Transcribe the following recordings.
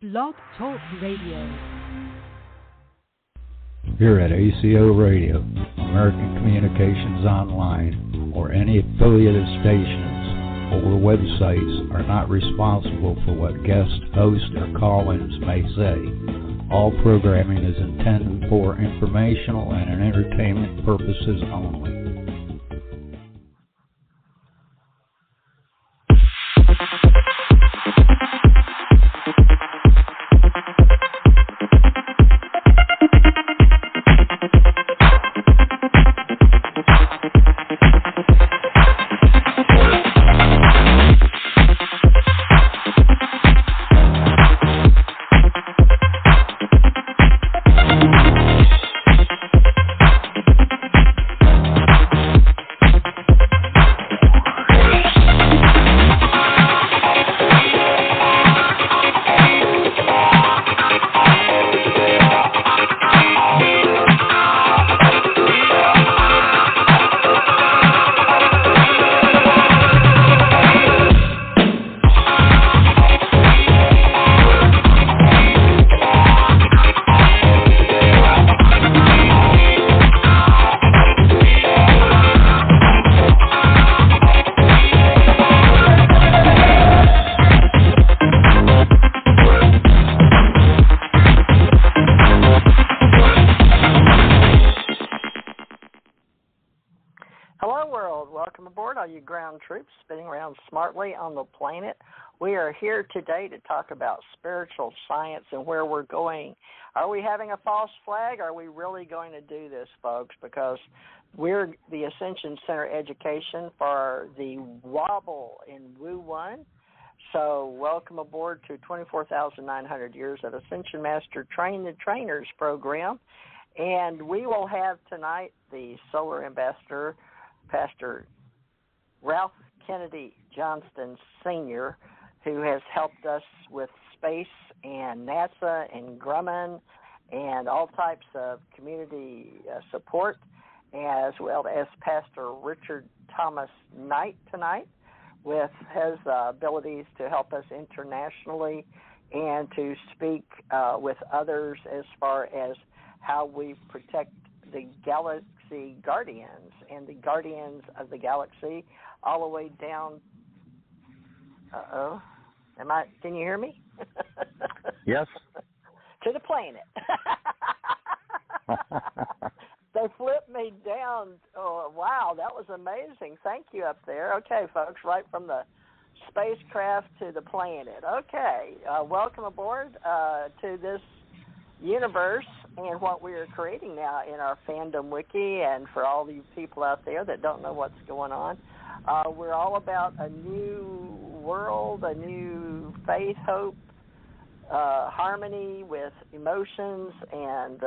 Blog Talk Radio. Here at ACO Radio, American Communications Online, or any affiliated stations or websites are not responsible for what guest hosts or call-ins may say. All programming is intended for informational and entertainment purposes only. Troops spinning around smartly on the planet. We are here today to talk about spiritual science and where we're going. Are we having a false flag? Are we really going to do this, folks? Because we're the Ascension Center Education for the Wobble in Wu 1. So welcome aboard to 24,900 Years of Ascension Master Train the Trainers program. And we will have tonight the Solar Ambassador, Pastor Ralph Kennedy Johnston Sr., who has helped us with space and NASA and Grumman and all types of community support, as well as Pastor Richard Thomas Knight tonight with his abilities to help us internationally and to speak with others as far as how we protect the Galaxy Guardians and the Guardians of the Galaxy all the way down. Can you hear me? Yes. To the planet. They flipped me down. Oh, wow, that was amazing. Thank you up there. Okay, folks, right from the spacecraft to the planet. Okay, welcome aboard to this universe and what we are creating now in our fandom wiki, and for all you people out there that don't know what's going on. We're all about a new world, a new faith, hope, harmony with emotions and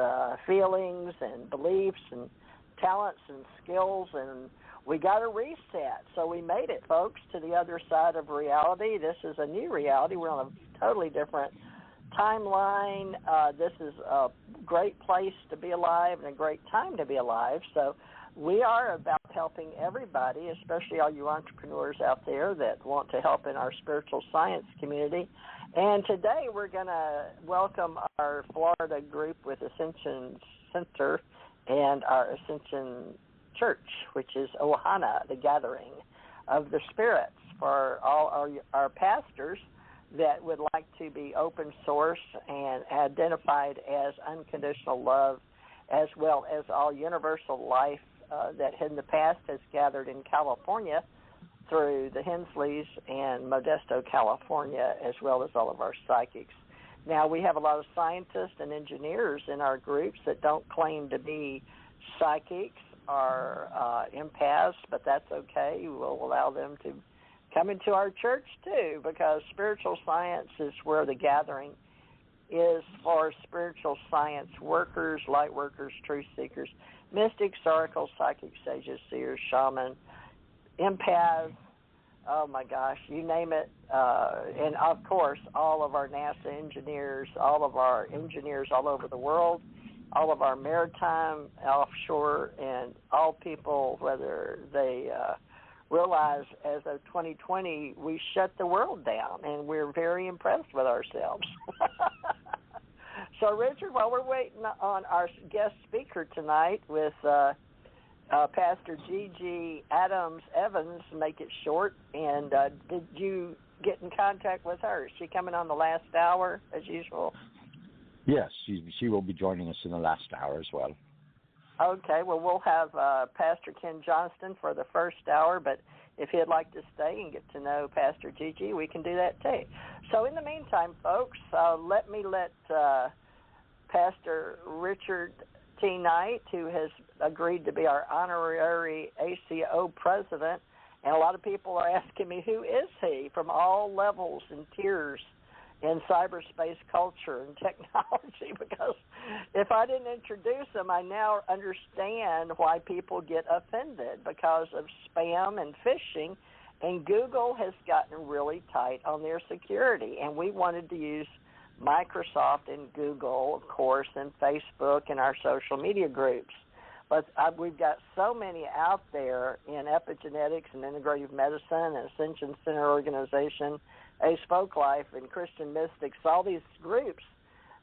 feelings and beliefs and talents and skills, and we got a reset. So we made it, folks, to the other side of reality. This is a new reality. We're on a totally different timeline. This is a great place to be alive and a great time to be alive. So we are about helping everybody, especially all you entrepreneurs out there that want to help in our spiritual science community. And today we're going to welcome our Florida group with Ascension Center and our Ascension Church, which is Ohana, the gathering of the spirits, for all our pastors that would like to be open source and identified as unconditional love, as well as all universal life that in the past has gathered in California through the Hensleys and Modesto, California, as well as all of our psychics. Now, we have a lot of scientists and engineers in our groups that don't claim to be psychics or empaths, but that's okay. We'll allow them to come into our church, too, because spiritual science is where the gathering is for spiritual science workers, light workers, truth seekers, mystics, oracles, psychics, sages, seers, shaman, empaths, oh my gosh, you name it. And of course, all of our NASA engineers, all of our engineers all over the world, all of our maritime, offshore, and all people, whether they realize as of 2020 we shut the world down, and we're very impressed with ourselves. So, Richard, while we're waiting on our guest speaker tonight with Pastor Gigi Adams Evans, make it short, and did you get in contact with her? Is she coming on the last hour as usual? Yes, she will be joining us in the last hour as well. Okay, well, we'll have Pastor Ken Johnston for the first hour, but if he'd like to stay and get to know Pastor Gigi, we can do that too. So in the meantime, folks, let Pastor Richard T. Knight, who has agreed to be our honorary ACO president, and a lot of people are asking me, who is he, from all levels and tiers in cyberspace culture and technology, because if I didn't introduce him, I now understand why people get offended because of spam and phishing, and Google has gotten really tight on their security, and we wanted to use Microsoft and Google, of course, and Facebook and our social media groups. But we've got so many out there in epigenetics and integrative medicine and Ascension Center Organization, Ace Folk Life, and Christian Mystics, all these groups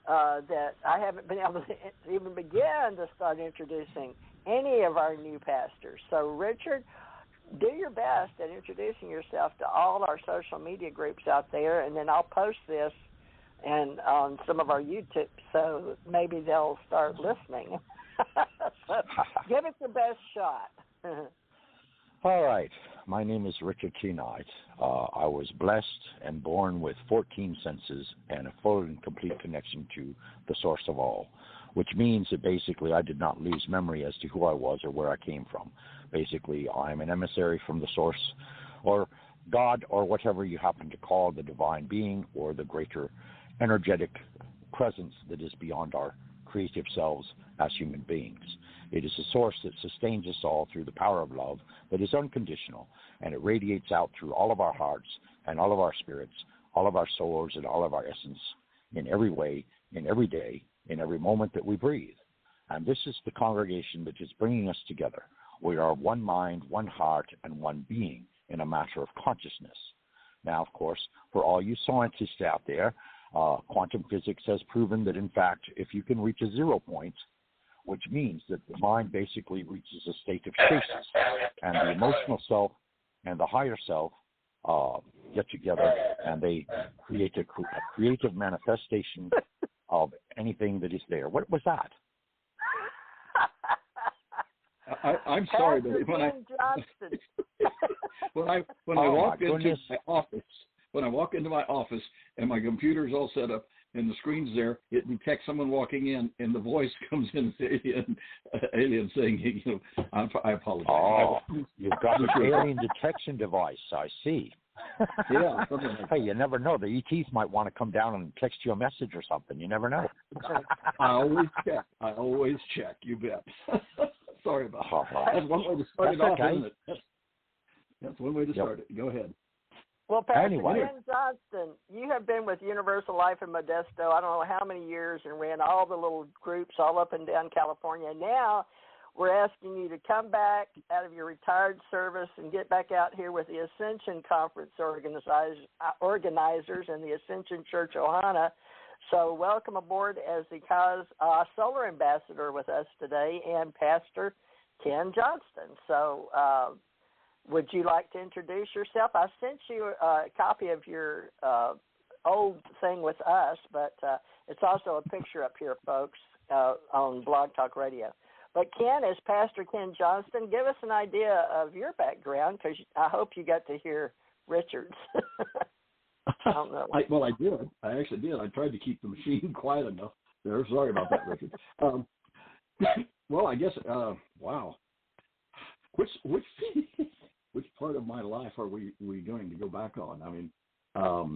that I haven't been able to even begin to start introducing any of our new pastors. So, Richard, do your best at introducing yourself to all our social media groups out there, and then I'll post this and on some of our YouTube, so maybe they'll start listening. So give it your best shot. All right. My name is Richard T. Knight. I was blessed and born with 14 senses and a full and complete connection to the source of all, which means that basically I did not lose memory as to who I was or where I came from. Basically, I'm an emissary from the source, or God, or whatever you happen to call the divine being, or the greater energetic presence that is beyond our creative selves as human beings. It is a source that sustains us all through the power of love that is unconditional, and it radiates out through all of our hearts and all of our spirits, all of our souls and all of our essence, in every way, in every day, in every moment that we breathe. And this is the congregation that is bringing us together. We are one mind, one heart, and one being in a matter of consciousness. Now, of course, for all you scientists out there, quantum physics has proven that, in fact, if you can reach a 0 point, which means that the mind basically reaches a state of stasis, and the emotional self and the higher self get together, and they create a creative manifestation of anything that is there. What was that? I'm sorry, but when I walk into my office and my computer's all set up and the screen's there, it detects someone walking in, and the voice comes in, alien saying, I apologize. Oh, you've got an alien detection device. I see. Yeah. Hey, you never know. The ETs might want to come down and text you a message or something. You never know. I always check. You bet. Sorry about that. That's one way to start it off, isn't it? That's one way to start it. Go ahead. Well, Pastor Ken Johnston, you have been with Universal Life in Modesto, I don't know how many years, and ran all the little groups all up and down California. Now we're asking you to come back out of your retired service and get back out here with the Ascension Conference organizers and the Ascension Church Ohana. So welcome aboard as the Solar Ambassador with us today, and Pastor Ken Johnston. So would you like to introduce yourself? I sent you a copy of your old thing with us, but it's also a picture up here, folks, on Blog Talk Radio. But Ken, as Pastor Ken Johnston, give us an idea of your background, because I hope you got to hear Richard's. I don't know. I did. I actually did. I tried to keep the machine quiet enough. There. Sorry about that, Richard. Well, I guess, wow. Which part of my life are we going to go back on? I mean,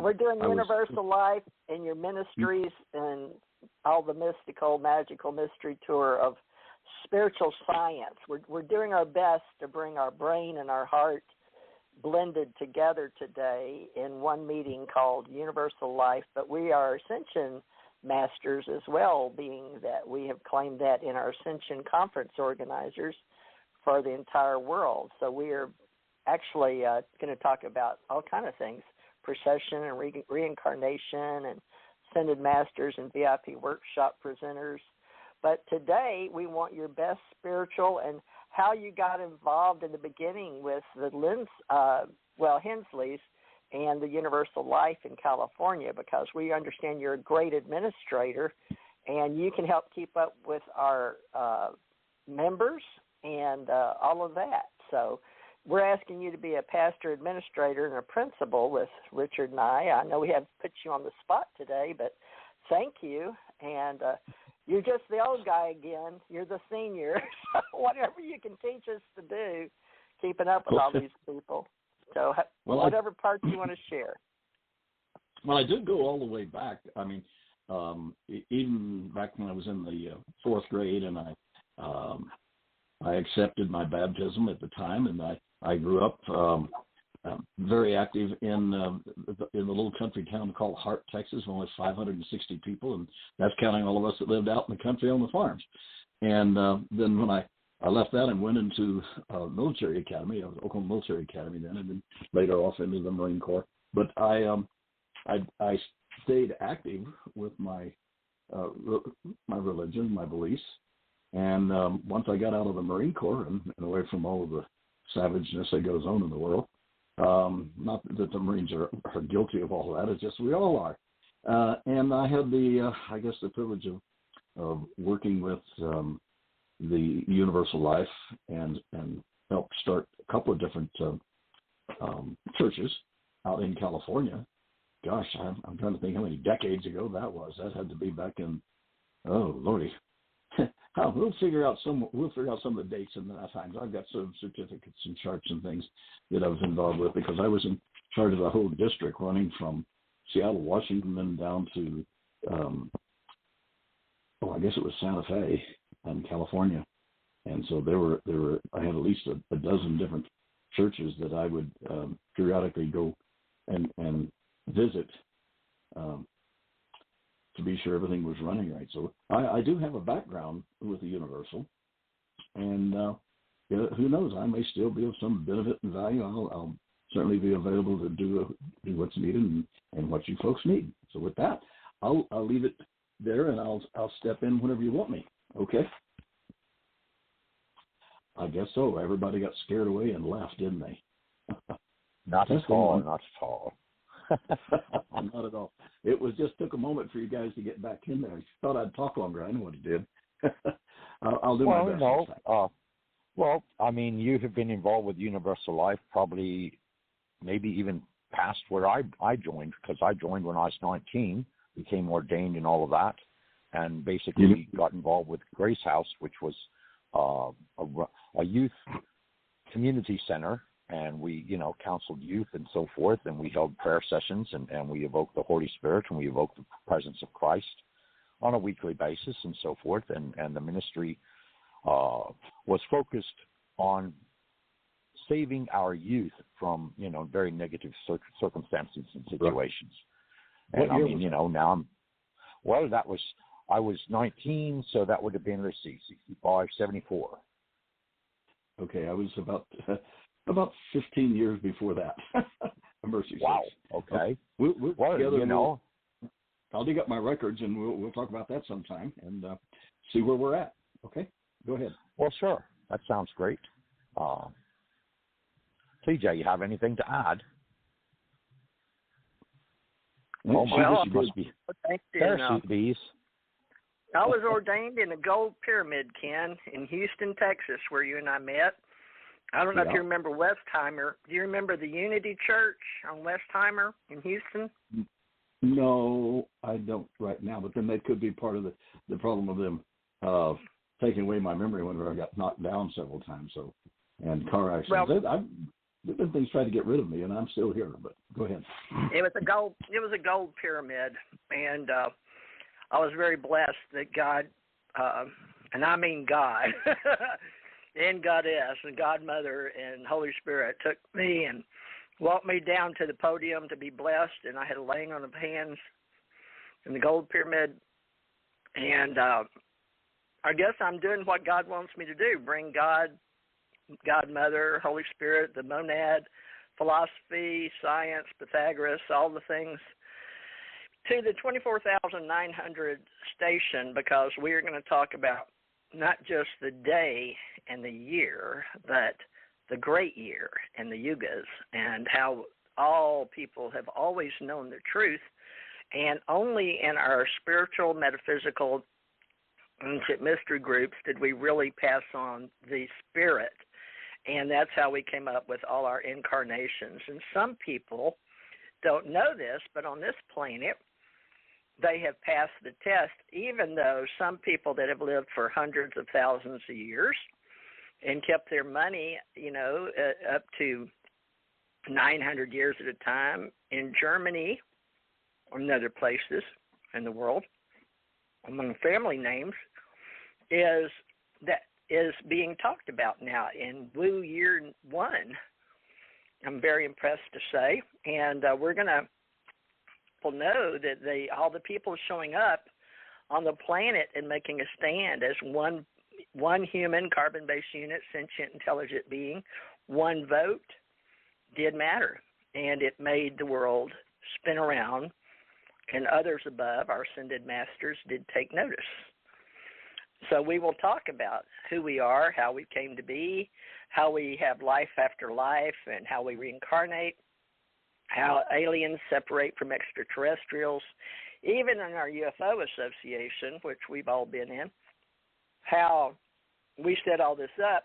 we're doing Universal Life and your ministries and all the mystical, magical mystery tour of spiritual science. We're doing our best to bring our brain and our heart blended together today in one meeting called Universal Life, but we are Ascension Masters as well, being that we have claimed that in our Ascension Conference organizers for the entire world. So we are actually going to talk about all kind of things, Precession and Reincarnation and Ascended Masters and VIP workshop presenters. But today we want your best spiritual and how you got involved in the beginning with the Hensleys and the Universal Life in California, because we understand you're a great administrator and you can help keep up with our members and all of that. So we're asking you to be a pastor, administrator, and a principal with Richard and I. I know we have put you on the spot today, but thank you. And you're just the old guy again. You're the senior. Whatever you can teach us to do, keeping up with all these people. So whatever part you want to share. Well, I did go all the way back. I mean, even back when I was in the fourth grade, and I accepted my baptism at the time, and I grew up very active in the little country town called Hart, Texas, with only 560 people, and that's counting all of us that lived out in the country on the farms. And then when I left that and went into military academy, I was Oklahoma Military Academy then, and then later off into the Marine Corps. But I stayed active with my religion, my beliefs, and once I got out of the Marine Corps and away from all of the savageness that goes on in the world, not that the Marines are guilty of all that, it's just we all are. And I had the privilege of working with the Universal Life and helped start a couple of different churches out in California. Gosh, I'm trying to think how many decades ago that was. That had to be back in, oh Lordy. We'll figure out some of the dates in that time. I've got some certificates and charts and things that I was involved with, because I was in charge of the whole district, running from Seattle, Washington, down to I guess it was Santa Fe in California. And so I had at least a dozen different churches that I would periodically go and visit to be sure everything was running right. So I do have a background with the Universal, and who knows, I may still be of some benefit and value. I'll certainly be available to do what's needed and what you folks need. So with that, I'll leave it there, and I'll step in whenever you want me. Okay? I guess so. Everybody got scared away and left, didn't they? Not at all. Not at all. Not at all. It was just took a moment for you guys to get back in there. I thought I'd talk longer. I know what it did. I'll do my best. Well, I mean, you have been involved with Universal Life probably maybe even past where I joined, because I joined when I was 19, became ordained and all of that, and basically got involved with Grace House, which was a youth community center. And we, counseled youth and so forth, and we held prayer sessions, and we evoked the Holy Spirit, and we evoked the presence of Christ on a weekly basis and so forth. And the ministry was focused on saving our youth from, very negative circumstances and situations. And I mean, now I was 19, so that would have been, 65, 74. Okay, I was about 15 years before that. Mercy. Wow. Okay. We'll together, I'll dig up my records, and we'll talk about that sometime and see where we're at. Okay. Go ahead. Well, sure. That sounds great. TJ, you have anything to add? Well, must be parachute bees. I was ordained in the Gold Pyramid, Ken, in Houston, Texas, where you and I met. I don't know if you remember Westheimer. Do you remember the Unity Church on Westheimer in Houston? No, I don't right now, but then that could be part of the problem of them taking away my memory whenever I got knocked down several times. So, and car accidents. Well, there's been things trying to get rid of me, and I'm still here. But go ahead. It was a gold pyramid, and I was very blessed that God, and I mean God. And Goddess and Godmother and Holy Spirit took me and walked me down to the podium to be blessed, and I had a laying on of hands in the Gold Pyramid. And I guess I'm doing what God wants me to do, bring God God, Mother, Holy Spirit, the monad, philosophy, science, Pythagoras, all the things, to the 24,900 station, because we are going to talk about not just the day and the year, but the great year and the yugas, and how all people have always known the truth, and only in our spiritual, metaphysical, ancient mystery groups did we really pass on the spirit, and that's how we came up with all our incarnations. And some people don't know this, but on this planet, they have passed the test, even though some people that have lived for hundreds of thousands of years and kept their money, up to 900 years at a time in Germany or in other places in the world, among family names, is being talked about now in Wu Year 1. I'm very impressed to say, and we're going to know that all the people showing up on the planet and making a stand as one human carbon-based unit, sentient, intelligent being, one vote did matter, and it made the world spin around, and others above, our ascended masters, did take notice. So we will talk about who we are, how we came to be, how we have life after life, and how we reincarnate, how aliens separate from extraterrestrials, even in our UFO association, which we've all been in, how we set all this up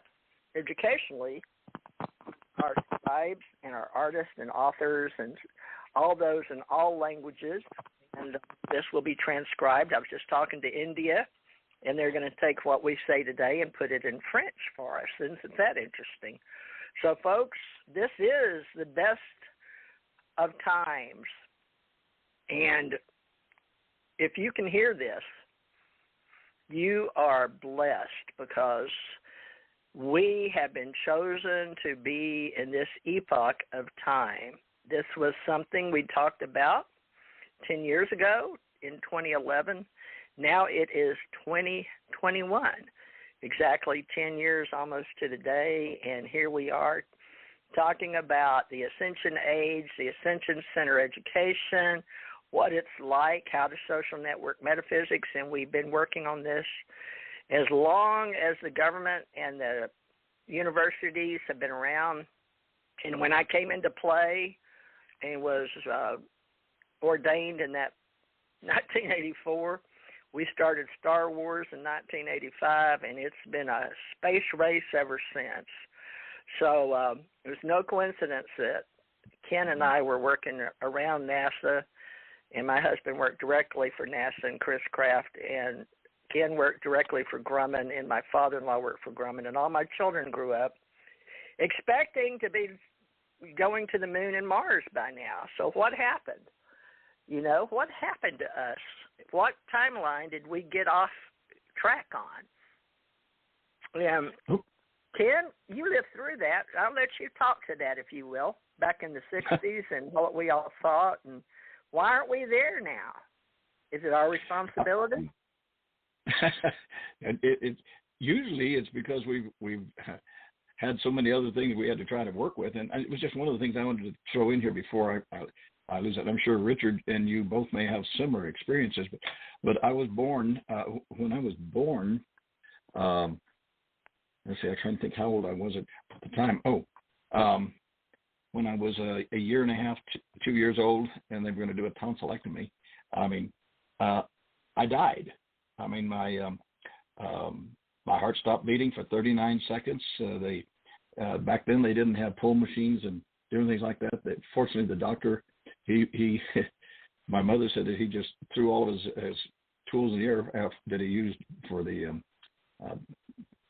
educationally, our scribes and our artists and authors and all those in all languages, and this will be transcribed. I was just talking to India, and they're going to take what we say today and put it in French for us. Isn't that interesting? So, folks, this is the best of times, and if you can hear this, you are blessed, because we have been chosen to be in this epoch of time. This was something we talked about 10 years ago in 2011. Now it is 2021, exactly 10 years almost to the day, and here we are talking about the Ascension Age, the Ascension Center education, what it's like, how to social network metaphysics, and we've been working on this as long as the government and the universities have been around. And when I came into play and was ordained in that 1984, we started Star Wars in 1985, and it's been a space race ever since. So it was no coincidence that Ken and I were working around NASA, and my husband worked directly for NASA and Chris Kraft, and Ken worked directly for Grumman, and my father-in-law worked for Grumman, and all my children grew up expecting to be going to the moon and Mars by now. So what happened? What happened to us? What timeline did we get off track on? Ken, you lived through that. I'll let you talk to that, if you will, back in the 60s and what we all thought, and why aren't we there now? Is it our responsibility? Usually it's because we've had so many other things we had to try to work with, and it was just one of the things I wanted to throw in here before I lose it. I'm sure Richard and you both may have similar experiences, but I was born, when I was born, let's see, I'm trying to think how old I was at the time. When I was a year and a half, 2 years old, and they were going to do a tonsillectomy, I died. My heart stopped beating for 39 seconds. Back then they didn't have pull machines and different things like that. Fortunately, the doctor, he my mother said that he just threw all of his tools in the air that he used for the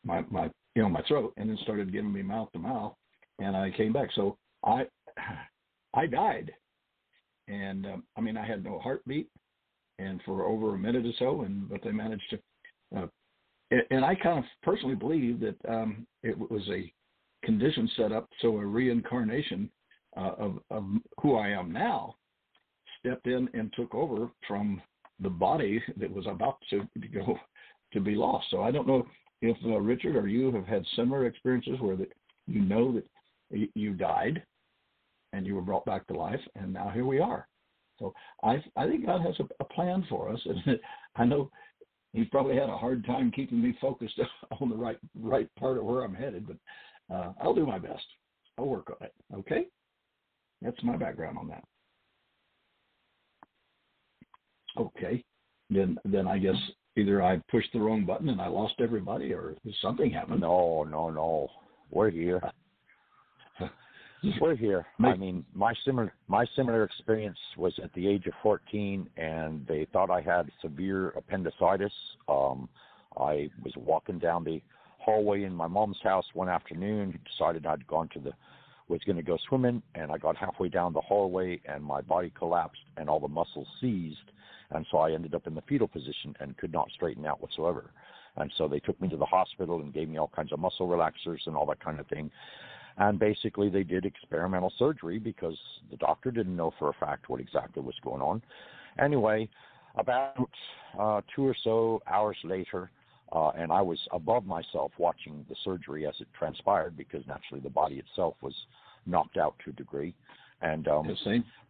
my throat, and then started giving me mouth to mouth, and I came back. So I died, and I had no heartbeat, and for over a minute or so, but they managed to. And I kind of personally believe that it was a condition set up so a reincarnation of who I am now stepped in and took over from the body that was about to go to be lost. So I don't know if Richard or you have had similar experiences where You know that you died and you were brought back to life, and now here we are. So I think God has a plan for us, and I know He's probably had a hard time keeping me focused on the right part of where I'm headed, but I'll do my best. I'll work on it. Okay? That's my background on that. Okay. Then I guess either I pushed the wrong button and I lost everybody, or something happened. No. We're here. We're here. I mean, my similar experience was at the age of 14, and they thought I had severe appendicitis. I was walking down the hallway in my mom's house one afternoon, decided was going to go swimming, and I got halfway down the hallway, and my body collapsed, and all the muscles seized, and so I ended up in the fetal position and could not straighten out whatsoever. And so they took me to the hospital and gave me all kinds of muscle relaxers and all that kind of thing. And basically they did experimental surgery because the doctor didn't know for a fact what exactly was going on. Anyway, about 2 or so hours later, and I was above myself watching the surgery as it transpired because naturally the body itself was knocked out to a degree. And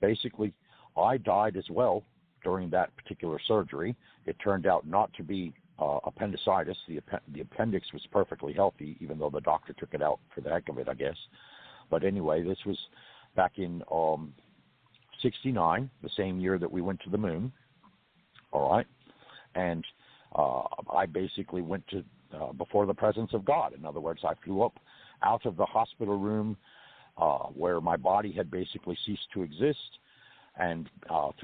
basically I died as well during that particular surgery. It turned out not to be appendicitis. The appendix was perfectly healthy, even though the doctor took it out for the heck of it, I guess. But anyway, this was back in 69, the same year that we went to the moon. All right. And I basically went to before the presence of God. In other words, I flew up out of the hospital room where my body had basically ceased to exist, and up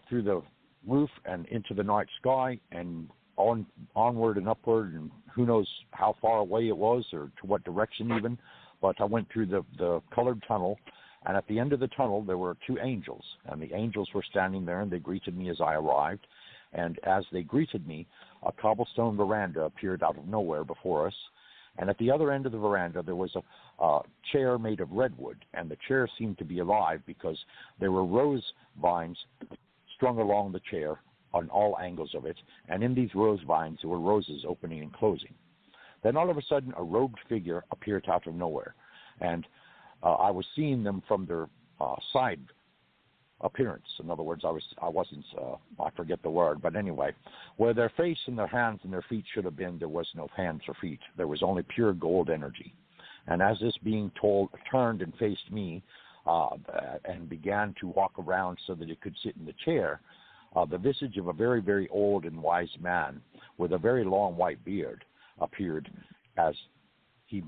through the roof and into the night sky and onward and upward, and who knows how far away it was or to what direction even. But I went through the colored tunnel, and at the end of the tunnel there were 2 angels, and the angels were standing there, and they greeted me as I arrived. And as they greeted me, a cobblestone veranda appeared out of nowhere before us, and at the other end of the veranda there was a chair made of redwood, and the chair seemed to be alive because there were rose vines strung along the chair on all angles of it, and in these rose vines there were roses opening and closing. Then all of a sudden a robed figure appeared out of nowhere, and I was seeing them from their side appearance. In other words, I forget the word, but anyway, where their face and their hands and their feet should have been, there was no hands or feet. There was only pure gold energy. And as this being turned and faced me, and began to walk around so that it could sit in the chair, the visage of a very, very old and wise man with a very long white beard appeared as he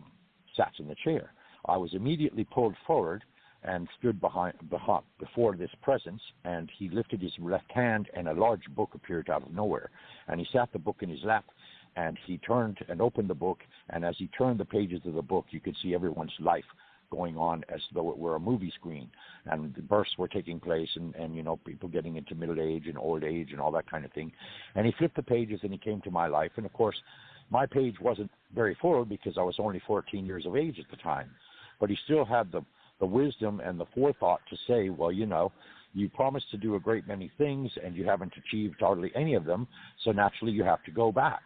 sat in the chair. I was immediately pulled forward and stood before this presence, and he lifted his left hand, and a large book appeared out of nowhere. And he sat the book in his lap, and he turned and opened the book, and as he turned the pages of the book, you could see everyone's life going on as though it were a movie screen, and the births were taking place, and people getting into middle age and old age and all that kind of thing. And he flipped the pages, and he came to my life, and of course my page wasn't very full because I was only 14 years of age at the time, but he still had the wisdom and the forethought to say, well, you promised to do a great many things and you haven't achieved hardly any of them, so naturally you have to go back.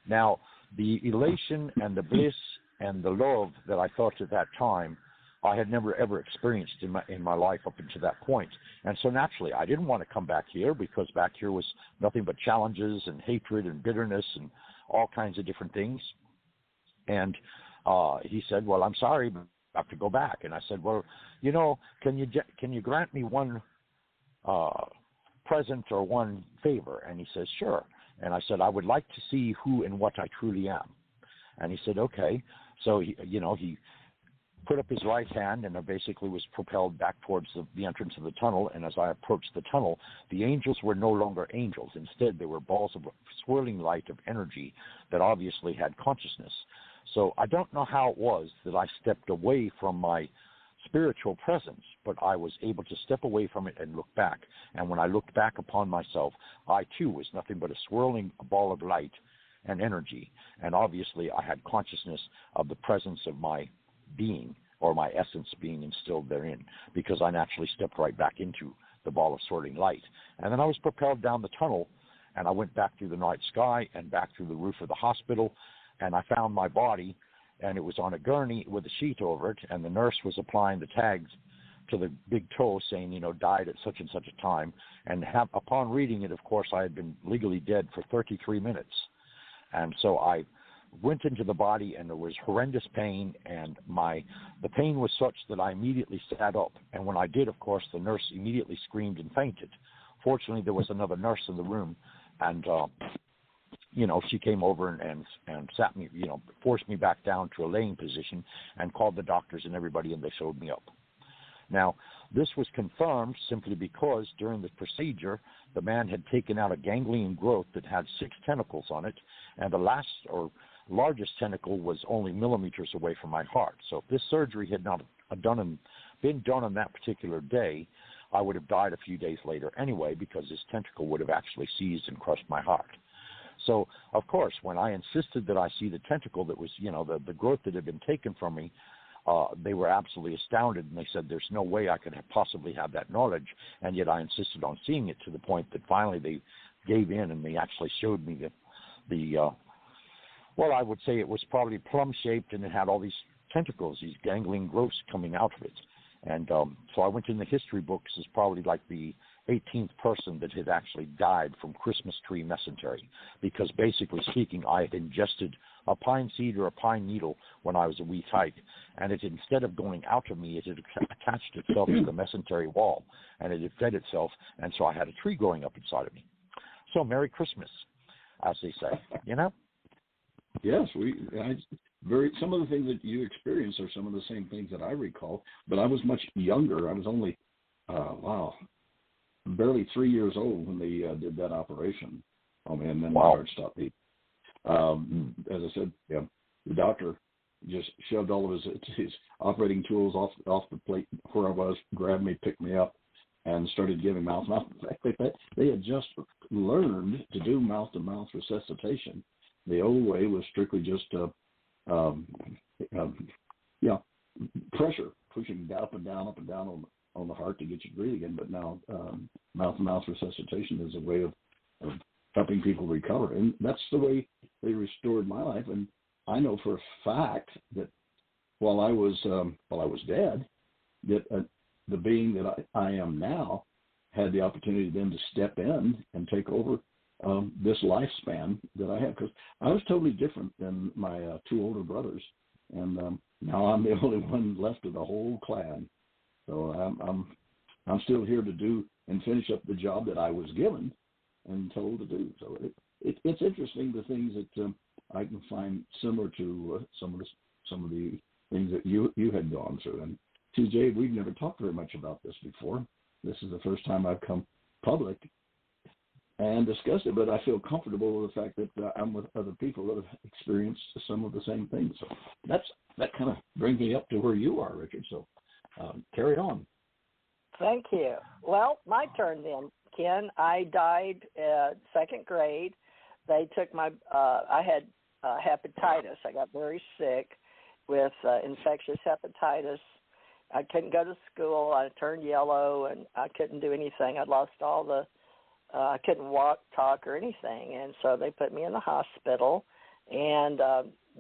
Now, the elation and the bliss and the love that I felt at that time, I had never ever experienced in my life up until that point. And so naturally, I didn't want to come back here because back here was nothing but challenges and hatred and bitterness and all kinds of different things. And he said, well, I'm sorry, but I have to go back. And I said, well, can you grant me one present or one favor? And he says, sure. And I said, I would like to see who and what I truly am. And he said, okay. So he put up his right hand, and I basically was propelled back towards the entrance of the tunnel. And as I approached the tunnel, the angels were no longer angels. Instead, they were balls of swirling light of energy that obviously had consciousness. So I don't know how it was that I stepped away from my spiritual presence, but I was able to step away from it and look back. And when I looked back upon myself, I too was nothing but a swirling ball of light and energy. And obviously I had consciousness of the presence of my being, or my essence being instilled therein, because I naturally stepped right back into the ball of swirling light. And then I was propelled down the tunnel, and I went back through the night sky and back through the roof of the hospital, and I found my body, and it was on a gurney with a sheet over it, and the nurse was applying the tags to the big toe saying, died at such and such a time. And upon reading it, of course, I had been legally dead for 33 minutes. And so I went into the body, and there was horrendous pain, and the pain was such that I immediately sat up. And when I did, of course, the nurse immediately screamed and fainted. Fortunately, there was another nurse in the room, and she came over and sat me, forced me back down to a laying position and called the doctors and everybody, and they showed me up. Now, this was confirmed simply because during the procedure, the man had taken out a ganglion growth that had 6 tentacles on it, and the last or largest tentacle was only millimeters away from my heart. So if this surgery had not been done on that particular day, I would have died a few days later anyway, because this tentacle would have actually seized and crushed my heart. So, of course, when I insisted that I see the tentacle that was, the growth that had been taken from me, they were absolutely astounded, and they said there's no way I could possibly have that knowledge, and yet I insisted on seeing it, to the point that finally they gave in, and they actually showed me well, I would say it was probably plum-shaped, and it had all these tentacles, these ganglion growths coming out of it. And so I went in the history books as probably like the 18th person that had actually died from Christmas tree mesentery, because basically speaking, I had ingested a pine seed or a pine needle when I was a wee tyke, and it, instead of going out of me, it had attached itself to the mesentery wall, and it had fed itself, and so I had a tree growing up inside of me. So Merry Christmas, as they say, Yes, some of the things that you experienced are some of the same things that I recall, but I was much younger. I was only, barely 3 years old when they did that operation on me, and then my heart stopped beating. As I said, the doctor just shoved all of his operating tools off the plate where I was, grabbed me, picked me up, and started giving mouth-to-mouth. In fact, they had just learned to do mouth-to-mouth resuscitation. The old way was strictly just pressure, pushing up and down on the heart to get you to breathe again. But now mouth-to-mouth resuscitation is a way of helping people recover, and that's the way they restored my life. And I know for a fact that while I was dead, that the being that I am now had the opportunity then to step in and take over this lifespan that I have, because I was totally different than my 2 older brothers, and now I'm the only one left of the whole clan. So I'm still here to do and finish up the job that I was given and told to do. So it's interesting, the things that I can find similar to some of the things that you had gone through. And TJ, we've never talked very much about this before. This is the first time I've come public and discussed it, but I feel comfortable with the fact that I'm with other people that have experienced some of the same things. So that kind of brings me up to where you are, Richard. So carry on. Thank you. Well, my turn then, Ken. I died at 2nd grade. They took I had hepatitis. I got very sick with infectious hepatitis. I couldn't go to school. I turned yellow, and I couldn't do anything. I'd lost all I couldn't walk, talk, or anything. And so they put me in the hospital, and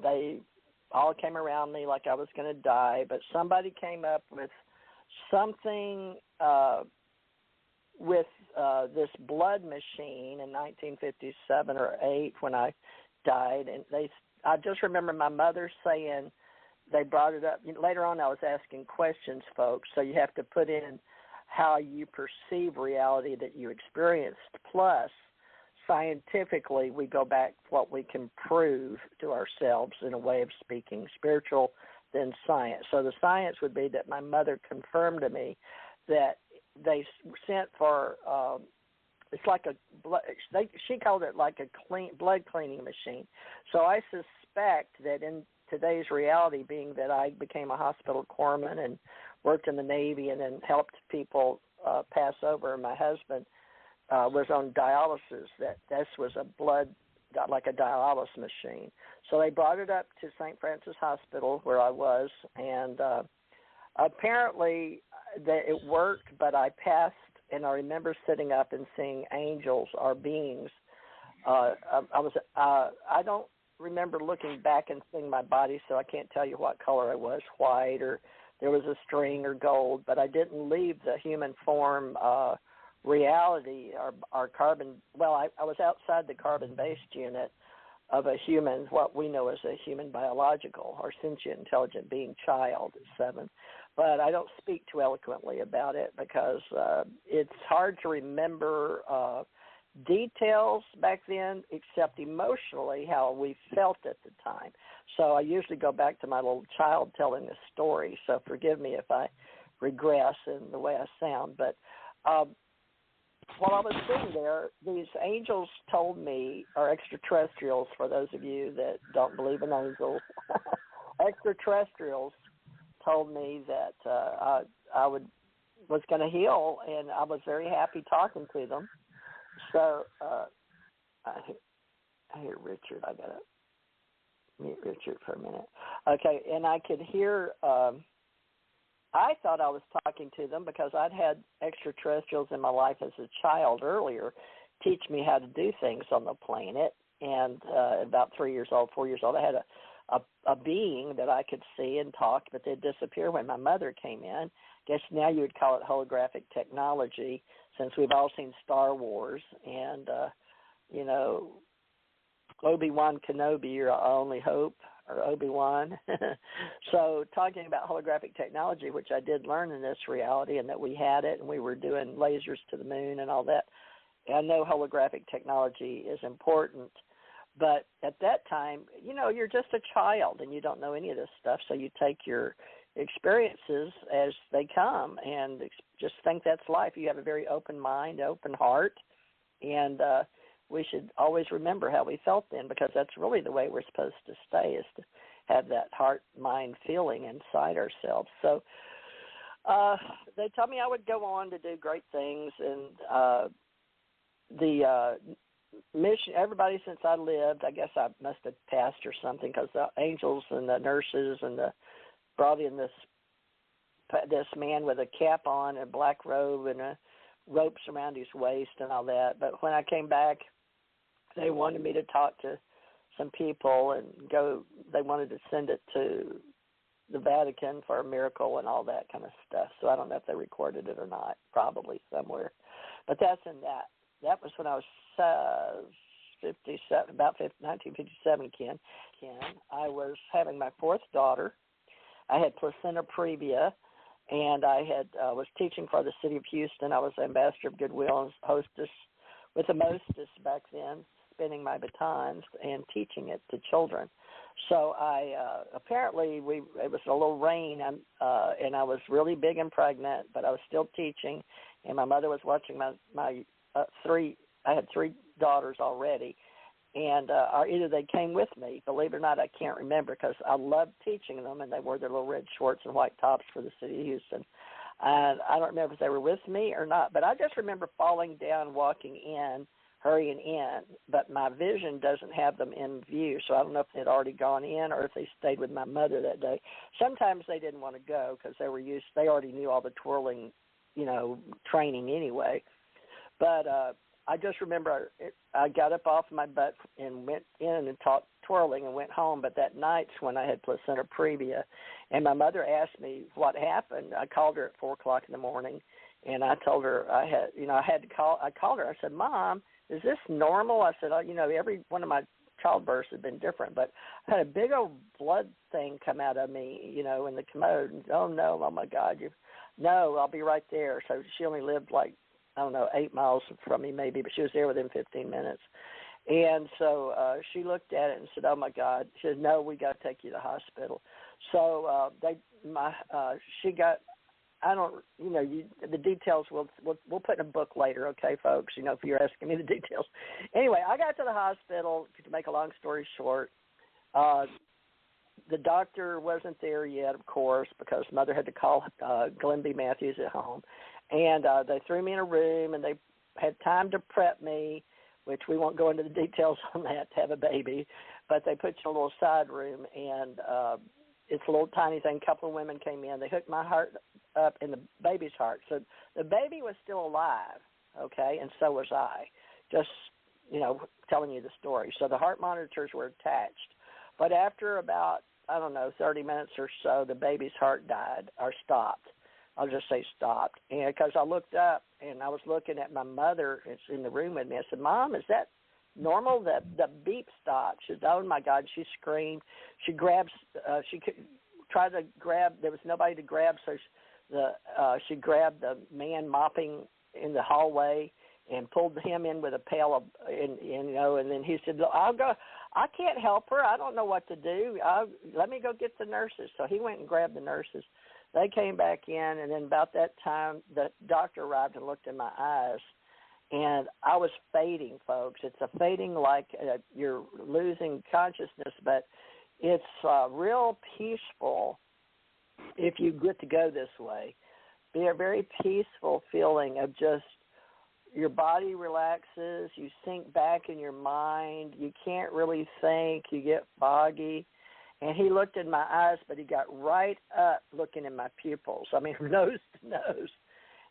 they all came around me like I was going to die. But somebody came up with something with this blood machine in 1957 or 8 when I died. And I just remember my mother saying they brought it up. Later on I was asking questions, folks, so you have to put in how you perceive reality that you experienced. Plus, scientifically, we go back to what we can prove to ourselves in a way of speaking, spiritual then science. So the science would be that my mother confirmed to me that they sent for, it's like she called it like a blood cleaning machine. So I suspect that in today's reality, being that I became a hospital corpsman and worked in the Navy and then helped people pass over, my husband was on dialysis, that this was like a dialysis machine. So they brought it up to St. Francis Hospital where I was, and apparently it worked, but I passed, and I remember sitting up and seeing angels or beings. remember looking back and seeing my body, so I can't tell you what color I was, white or there was a string or gold, but I didn't leave the human form reality, our carbon. Well, I was outside the carbon-based unit of a human, what we know as a human biological or sentient intelligent being child at 7. But I don't speak too eloquently about it because it's hard to remember details back then, except emotionally how we felt at the time. So I usually go back to my little child telling the story, so forgive me if I regress in the way I sound. But while I was sitting there, these angels told me, or extraterrestrials for those of you that don't believe in angels, extraterrestrials told me that I was going to heal, and I was very happy talking to them. So I hear Richard. I got to mute Richard for a minute. Okay, and I could hear, I thought I was talking to them because I'd had extraterrestrials in my life as a child earlier teach me how to do things on the planet. And about 4 years old, I had a being that I could see and talk, but they'd disappear when my mother came in. Guess now you would call it holographic technology, since we've all seen Star Wars and, Obi-Wan Kenobi, your only hope, or Obi-Wan. So talking about holographic technology, which I did learn in this reality, and that we had it, and we were doing lasers to the moon and all that. I know holographic technology is important, but at that time, you're just a child and you don't know any of this stuff, so you take your experiences as they come and just think that's life. You have a very open mind, open heart, and we should always remember how we felt then, because that's really the way we're supposed to stay, is to have that heart-mind feeling inside ourselves. So they told me I would go on to do great things, and the mission, everybody since I lived, I guess I must have passed or something, because the angels and the nurses and brought in this man with a cap on, a black robe, and ropes around his waist and all that. But when I came back, they wanted me to talk to some people and they wanted to send it to the Vatican for a miracle and all that kind of stuff. So I don't know if they recorded it or not, probably somewhere. But that's in that. That was when I was 57, about 1957, Ken. I was having my fourth daughter. I had placenta previa, and I was teaching for the city of Houston. I was ambassador of goodwill and hostess with the mostess back then, spinning my batons and teaching it to children. So I apparently it was a little rain, and I was really big and pregnant, but I was still teaching, and my mother was watching my three. I had three daughters already, and either they came with me. Believe it or not, I can't remember, because I loved teaching them, and they wore their little red shorts and white tops for the city of Houston. And I don't remember if they were with me or not, but I just remember falling down, walking in, hurrying in, but my vision doesn't have them in view, so I don't know if they'd already gone in or if they stayed with my mother that day. Sometimes they didn't want to go because they already knew all the twirling, training anyway. But I just remember I got up off my butt and went in and taught twirling and went home. But that night's when I had placenta previa, and my mother asked me what happened. I called her at 4 o'clock in the morning, and I told her I had to call. I called her. I said, "Mom, is this normal?" I said, every one of my childbirths had been different, but I had a big old blood thing come out of me, in the commode. And, oh no, oh my God, no, I'll be right there. So she only lived 8 miles from me maybe, but she was there within 15 minutes. And so she looked at it and said, oh my God. She said, no, we got to take you to the hospital. So she got, the details we'll put in a book later, okay, folks, if you're asking me the details. Anyway, I got to the hospital, to make a long story short. The doctor wasn't there yet, of course, because Mother had to call Glenn B. Matthews at home. And they threw me in a room, and they had time to prep me, which we won't go into the details on that, to have a baby. But they put you in a little side room, and it's a little tiny thing. A couple of women came in. They hooked my heart up in the baby's heart. So the baby was still alive, okay, and so was I. Just, telling you the story. So the heart monitors were attached. But after about, 30 minutes or so, the baby's heart died or stopped. I'll just say stopped. And because I looked up and I was looking at my mother, it's in the room with me. I said, Mom, is that normal? The beep stopped. She said, oh, my God, she screamed. She tried to grab. There was nobody to grab, so she grabbed the man mopping in the hallway and pulled him in with a pail of, and then he said, I'll go. I can't help her. I don't know what to do. Let me go get the nurses. So he went and grabbed the nurses. They came back in, and then about that time, the doctor arrived and looked in my eyes, and I was fading, folks. It's a fading like you're losing consciousness, but it's real peaceful if you get to go this way. Be a very peaceful feeling of just your body relaxes, you sink back in your mind, you can't really think, you get foggy. And he looked in my eyes, but he got right up looking in my pupils, nose to nose.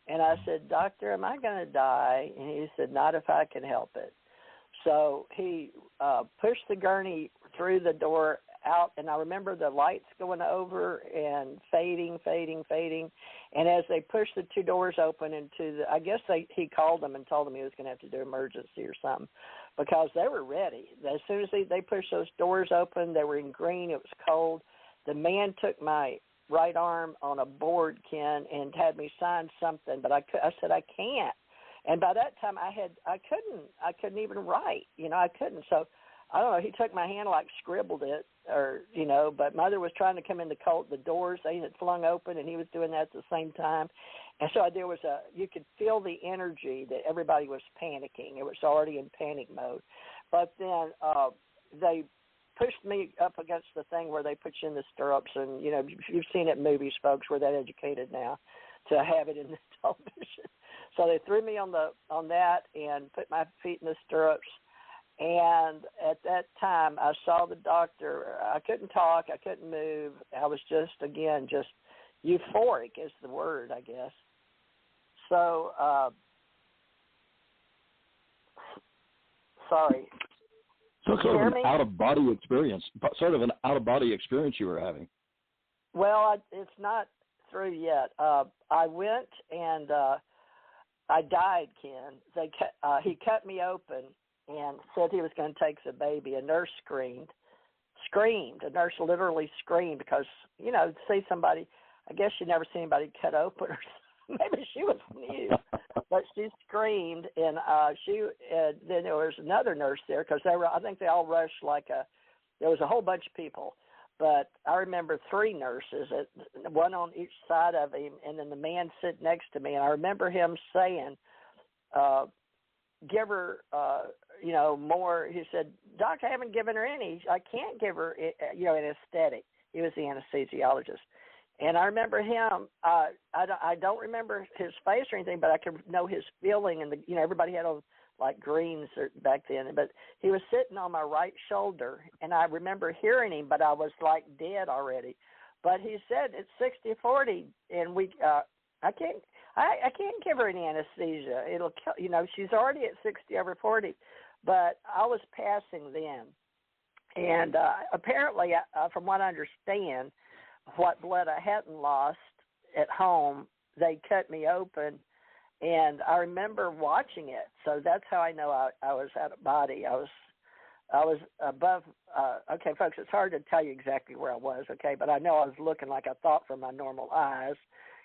And I said, Doctor, am I going to die? And he said, not if I can help it. So he pushed the gurney through the door out, and I remember the lights going over and fading. And as they pushed the two doors open I guess he called them and told them he was going to have to do emergency or something, because they were ready. As soon as they pushed those doors open, they were in green. It was cold. The man took my right arm on a board, Ken, and had me sign something, but I said I can't. And by that time I couldn't even write. I couldn't. So I don't know. He took my hand, scribbled it, but Mother was trying to come in the doors. They had flung open, and he was doing that at the same time. And so there was you could feel the energy that everybody was panicking. It was already in panic mode. But then they pushed me up against the thing where they put you in the stirrups, and, you've seen it in movies, folks. We're that educated now to have it in the television. So they threw me on that and put my feet in the stirrups. And at that time, I saw the doctor. I couldn't talk. I couldn't move. I was just euphoric is the word, I guess. So, sorry. So sort of an out-of-body experience, you were having. Well, it's not through yet. I went and I died, Ken. He cut me open and said he was going to take the baby. A nurse screamed. A nurse literally screamed because, see somebody, I guess you never seen anybody cut open or something. Maybe she was new. But she screamed, and then there was another nurse there because I think they all rushed there was a whole bunch of people. But I remember three nurses, one on each side of him, and then the man sitting next to me. And I remember him saying, give her, more. He said, Doc, I haven't given her any. I can't give her, anesthetic. He was the anesthesiologist. And I remember him, I don't remember his face or anything, but I could know his feeling. And, everybody had on greens back then. But he was sitting on my right shoulder, and I remember hearing him, but I was dead already. But he said it's 60-40, and I can't give her any anesthesia. It'll kill, she's already at 60/40. But I was passing then. And apparently, from what I understand, what blood I hadn't lost at home, they cut me open, and I remember watching it. So that's how I know I was out of body. I was above. Okay, folks, it's hard to tell you exactly where I was. Okay, but I know I was looking like I thought from my normal eyes,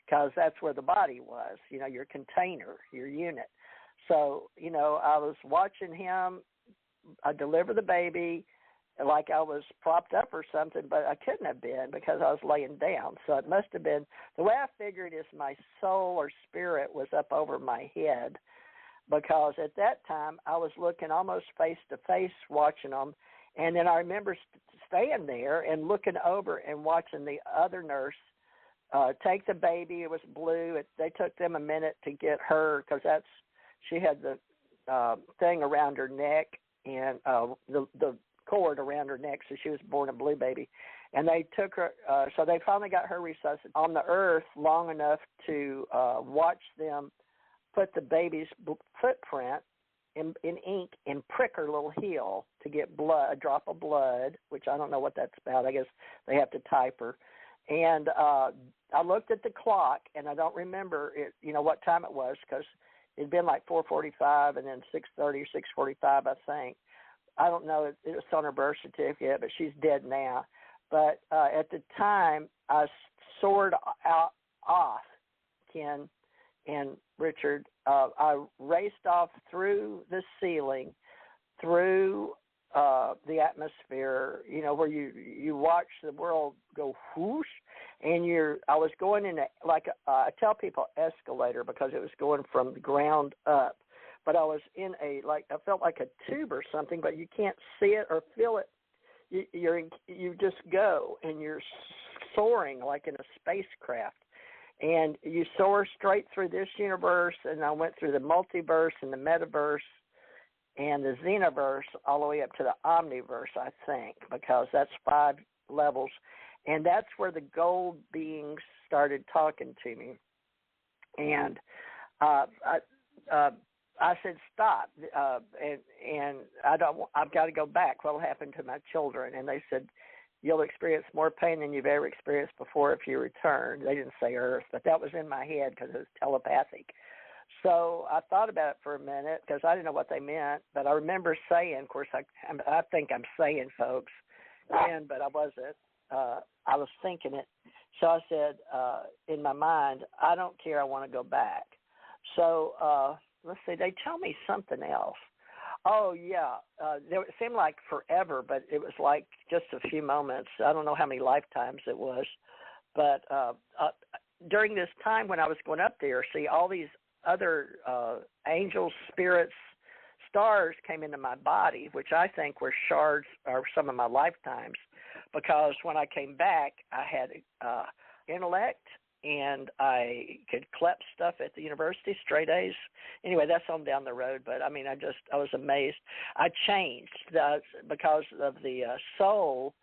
because that's where the body was. Your container, your unit. So I was watching him deliver the baby, like I was propped up or something, but I couldn't have been because I was laying down. So it must have been, the way I figured is my soul or spirit was up over my head, because at that time I was looking almost face to face watching them. And then I remember staying there and looking over and watching the other nurse take the baby. It was blue. They took them a minute to get her, because she had the thing around her neck and the cord around her neck, so she was born a blue baby. And they took her, so they finally got her resuscitated on the earth long enough to watch them put the baby's footprint in ink and prick her little heel to get blood, a drop of blood, which I don't know what that's about. I guess they have to type her. And I looked at the clock, and I don't remember it, what time it was, because it'd been like 4:45 and then 6:30 or 6:45, I think. I don't know. It was on her birth certificate, but she's dead now. But at the time, I soared off, Ken and Richard. I raced off through the ceiling, through the atmosphere, where you watch the world go whoosh, and I was going in I tell people escalator because it was going from the ground up, but I was in I felt like a tube or something, but you can't see it or feel it. You just go, and you're soaring like in a spacecraft, and you soar straight through this universe, and I went through the multiverse and the metaverse and the Xenoverse all the way up to the Omniverse, I think, because that's 5 levels. And that's where the gold beings started talking to me. And I said, stop, and I've got to go back. What will happen to my children? And they said, you'll experience more pain than you've ever experienced before if you return. They didn't say Earth, but that was in my head because it was telepathic. So I thought about it for a minute because I didn't know what they meant, but I remember saying, of course, I think I'm saying, folks, but I wasn't. I was thinking it. So I said in my mind, I don't care, I want to go back. So let's see, they tell me something else. Oh, yeah, it seemed like forever, but it was like just a few moments. I don't know how many lifetimes it was. But during this time when I was going up there, see, all these other angels, spirits, stars came into my body, which I think were shards or some of my lifetimes, because when I came back, I had intellect, and I could collect stuff at the university, straight A's. Anyway, that's on down the road, but I mean, I was amazed. I changed because of the soul,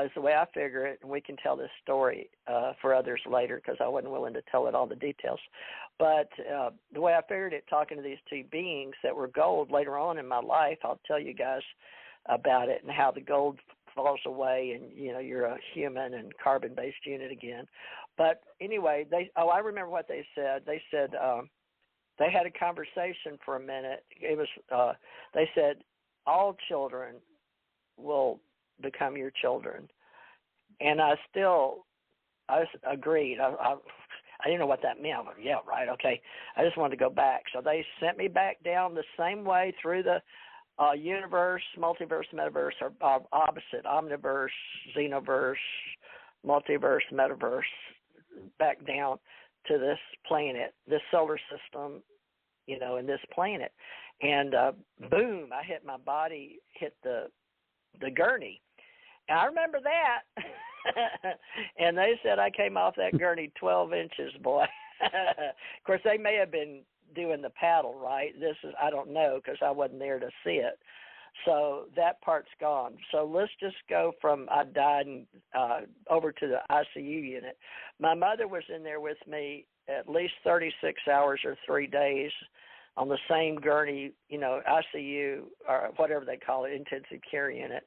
is the way I figure it, and we can tell this story for others later because I wasn't willing to tell it all the details. But the way I figured it, talking to these 2 beings that were gold later on in my life, I'll tell you guys about it and how the gold falls away and, you're a human and carbon-based unit again. But anyway, I remember what they said. They said they had a conversation for a minute. It was they said all children will become your children, and I agreed. I didn't know what that meant. But yeah, right, okay. I just wanted to go back, so they sent me back down the same way through the universe, multiverse, metaverse, or opposite, omniverse, xenoverse, multiverse, metaverse, back down to this planet, this solar system, and this planet, and boom, I hit my body, hit the gurney. And I remember that. And they said I came off that gurney 12 inches, boy. Of course, they may have been doing the paddle, right? I don't know because I wasn't there to see it. So that part's gone. So let's just go from I died and over to the ICU unit. My mother was in there with me at least 36 hours or 3 days on the same gurney, ICU or whatever they call it, intensive care unit.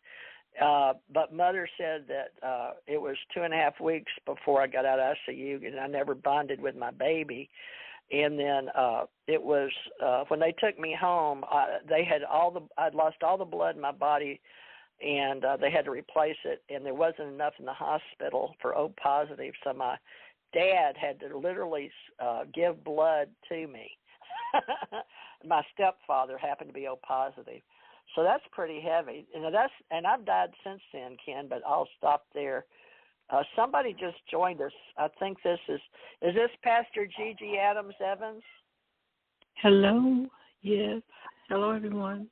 But Mother said that it was 2.5 weeks before I got out of ICU, and I never bonded with my baby. And then it was when they took me home, I'd lost all the blood in my body, and they had to replace it, and there wasn't enough in the hospital for O positive, so my dad had to literally give blood to me. My stepfather happened to be O positive. So that's pretty heavy. And I've died since then, Ken, but I'll stop there. Somebody just joined us. I think is this Pastor Gigi Adams Evans? Hello. Yes. Hello, everyone.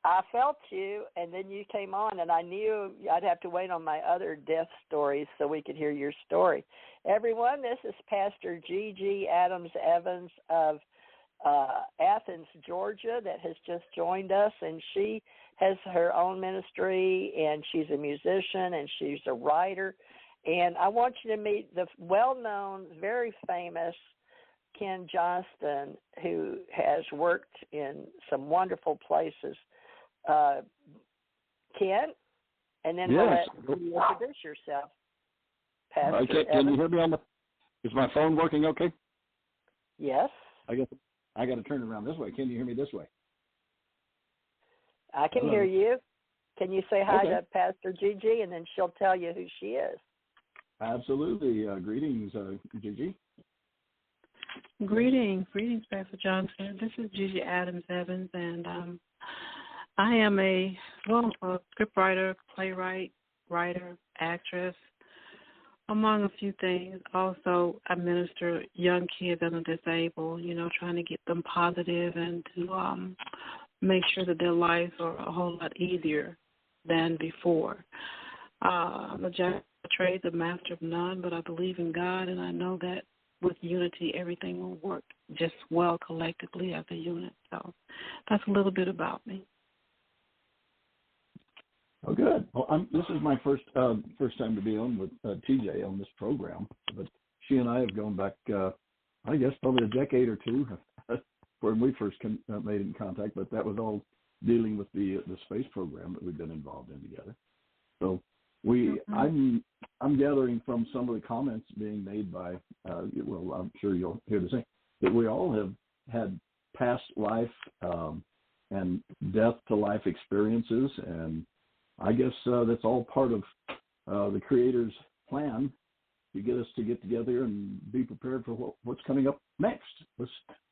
I felt you, and then you came on, and I knew I'd have to wait on my other death stories so we could hear your story. Everyone, this is Pastor Gigi Adams Evans of Athens, Georgia, that has just joined us, and she has her own ministry, and she's a musician, and she's a writer. And I want you to meet the well-known, very famous Ken Johnston, who has worked in some wonderful places. Ken, and then we'll let you introduce yourself. Pastor can you hear me on the? Is my phone working okay? Yes. I got to turn it around this way. Can you hear me this way? I can hear you. Can you say hi Okay. to Pastor Gigi, and then she'll tell you who she is? Absolutely. Greetings, Gigi. Greetings, Pastor Johnston. This is Gigi Adams Evans, and I am a scriptwriter, playwright, writer, actress, among a few things. Also, I minister young kids and the disabled, trying to get them positive and to make sure that their lives are a whole lot easier than before. I'm a jack of trades, a master of none, but I believe in God, and I know that with unity, everything will work just well collectively as a unit. So that's a little bit about me. Oh, good. Well, this is my first time to be on with TJ on this program, but she and I have gone back, I guess, probably a decade or two when we first made in contact, but that was all dealing with the space program that we've been involved in together. So I'm gathering from some of the comments being made by, I'm sure you'll hear the same, that we all have had past life and death to life experiences, and I guess that's all part of the Creator's plan to get us to get together and be prepared for what's coming up next.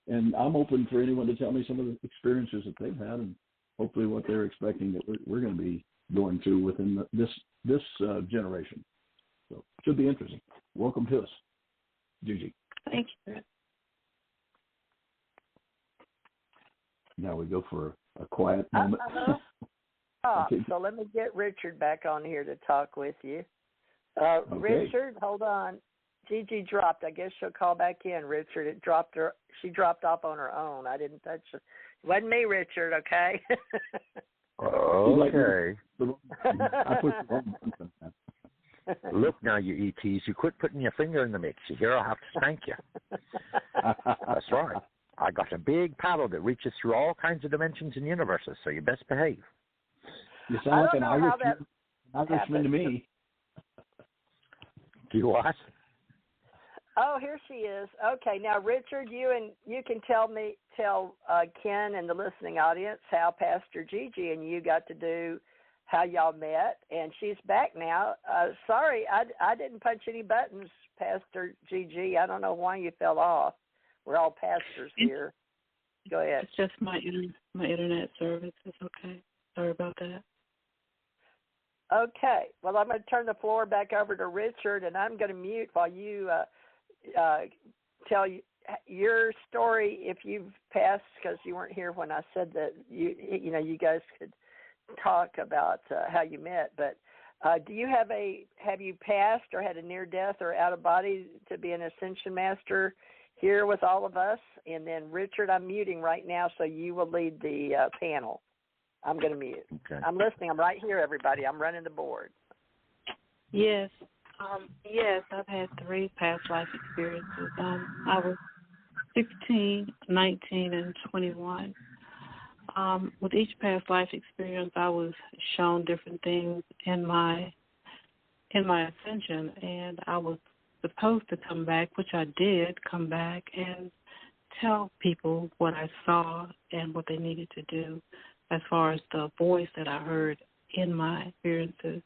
And I'm open for anyone to tell me some of the experiences that they've had, and hopefully what they're expecting that we're going to be going through within this generation. So it should be interesting. Welcome to us, Gigi. Thank you. Now we go for a quiet moment. Okay. So let me get Richard back on here to talk with you. Okay. Richard, hold on. Gigi dropped. I guess she'll call back in, Richard. It dropped her. She dropped off on her own. I didn't touch it. It wasn't me, Richard, okay? Okay. I put the wrong button. Look now, you ETs, you quit putting your finger in the mix. You hear, I'll have to spank you. That's right. I got a big paddle that reaches through all kinds of dimensions and universes, so you best behave. You sound like an Irishman to me. Do you what? Oh, here she is. Okay, now Richard, you can tell Ken and the listening audience how Pastor Gigi and you got to do how y'all met, and she's back now. Sorry, I didn't punch any buttons, Pastor Gigi. I don't know why you fell off. We're all pastors here. Go ahead. It's just my internet service. It's okay. Sorry about that. Okay. Well, I'm going to turn the floor back over to Richard, and I'm going to mute while you tell your story if you've passed, because you weren't here when I said that you guys could talk about how you met. But have you passed or had a near death or out of body to be an Ascension Master here with all of us? And then Richard, I'm muting right now, so you will lead the panel. I'm going to mute. Okay. I'm listening. I'm right here, everybody. I'm running the board. Yes. Yes, I've had 3 past life experiences. I was 16, 19, and 21. With each past life experience, I was shown different things in my ascension, and I was supposed to come back, which I did come back and tell people what I saw and what they needed to do as far as the voice that I heard in my experiences.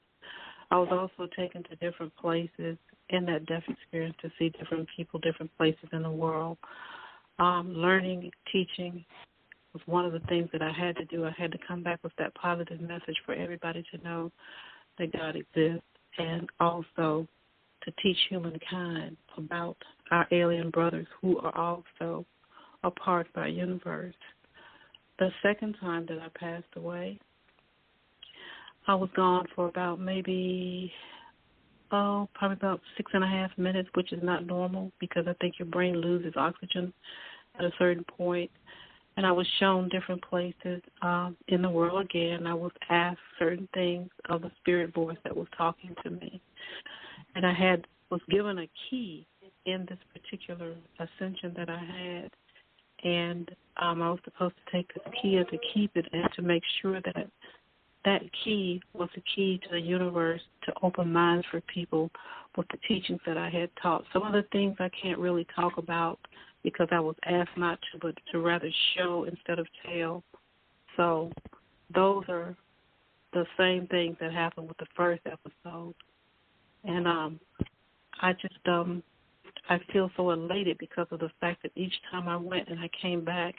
I was also taken to different places in that death experience to see different people, different places in the world. Learning, teaching was one of the things that I had to do. I had to come back with that positive message for everybody to know that God exists, and also to teach humankind about our alien brothers who are also a part of our universe. The second time that I passed away, I was gone for about probably about 6.5 minutes, which is not normal because I think your brain loses oxygen at a certain point. And I was shown different places in the world again. I was asked certain things of the spirit voice that was talking to me. And I was given a key in this particular ascension that I had, and I was supposed to take this key and to keep it and to make sure that that key was the key to the universe to open minds for people with the teachings that I had taught. Some of the things I can't really talk about because I was asked not to, but to rather show instead of tell. So those are the same things that happened with the first episode. And I just, I feel so elated because of the fact that each time I went and I came back,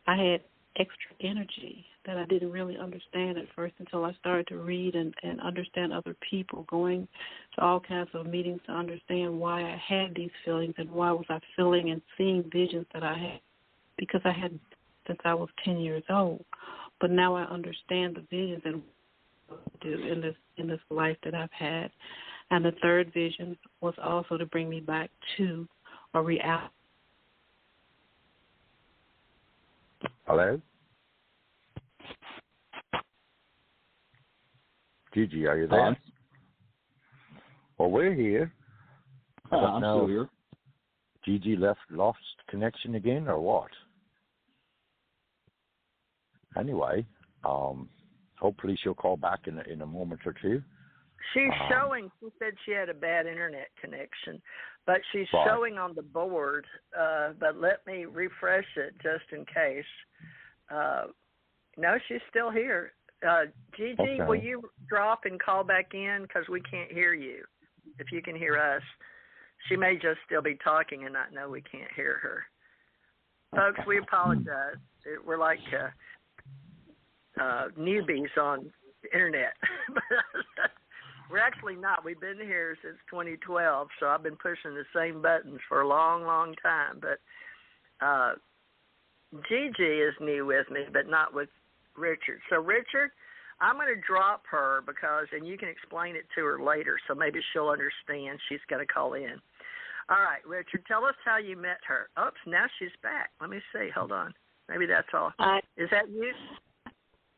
I had extra energy that I didn't really understand at first until I started to read and understand other people, going to all kinds of meetings to understand why I had these feelings and why was I feeling and seeing visions that I had, because I had since I was 10 years old. But now I understand the visions and what to do in this life that I've had. And the third vision was also to bring me back to a reality. Hello? Gigi, are you there? Well, we're here. I'm still here. Gigi lost connection again, or what? Anyway, hopefully she'll call back in a moment or two. She's showing. She said she had a bad internet connection, but she's showing on the board. But let me refresh it just in case. No, she's still here. Gigi, okay. Will you drop and call back in because we can't hear you? If you can hear us, she may just still be talking and not know we can't hear her. Folks, we apologize. We're like newbies on the internet. We're actually not. We've been here since 2012, so I've been pushing the same buttons for a long, long time. But Gigi is new with me, but not with Richard. So, Richard, I'm going to drop her and you can explain it to her later, so maybe she'll understand. She's got to call in. All right, Richard, tell us how you met her. Oops, now she's back. Let me see. Hold on. Maybe that's all. Is that you?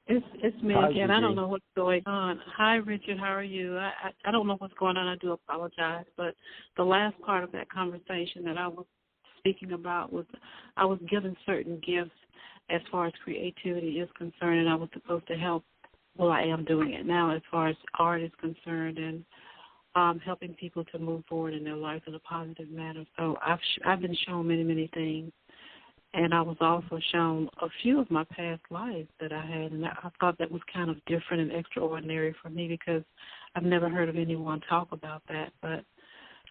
It's me again. I don't know what's going on. Hi, Richard. How are you? I don't know what's going on. I do apologize. But the last part of that conversation that I was speaking about was I was given certain gifts as far as creativity is concerned, and I was supposed to help. Well, I am doing it now as far as art is concerned, and helping people to move forward in their lives in a positive manner. So I've been shown many, many things. And I was also shown a few of my past lives that I had, and I thought that was kind of different and extraordinary for me because I've never heard of anyone talk about that. But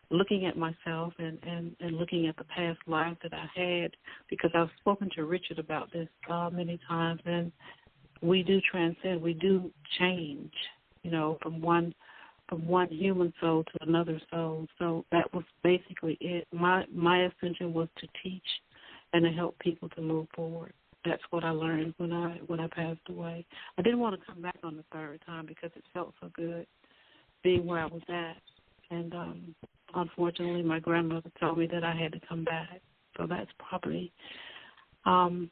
looking at myself and looking at the past lives that I had, because I've spoken to Richard about this many times, and we do transcend, we do change, from one human soul to another soul. So that was basically it. My ascension was to teach and to help people to move forward. That's what I learned when I passed away. I didn't want to come back on the third time because it felt so good being where I was at. And unfortunately, my grandmother told me that I had to come back. So that's probably, it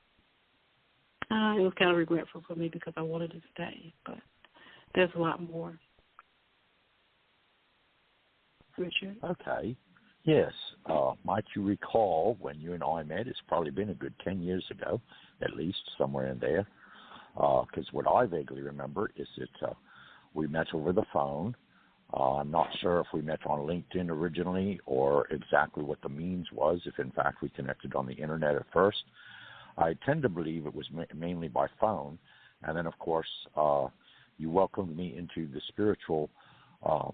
was kind of regretful for me because I wanted to stay. But there's a lot more. Richard? Okay. Yes. Might you recall when you and I met? It's probably been a good 10 years ago, at least, somewhere in there. Because what I vaguely remember is that we met over the phone. I'm not sure if we met on LinkedIn originally or exactly what the means was, if in fact we connected on the Internet at first. I tend to believe it was mainly by phone. And then, of course, you welcomed me into the spiritual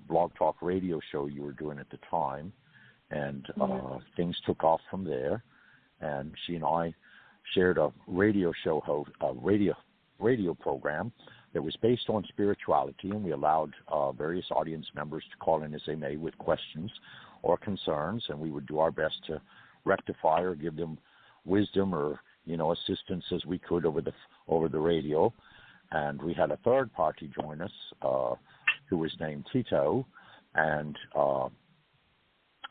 blog talk radio show you were doing at the time. And things took off from there, and she and I shared a radio show, radio program that was based on spirituality, and we allowed various audience members to call in as they may with questions or concerns, and we would do our best to rectify or give them wisdom or assistance as we could over the radio. And we had a third party join us who was named Tito, and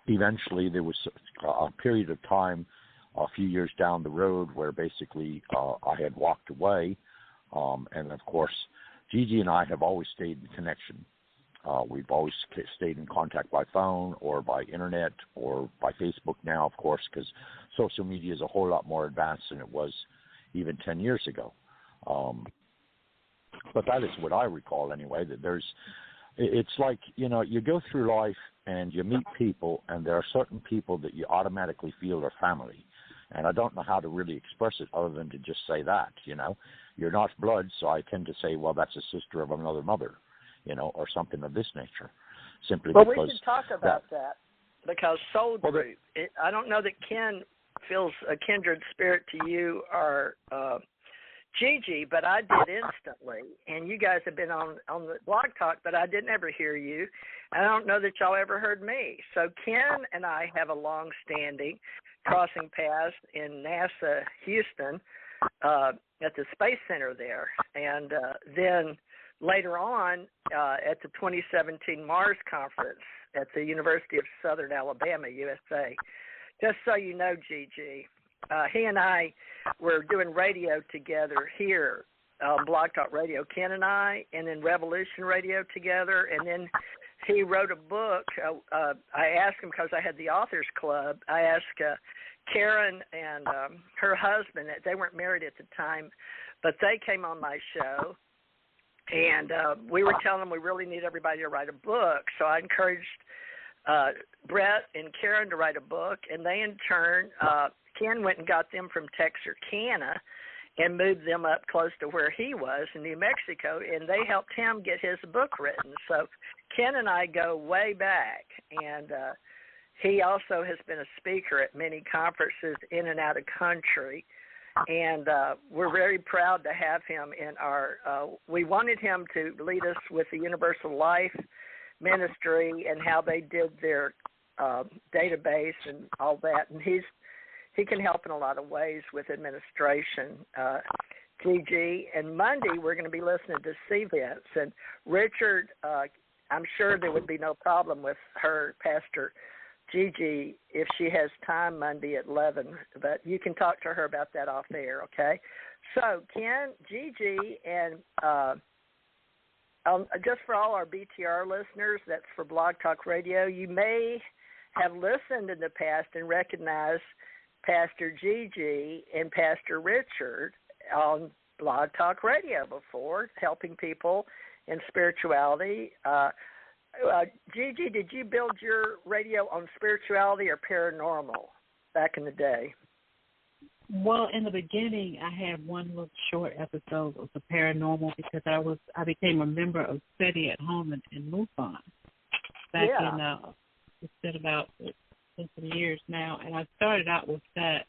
eventually there was a period of time a few years down the road where basically I had walked away, and of course Gigi and I have always stayed in connection. We've always stayed in contact by phone or by internet or by Facebook now, of course, because social media is a whole lot more advanced than it was even 10 years ago. But that is what I recall anyway, that it's like, you know, you go through life and you meet people, and there are certain people that you automatically feel are family. And I don't know how to really express it other than to just say that, you know. You're not blood, so I tend to say, well, that's a sister of another mother, you know, or something of this nature. Simply well, because we should talk about that because soul group. I don't know that Ken feels a kindred spirit to you or Gigi, but I did instantly. And you guys have been on the Blog Talk, but I didn't ever hear you. I don't know that y'all ever heard me. So Ken and I have a long-standing crossing paths in NASA Houston at the Space Center there. And then later on at the 2017 Mars Conference at the University of Southern Alabama, USA. Just so you know, Gigi, he and I were doing radio together here, Blog Talk Radio, Ken and I, and then Revolution Radio together. And then he wrote a book. I asked him because I had the Authors Club. I asked Karen and her husband, they weren't married at the time, but they came on my show. And we were telling them we really need everybody to write a book. So I encouraged Brett and Karen to write a book, and they in turn, Ken went and got them from Texarkana and moved them up close to where he was in New Mexico, and they helped him get his book written. So Ken and I go way back, and he also has been a speaker at many conferences in and out of country. And we're very proud to have him in our, we wanted him to lead us with the Universal Life Ministry and how they did their database and all that. And he can help in a lot of ways with administration, Gigi. And Monday we're going to be listening to C-Vents. And Richard, I'm sure there would be no problem with her, Pastor Gigi, if she has time Monday at 11, but you can talk to her about that off air, okay? So, Ken, Gigi, and just for all our BTR listeners, that's for Blog Talk Radio, you may have listened in the past and recognized Pastor Gigi and Pastor Richard on Blog Talk Radio before, helping people in spirituality. Gigi, did you build your radio on spirituality or paranormal back in the day? Well, in the beginning, I had one little short episode of the paranormal because I became a member of SETI at home in MUFON back in it's been about some years now, and I started out with that,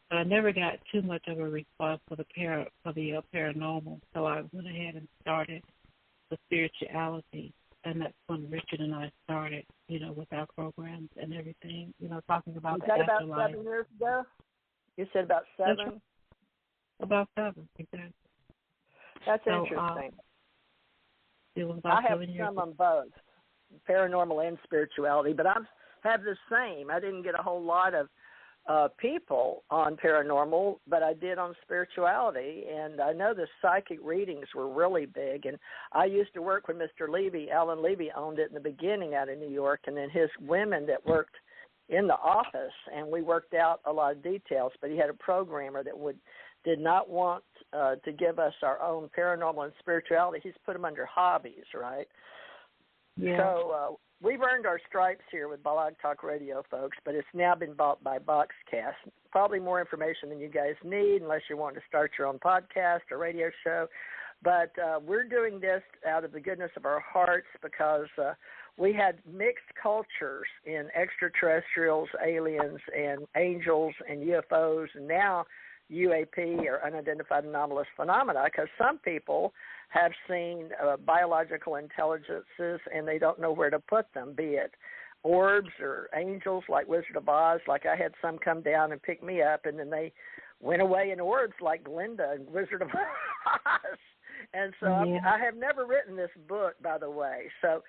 but I never got too much of a response for the paranormal, so I went ahead and started the spirituality. And that's when Richard and I started, you know, with our programs and everything, you know, talking about the afterlife. Was that about 7 years ago? You said about 7? About 7, exactly. That's interesting. It was about I have 7 years some on both, paranormal and spirituality, but I have the same. I didn't get a whole lot of people on paranormal, but I did on spirituality, and I know the psychic readings were really big, and I used to work with Mr. Levy. Alan Levy owned it in the beginning out of New York, and then his women that worked in the office, and we worked out a lot of details, but he had a programmer that did not want to give us our own paranormal and spirituality. He's put them under hobbies, right? Yeah. So we've earned our stripes here with Blog Talk Radio, folks, but it's now been bought by Boxcast. Probably more information than you guys need unless you want to start your own podcast or radio show. But we're doing this out of the goodness of our hearts because we had mixed cultures in extraterrestrials, aliens, and angels and UFOs, and now UAP, or unidentified anomalous phenomena, because some people have seen biological intelligences and they don't know where to put them, be it orbs or angels like Wizard of Oz. Like I had some come down and pick me up, and then they went away in orbs like Glinda and Wizard of Oz. And so I have never written this book, by the way. So,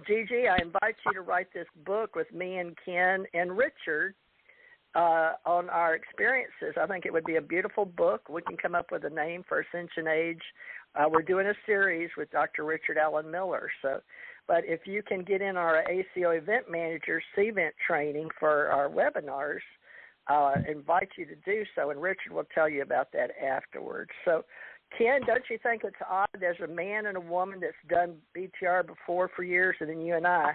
Gigi, I invite you to write this book with me and Ken and Richard on our experiences. I think it would be a beautiful book. We can come up with a name for Ascension Age We're doing a series with Dr. Richard Allen Miller. So, but if you can get in our ACO Event Managers CVent training for our webinars, I invite you to do so, and Richard will tell you about that afterwards. So, Ken, don't you think it's odd there's a man and a woman that's done BTR before for years, and then you and I,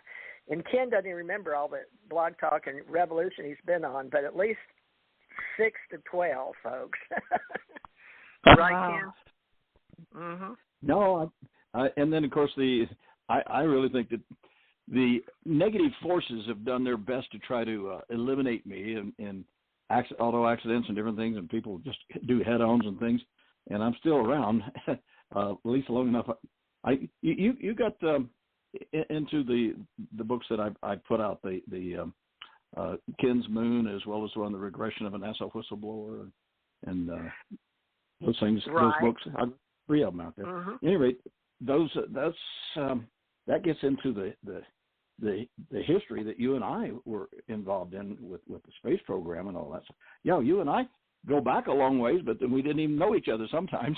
and Ken doesn't even remember all the Blog Talk and Revolution he's been on, but at least 6 to 12, folks. Right, Ken? Mm-hmm. No, and then, of course, I really think that the negative forces have done their best to try to eliminate me in auto accidents and different things, and people just do head-ons and things, and I'm still around, at least long enough. You got into the books that I put out, the Ken's Moon, as well as the one, The Regression of a NASA Whistleblower, and those things, right. Those books. 3 of them out there. Mm-hmm. At any rate, that gets into the history that you and I were involved in with the space program and all that stuff. Yeah, you and I go back a long ways, but then we didn't even know each other sometimes.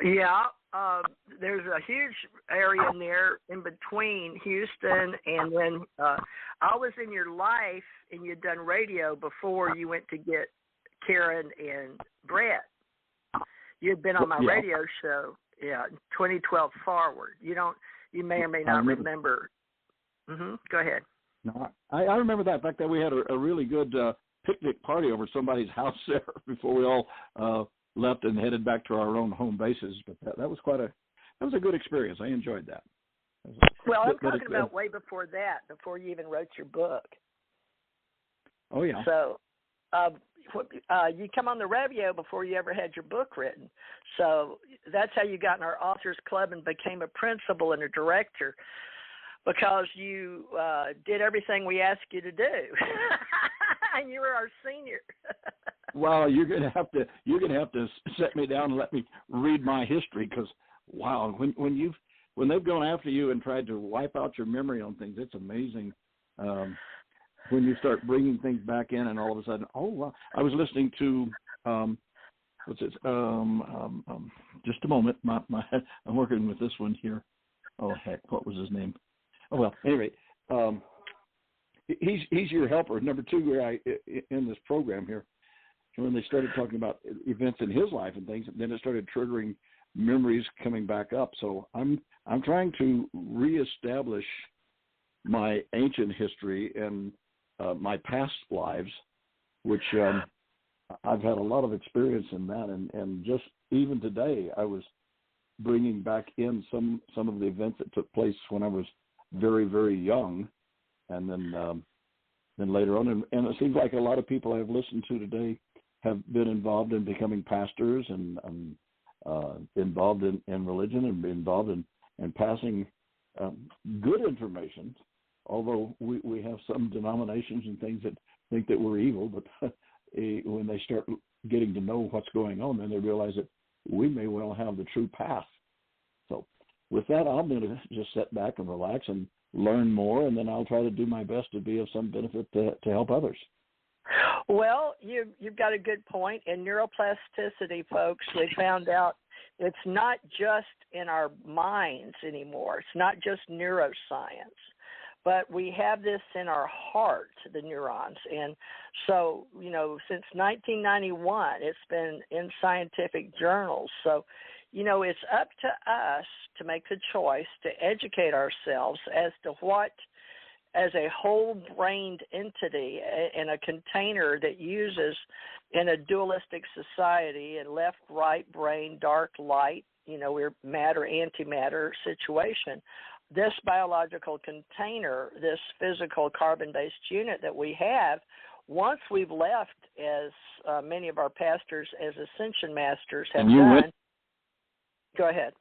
Yeah, there's a huge area in there in between Houston and when I was in your life and you'd done radio before you went to get Karen and Brett. You'd been on my radio show, 2012 forward. You may or may not remember. Mm-hmm. Go ahead. No, I remember that. In fact, that we had a really good picnic party over somebody's house there before we all left and headed back to our own home bases. But that was a good experience. I enjoyed that. Well, I'm talking about way before that, before you even wrote your book. Oh, yeah. So you come on the radio before you ever had your book written. So that's how you got in our authors club and became a principal and a director, because you did everything we asked you to do. And you were our senior. Well, you're gonna have to set me down and let me read my history, because wow, when they've gone after you and tried to wipe out your memory on things, it's amazing. When you start bringing things back in, and all of a sudden, oh wow! I was listening to what's it? Just a moment. I'm working with this one here. Oh heck, what was his name? Oh well. Anyway, he's your helper. Number 2 guy in this program here. When they started talking about events in his life and things, then it started triggering memories coming back up. So I'm trying to reestablish my ancient history and my past lives, which I've had a lot of experience in that, and just even today I was bringing back in some of the events that took place when I was very, very young, and then later on, and it seems like a lot of people I've listened to today have been involved in becoming pastors and involved in religion and involved in passing good information. Although we have some denominations and things that think that we're evil, but when they start getting to know what's going on, then they realize that we may well have the true path. So with that, I'm going to just sit back and relax and learn more, and then I'll try to do my best to be of some benefit to help others. Well, you've got a good point. In neuroplasticity, folks, we found out it's not just in our minds anymore. It's not just neuroscience. But we have this in our heart, the neurons. And so, since 1991, it's been in scientific journals. So, it's up to us to make the choice to educate ourselves as to what, as a whole-brained entity in a container that uses in a dualistic society and left, right brain, dark, light, we're matter, antimatter situation. This biological container, this physical carbon-based unit that we have, once we've left, as many of our pastors as Ascension Masters have done. Go ahead.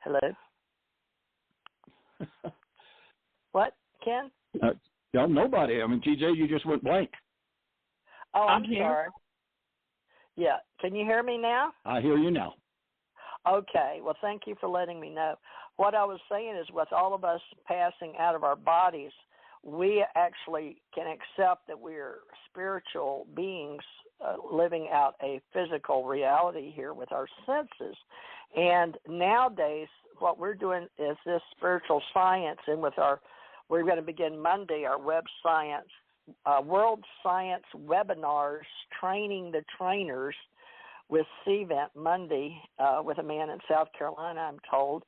Hello? What, Ken? No, nobody. I mean, TJ, you just went blank. Oh, I'm here. sorry. Yeah. Can you hear me now? I hear you now. Okay. Well, thank you for letting me know. What I was saying is, with all of us passing out of our bodies, we actually can accept that we're spiritual beings living out a physical reality here with our senses. And nowadays, what we're doing is this spiritual science, and we're going to begin Monday our web science, world science webinars, training the trainers with CVent Monday with a man in South Carolina, I'm told.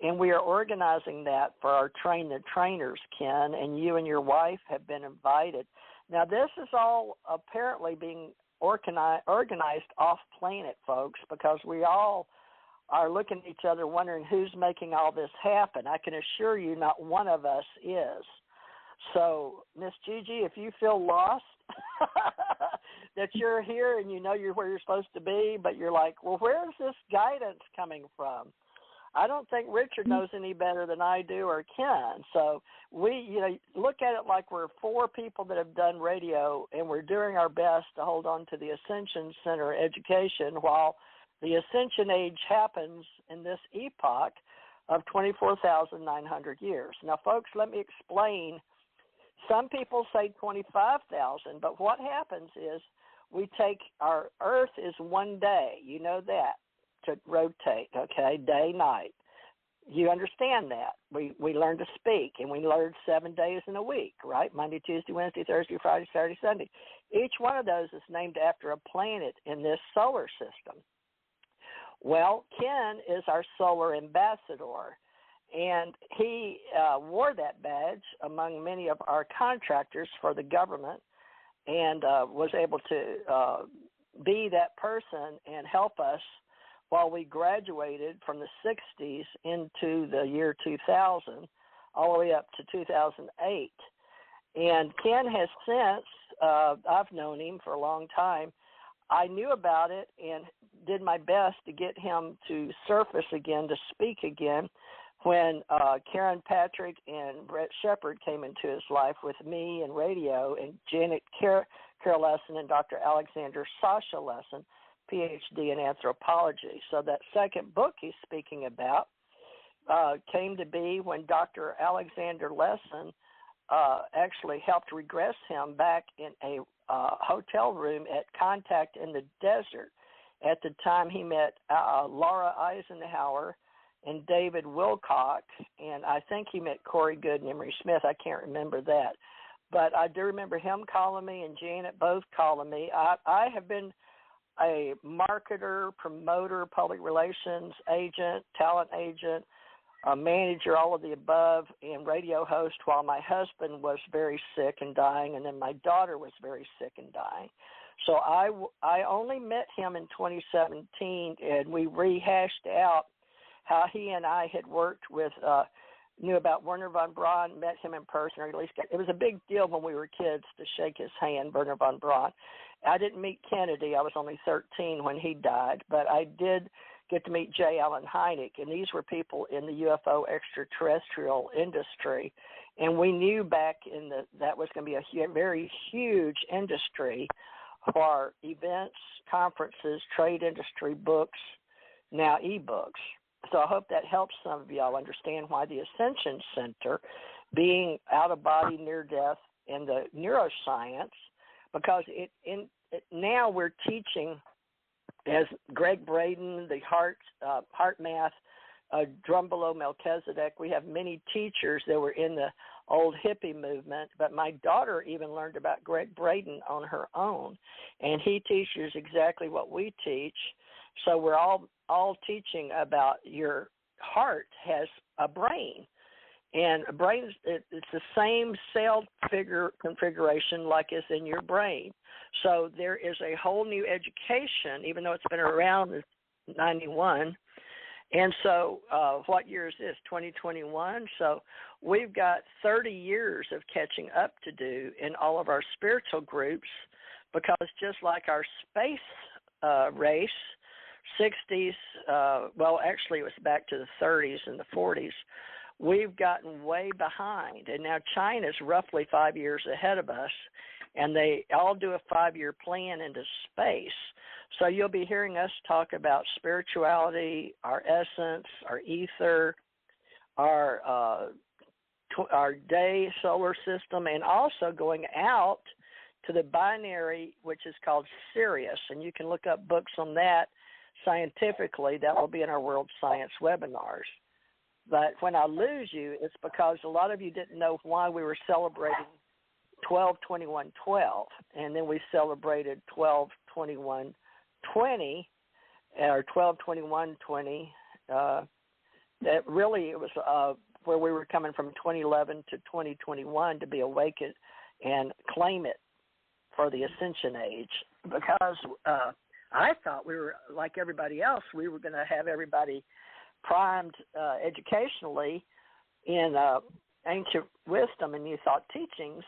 And we are organizing that for our Train the Trainers, Ken, and you and your wife have been invited. Now, this is all apparently being organized off-planet, folks, because we all are looking at each other wondering who's making all this happen. I can assure you not one of us is. So, Miss Gigi, if you feel lost that you're here and you know you're where you're supposed to be, but you're like, well, where's this guidance coming from? I don't think Richard knows any better than I do or Ken. So we, look at it like we're 4 people that have done radio, and we're doing our best to hold on to the Ascension Center education while the Ascension Age happens in this epoch of 24,900 years. Now, folks, let me explain. Some people say 25,000, but what happens is we take our Earth is one day. You know that. To rotate, okay, day, night. You understand that. We learn to speak, and we learn 7 days in a week, right? Monday, Tuesday, Wednesday, Thursday, Friday, Saturday, Sunday. Each one of those is named after a planet in this solar system. Well, Ken is our solar ambassador, and he wore that badge among many of our contractors for the government and was able to be that person and help us while we graduated from the 60s into the year 2000, all the way up to 2008. And Ken has since, I've known him for a long time, I knew about it and did my best to get him to surface again, to speak again, when Karen Patrick and Brett Shepard came into his life with me and radio, and Janet Carroll Lesson and Dr. Alexander Sasha Lesson, PhD in anthropology. So that second book he's speaking about came to be when Dr. Alexander Lesson actually helped regress him back in a hotel room at Contact in the Desert. At the time he met Laura Eisenhower and David Wilcock, and I think he met Corey Good and Emery Smith. I can't remember that. But I do remember him calling me and Janet both calling me. I have been a marketer, promoter, public relations agent, talent agent, a manager, all of the above, and radio host while my husband was very sick and dying, and then my daughter was very sick and dying. So I only met him in 2017, and we rehashed out how he and I had worked with, knew about Wernher von Braun, met him in person, or at least it was a big deal when we were kids to shake his hand, Wernher von Braun. I didn't meet Kennedy. I was only 13 when he died, but I did get to meet J. Allen Hynek, and these were people in the UFO extraterrestrial industry, and we knew back in that was going to be a very huge industry for events, conferences, trade industry, books, now e-books. So I hope that helps some of y'all understand why the Ascension Center, being out of body, near death, and the neuroscience, because now we're teaching, as Greg Braden, the heart math, Drumbalo Melchizedek. We have many teachers that were in the old hippie movement, but my daughter even learned about Greg Braden on her own, and he teaches exactly what we teach. So we're all teaching about your heart has a brain, and a brain it's the same cell configuration like is in your brain. So there is a whole new education, even though it's been around since 91. And so what year is this, 2021? So we've got 30 years of catching up to do in all of our spiritual groups, because just like our space race, 60s, well, actually it was back to the 30s and the 40s, we've gotten way behind. And now China's roughly 5 years ahead of us, and they all do a 5-year plan into space. So you'll be hearing us talk about spirituality, our essence, our ether, our day solar system, and also going out to the binary, which is called Sirius, and you can look up books on that scientifically. That will be in our World Science webinars. But when I lose you, it's because a lot of you didn't know why we were celebrating 12-21-12, and then we celebrated 12-21-20, or 12-21-20. That really, it was where we were coming from 2011 to 2021 to be awakened and claim it for the Ascension age, because I thought we were, like everybody else, we were going to have everybody primed educationally in ancient wisdom and new thought teachings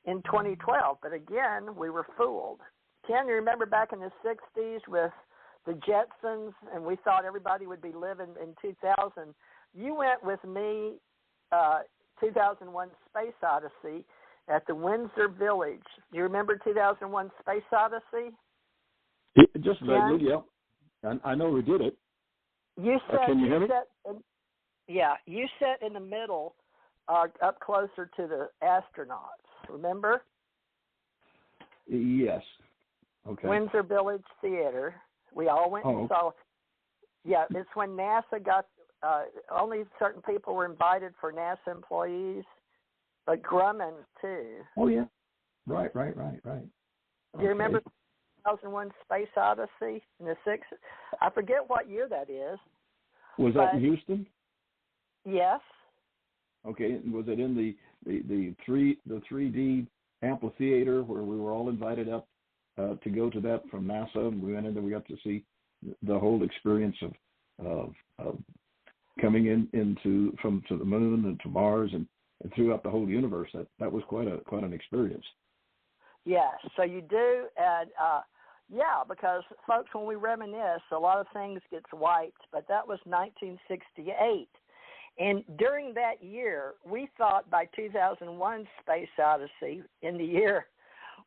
in 2012. But again, we were fooled. Ken, you remember back in the 60s with the Jetsons, and we thought everybody would be living in 2000. You went with me 2001 Space Odyssey at the Windsor Village. Do you remember 2001 Space Odyssey? Just vaguely, yeah. I know we did it. You said, can you hear me? You sat in the middle, up closer to the astronauts. Remember? Yes. Okay. Windsor Village Theater. We all went and saw. Yeah, it's when NASA got. Only certain people were invited for NASA employees, but Grumman too. Oh yeah. Right. Do you remember 2001 Space Odyssey in the 60s? I forget what year that is. Was that in Houston? Yes. Okay. Was it in the 3D amphitheater where we were all invited up to go to that from NASA, and we went in there. We got to see the whole experience of coming into to the moon and to Mars and throughout the whole universe. That was quite an experience. Yes, so you do, and because folks, when we reminisce, a lot of things gets wiped. But that was 1968, and during that year, we thought by 2001 Space Odyssey in the year,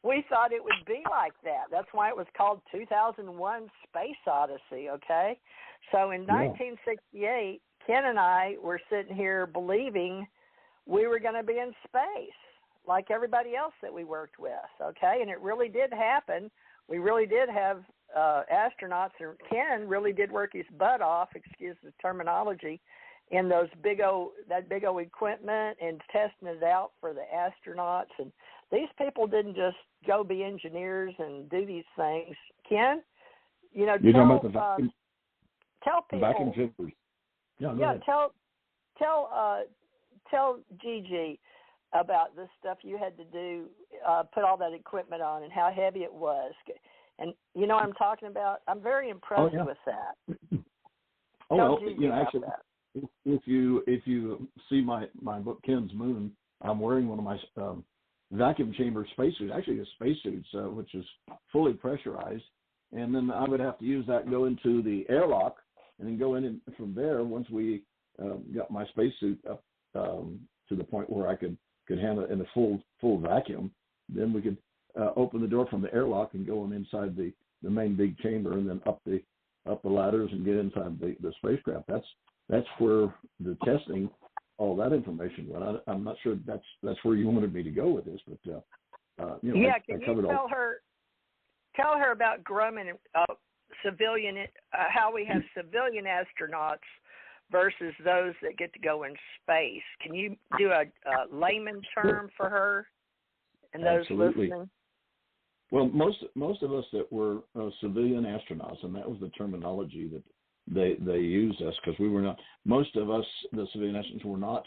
we thought it would be like that. That's why it was called 2001 Space Odyssey. Okay, so in 1968. Ken and I were sitting here believing we were going to be in space like everybody else that we worked with, okay? And it really did happen. We really did have astronauts, and Ken really did work his butt off, excuse the terminology, in those big old equipment and testing it out for the astronauts. And these people didn't just go be engineers and do these things. Ken, you're talking about tell people. Vacuum chambers. Yeah, tell Gigi about this stuff you had to do, put all that equipment on, and how heavy it was. And you know what I'm talking about? I'm very impressed with that. Actually, if you see my book Ken's Moon, I'm wearing one of my vacuum chamber spacesuits, actually a spacesuit, which is fully pressurized, and then I would have to use that and go into the airlock. And then go in, and from there, once we got my spacesuit up to the point where I could handle it in a full vacuum, then we could open the door from the airlock and go on inside the main big chamber, and then up the ladders and get inside the spacecraft. That's where the testing, all that information went. I'm not sure that's where you wanted me to go with this, but can you tell her about Grumman? Civilian, how we have civilian astronauts versus those that get to go in space. Can you do a layman term for her and those listening? Well, most of us that were civilian astronauts, and that was the terminology that they used us, because we were not. Most of us, the civilian astronauts, were not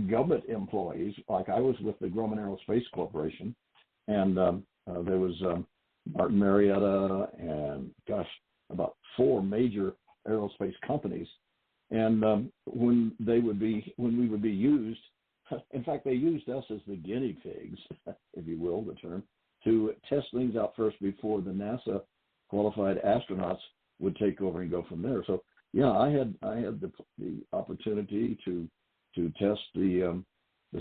government employees. Like I was with the Grumman Aerospace Corporation, and there was. Martin Marietta and about 4 major aerospace companies, and when we would be used, in fact, they used us as the guinea pigs, if you will, the term, to test things out first before the NASA qualified astronauts would take over and go from there. So I had the opportunity to test the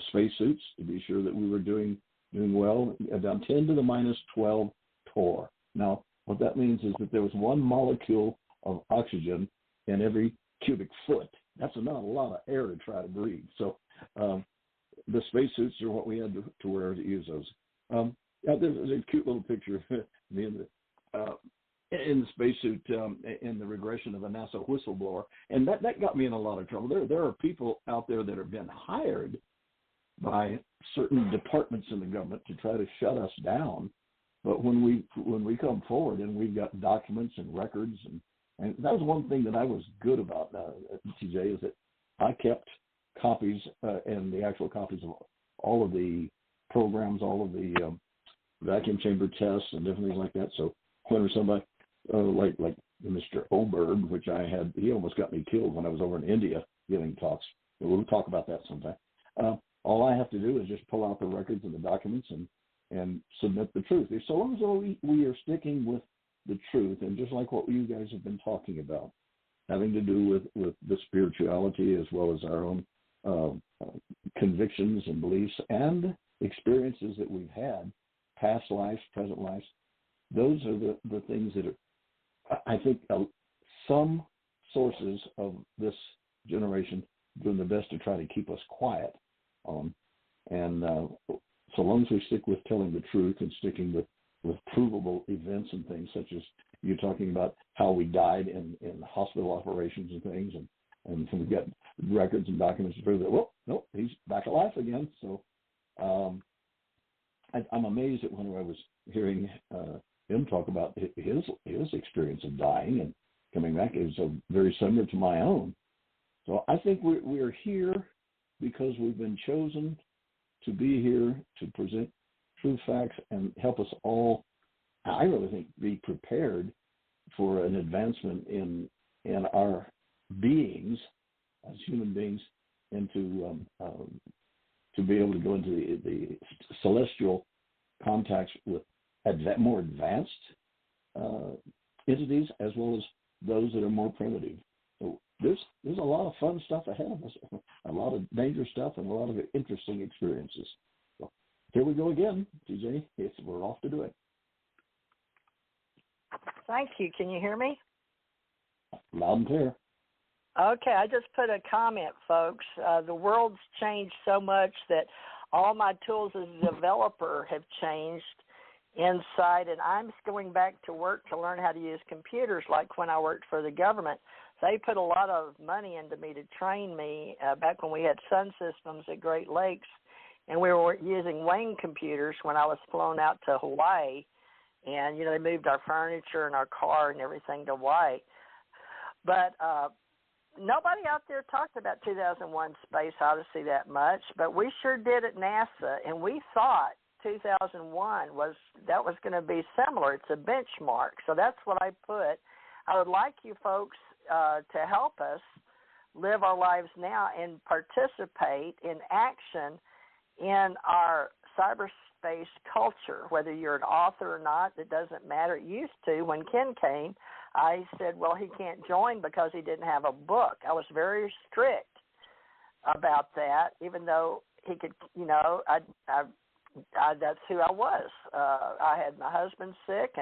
spacesuits to be sure that we were doing well. About 10 to the minus 12 torr. Now, what that means is that there was 1 molecule of oxygen in every cubic foot. That's not a lot of air to try to breathe. So the spacesuits are what we had to wear to use those. There's a cute little picture of me in the spacesuit in the regression of a NASA whistleblower, and that got me in a lot of trouble. There are people out there that have been hired by certain departments in the government to try to shut us down, but when we come forward and we've got documents and records, and that was one thing that I was good about, TJ, is that I kept copies and the actual copies of all of the programs, all of the vacuum chamber tests and different things like that. So when somebody like Mr. Oberg, which I had, he almost got me killed when I was over in India giving talks. We'll talk about that sometime. All I have to do is just pull out the records and the documents and submit the truth. So long as we are sticking with the truth, and just like what you guys have been talking about, having to do with the spirituality as well as our own convictions and beliefs and experiences that we've had, past lives, present lives, those are the things that are, I think, some sources of this generation doing the best to try to keep us quiet. And so long as we stick with telling the truth and sticking with provable events and things, such as you talking about how we died in hospital operations and things, and we've got records and documents to prove that, well, nope, he's back to life again. So I'm amazed at when I was hearing him talk about his experience of dying and coming back. It was very similar to my own. So I think we are here because we've been chosen to be here to present true facts and help us all, I really think, be prepared for an advancement in our beings as human beings, into to be able to go into the celestial contacts with more advanced entities as well as those that are more primitive. So there's a lot of fun stuff ahead of us, a lot of dangerous stuff, and a lot of interesting experiences. So here we go again, TJ. We're off to do it. Thank you. Can you hear me? Loud and clear. Okay, I just put a comment, folks. The world's changed so much that all my tools as a developer have changed inside, and I'm going back to work to learn how to use computers like when I worked for the government. They put a lot of money into me to train me back when we had sun systems at Great Lakes, and we were using Wayne computers when I was flown out to Hawaii. And, they moved our furniture and our car and everything to Hawaii. But nobody out there talked about 2001 Space Odyssey that much, but we sure did at NASA, and we thought 2001 was going to be similar. It's a benchmark. So that's what I put. I would like you folks to help us live our lives now and participate in action in our cyberspace culture, whether you're an author or not, it doesn't matter. It used to. When Ken came, I said, well, he can't join because he didn't have a book. I was very strict about that, even though he could, that's who I was. I had my husband sick,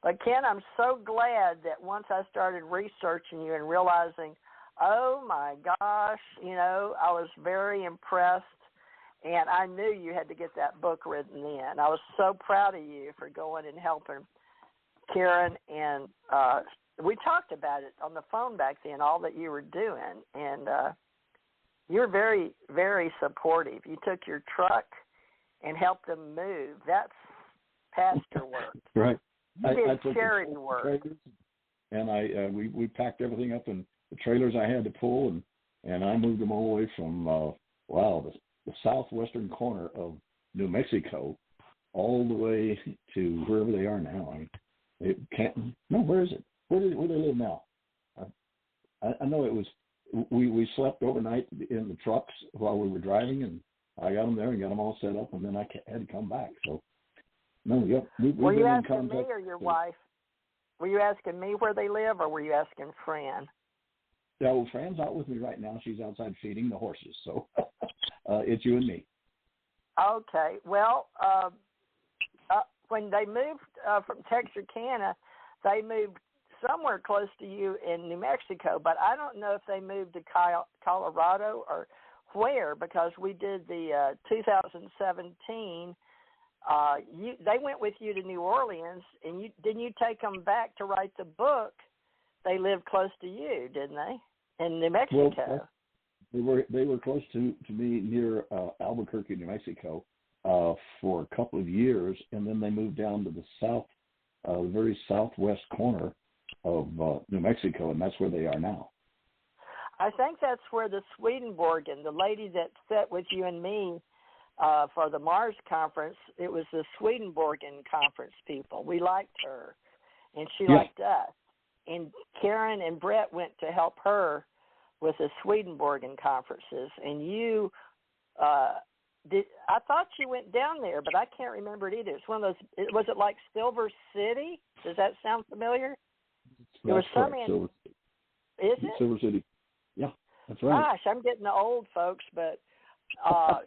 but Ken, I'm so glad that once I started researching you and realizing, oh my gosh, I was very impressed. And I knew you had to get that book written in. I was so proud of you for going and helping Karen. And we talked about it on the phone back then, all that you were doing. And you were very, very supportive. You took your truck and helped them move. That's pastor work. Right. You did charity work. And we packed everything up in the trailers I had to pull, and I moved them all the way from, the southwestern corner of New Mexico all the way to wherever they are now. Where is it? Where do they live now? I know it was, we slept overnight in the trucks while we were driving, and I got them there and got them all set up, and then I had to come back. So, were you asking me or your wife? Were you asking me where they live, or were you asking Fran? Yeah, well, Fran's out with me right now. She's outside feeding the horses, so it's you and me. Okay. Well, when they moved from Texarkana, they moved somewhere close to you in New Mexico, but I don't know if they moved to Colorado or where, because we did the 2017 they went with you to New Orleans, and didn't you take them back to write the book? They lived close to you, didn't they, in New Mexico? Well, they were close to me near Albuquerque, New Mexico, for a couple of years, and then they moved down to the very southwest corner of New Mexico, and that's where they are now. I think that's where the Swedenborgen, the lady that sat with you and me for the Mars conference, it was the Swedenborgen conference people. We liked her, and she liked us. And Karen and Brett went to help her with the Swedenborgen conferences, and you I thought you went down there, but I can't remember it either. It's one of those. Was it like Silver City? Does that sound familiar? It was some. Is it Silver City? Yeah, that's right. Gosh, I'm getting old, folks, but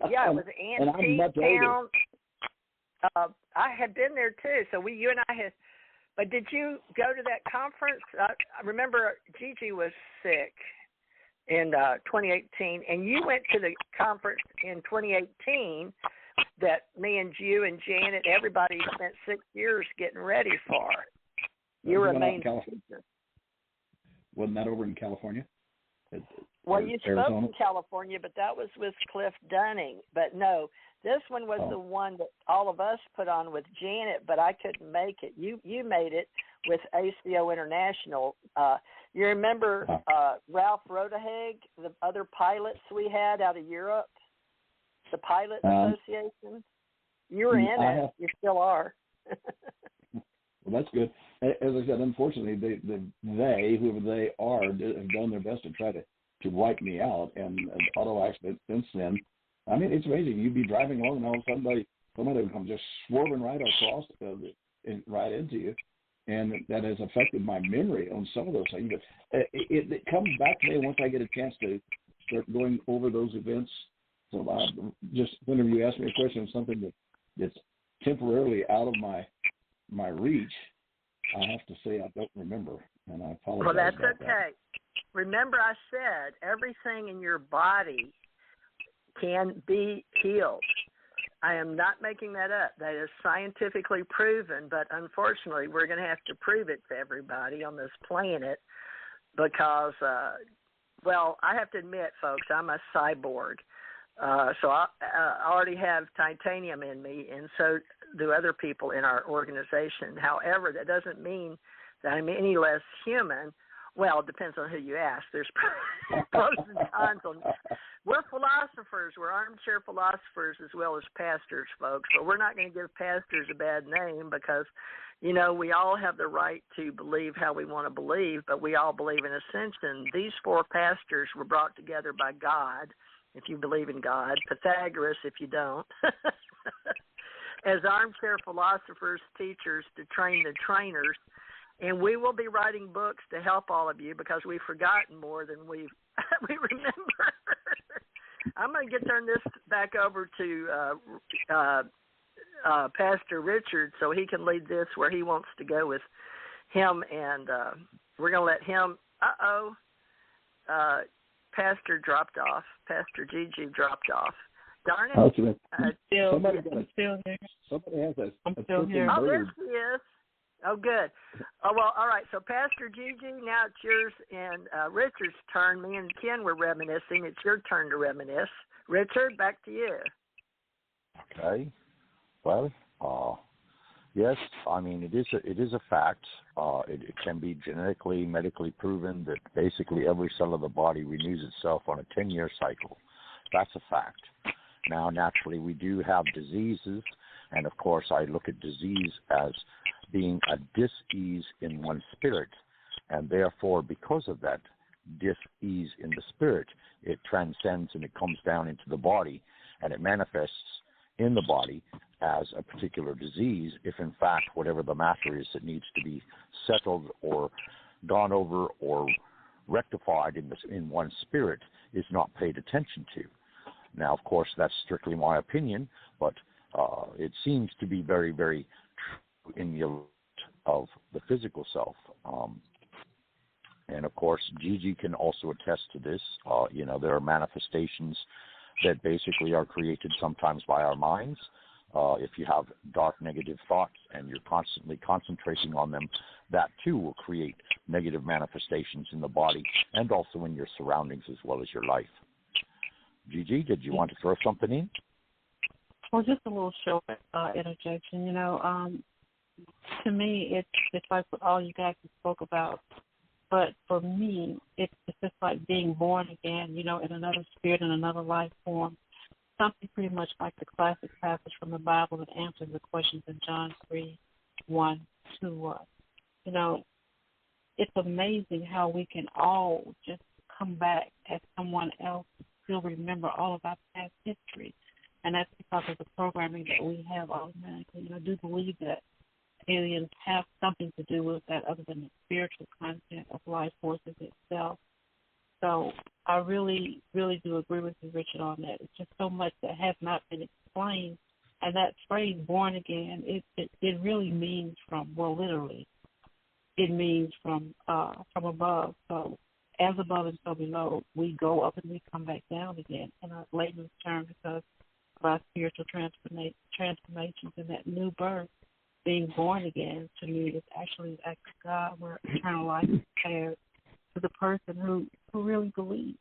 yeah, it was an antique town. I had been there too, so you and I had. But did you go to that conference? I remember Gigi was sick in 2018, and you went to the conference in 2018 that me and you and Janet, everybody spent 6 years getting ready for. You were a main speaker. Wasn't that over in California? Well, you spoke in California, but that was with Cliff Dunning. But no, this one was the one that all of us put on with Janet, but I couldn't make it. You made it with ACO International. You remember Ralph Rodehag, the other pilots we had out of Europe, the Pilot Association? You were in it. You still are. Well, that's good. As I said, unfortunately, they whoever they are, have done their best to try to wipe me out. And auto accident since then, I mean, it's amazing. You'd be driving along, and all of a sudden somebody would come just swerving right across, right into you. And that has affected my memory on some of those things. But it comes back to me once I get a chance to start going over those events. So just whenever you ask me a question of something that's temporarily out of my reach, I have to say I don't remember, and I apologize. Well, that's about okay. That. Remember, I said everything in your body can be healed. I am not making that up. That is scientifically proven, but unfortunately, we're going to have to prove it to everybody on this planet because, well, I have to admit, folks, I'm a cyborg. So I already have titanium in me, and so do other people in our organization. However, that doesn't mean that I'm any less human. Well, it depends on who you ask. There's pros and cons on. We're philosophers. We're armchair philosophers as well as pastors, folks. But we're not going to give pastors a bad name because, you know, we all have the right to believe how we want to believe, but we all believe in ascension. These four pastors were brought together by God, if you believe in God, Pythagoras if you don't, as armchair philosophers, teachers to train the trainers. And we will be writing books to help all of you because we've forgotten more than we remember. I'm going to turn this back over to Pastor Richard so he can lead this where he wants to go with him. And we're going to let him, Pastor dropped off. Pastor Gigi dropped off. Darn it. Okay. I'm still here. Somebody has a I'm still here. Oh, there she is. Oh, good. Oh, well, all right. So, Pastor Gigi, now it's yours and Richard's turn. Me and Ken were reminiscing. It's your turn to reminisce. Richard, back to you. Okay. Well, yes, I mean, it is a fact. It can be genetically, medically proven that basically every cell of the body renews itself on a 10-year cycle. That's a fact. Now, naturally, we do have diseases, and of course, I look at disease as being a dis-ease in one's spirit, and therefore, because of that dis-ease in the spirit, it transcends and it comes down into the body, and it manifests in the body as a particular disease if, in fact, whatever the matter is that needs to be settled or gone over or rectified in one's spirit is not paid attention to. Now, of course, that's strictly my opinion, but it seems to be very, very true in the of the physical self. And, of course, Gigi can also attest to this. There are manifestations that basically are created sometimes by our minds, If you have dark negative thoughts and you're constantly concentrating on them, that too will create negative manifestations in the body and also in your surroundings as well as your life. Gigi, did you want to throw something in? Well, just a little short interjection. To me, it's like what all you guys spoke about. But for me, it's just like being born again, in another spirit, in another life form. Something pretty much like the classic passage from the Bible that answers the questions in John 3:1-2. It's amazing how we can all just come back as someone else, still remember all of our past history. And that's because of the programming that we have automatically. I do believe that aliens have something to do with that other than the spiritual content of life forces itself. So I really, really do agree with you, Richard, on that. It's just so much that has not been explained. And that phrase, born again, it really means literally, it means from above. So as above and so below, we go up and we come back down again in a layman's term because of our spiritual transformations and that new birth. Being born again, to me, is actually the act of God where eternal life is compared to the person who really believes.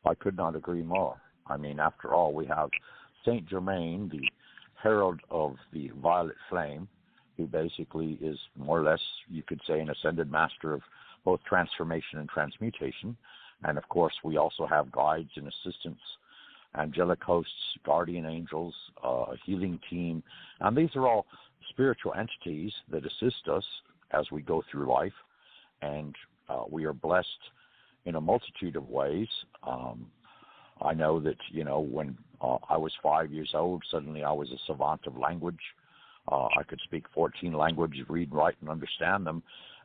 I could not agree more. I mean, after all, we have Saint Germain, the herald of the violet flame, who basically is more or less, you could say, an ascended master of both transformation and transmutation. And, of course, we also have guides and assistants, angelic hosts, guardian angels, a healing team. And these are all spiritual entities that assist us as we go through life. And we are blessed in a multitude of ways. I know that, when I was 5 years old, suddenly I was a savant of language. I could speak 14 languages, read, write, and understand them.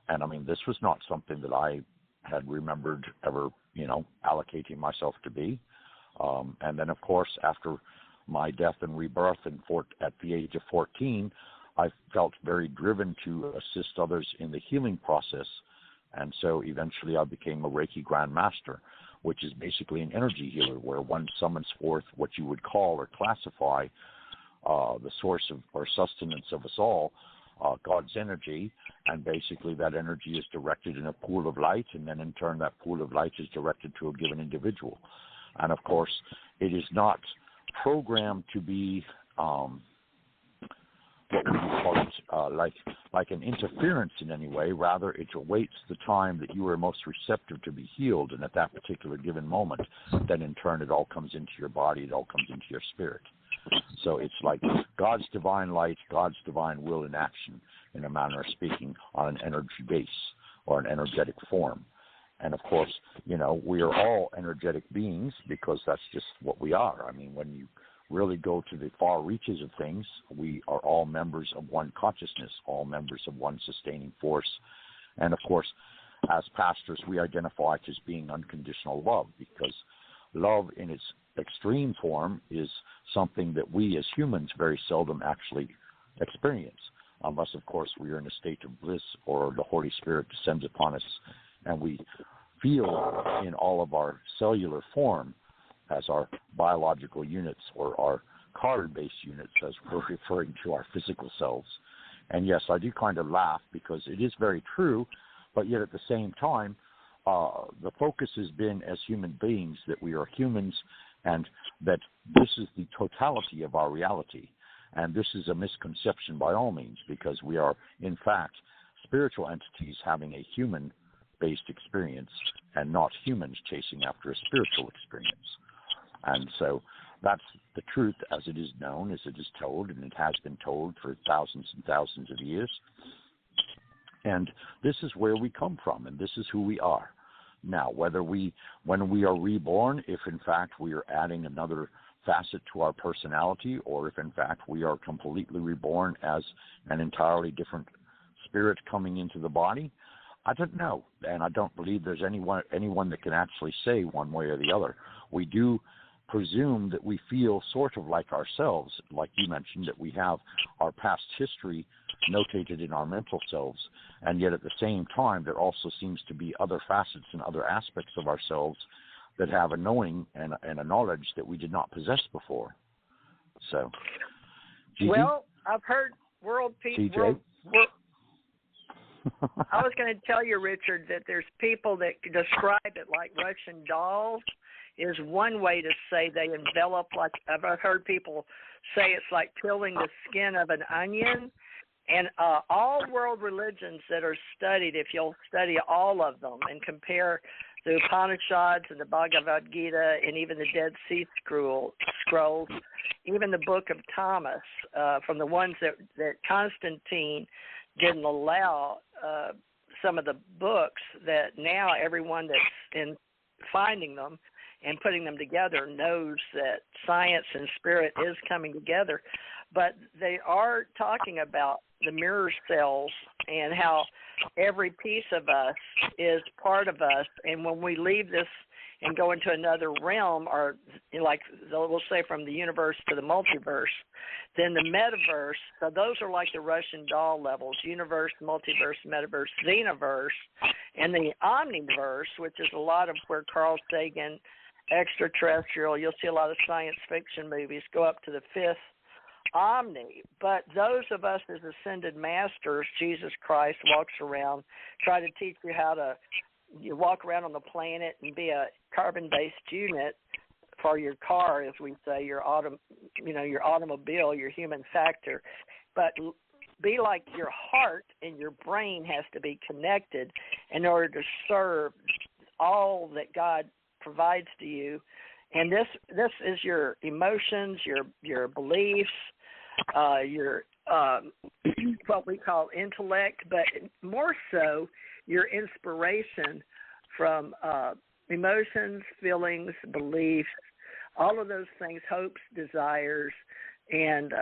And, I mean, this was not something that I had remembered ever, allocating myself to be. And then, of course, after my death and rebirth at the age of 14, I felt very driven to assist others in the healing process. And so eventually I became a Reiki Grand Master, which is basically an energy healer where one summons forth what you would call or classify the source of or sustenance of us all, God's energy, and basically that energy is directed in a pool of light, and then in turn that pool of light is directed to a given individual. And, of course, it is not programmed to be what would you call it, like an interference in any way. Rather, it awaits the time that you are most receptive to be healed, and at that particular given moment, then in turn it all comes into your body, it all comes into your spirit. So it's like God's divine light, God's divine will in action, in a manner of speaking, on an energy base or an energetic form. And, of course, we are all energetic beings because that's just what we are. I mean, when you really go to the far reaches of things, we are all members of one consciousness, all members of one sustaining force. And, of course, as pastors, we identify as being unconditional love because love in its extreme form is something that we as humans very seldom actually experience, unless, of course, we are in a state of bliss or the Holy Spirit descends upon us and we feel in all of our cellular form as our biological units or our card-based units as we're referring to our physical selves. And yes, I do kind of laugh because it is very true, but yet at the same time, the focus has been as human beings that we are humans and that this is the totality of our reality. And this is a misconception by all means because we are, in fact, spiritual entities having a human-based experience and not humans chasing after a spiritual experience. And so that's the truth as it is known, as it is told, and it has been told for thousands and thousands of years. And this is where we come from, and this is who we are. Now, when we are reborn, if in fact we are adding another facet to our personality, or if in fact we are completely reborn as an entirely different spirit coming into the body, I don't know, and I don't believe there's anyone that can actually say one way or the other. We do presume that we feel sort of like ourselves, like you mentioned, that we have our past history notated in our mental selves, and yet at the same time there also seems to be other facets and other aspects of ourselves that have a knowing and a knowledge that we did not possess before. So, Gigi? Well, I've heard world people. I was going to tell you, Richard, that there's people that describe it like Russian dolls is one way to say they envelop like, I've heard people say it's like peeling the skin of an onion. And all world religions that are studied, if you'll study all of them and compare the Upanishads and the Bhagavad Gita and even the Dead Sea Scrolls, even the Book of Thomas, from the ones that Constantine didn't allow, some of the books that now everyone that's in finding them and putting them together knows that science and spirit is coming together. But they are talking about the mirror cells and how every piece of us is part of us. And when we leave this and go into another realm, or like we'll say from the universe to the multiverse, then the metaverse, so those are like the Russian doll levels: universe, multiverse, metaverse, xenoverse, and the omniverse, which is a lot of where Carl Sagan, extraterrestrial, you'll see a lot of science fiction movies go up to the fifth omni. But those of us as ascended masters, Jesus Christ walks around, try to teach you how to walk around on the planet and be a carbon-based unit for your car, as we say, your automobile, your human factor. But be like your heart and your brain has to be connected in order to serve all that God provides to you. And this is your emotions, your beliefs, your what we call intellect, but more so your inspiration from emotions, feelings, beliefs, all of those things, hopes, desires. And,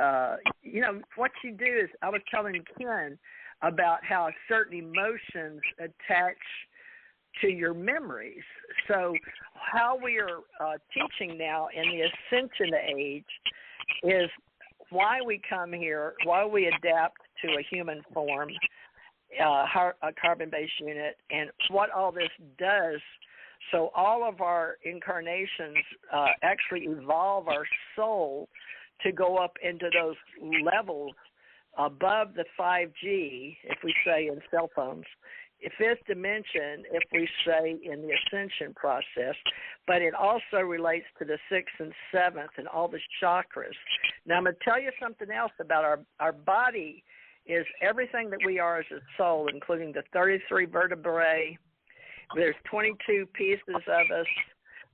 what you do is, I was telling Ken about how certain emotions attach to your memories. So how we are teaching now in the Ascension age is why we come here, why we adapt to a human form, a carbon-based unit, and what all this does. So all of our incarnations actually evolve our soul to go up into those levels above the 5G, if we say in cell phones, fifth dimension, if we say in the ascension process, but it also relates to the sixth and seventh and all the chakras. Now, I'm going to tell you something else about our body is everything that we are as a soul, including the 33 vertebrae. There's 22 pieces of us.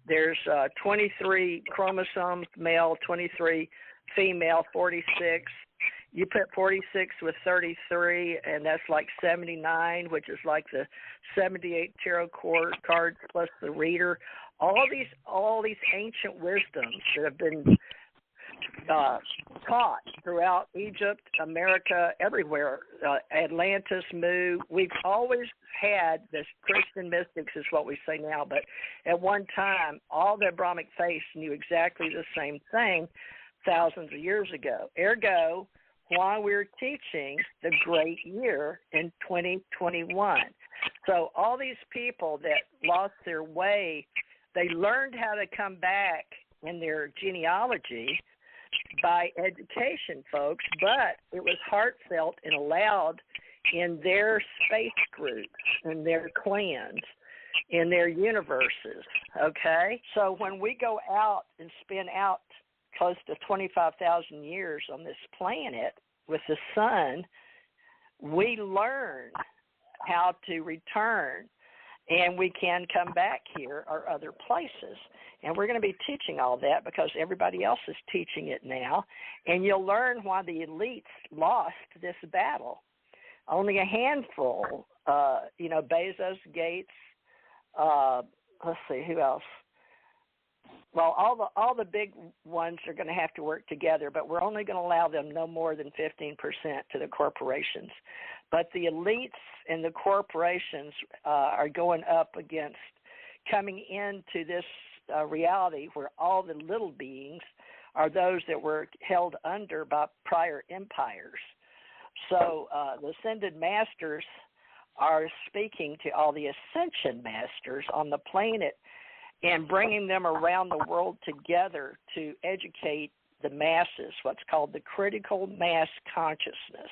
There's 23 chromosomes, male, 23 female, 46. You put 46 with 33, and that's like 79, which is like the 78 tarot cards plus the reader. All these ancient wisdoms that have been taught throughout Egypt, America, everywhere, Atlantis, Mu. We've always had this Christian mystics is what we say now, but at one time, all the Abrahamic faiths knew exactly the same thing thousands of years ago. Ergo, why we're teaching the great year in 2021. So all these people that lost their way, they learned how to come back in their genealogy by education, folks, but it was heartfelt and allowed in their space groups, in their clans, in their universes, okay? So when we go out and spend out close to 25,000 years on this planet with the sun, we learn how to return, and we can come back here or other places. And we're going to be teaching all that because everybody else is teaching it now. And you'll learn why the elites lost this battle. Only a handful, Bezos, Gates, let's see, who else? Well, all the big ones are going to have to work together, but we're only going to allow them no more than 15% to the corporations. But the elites and the corporations are going up against coming into this reality where all the little beings are those that were held under by prior empires. So the ascended masters are speaking to all the ascension masters on the planet and bringing them around the world together to educate the masses, what's called the critical mass consciousness.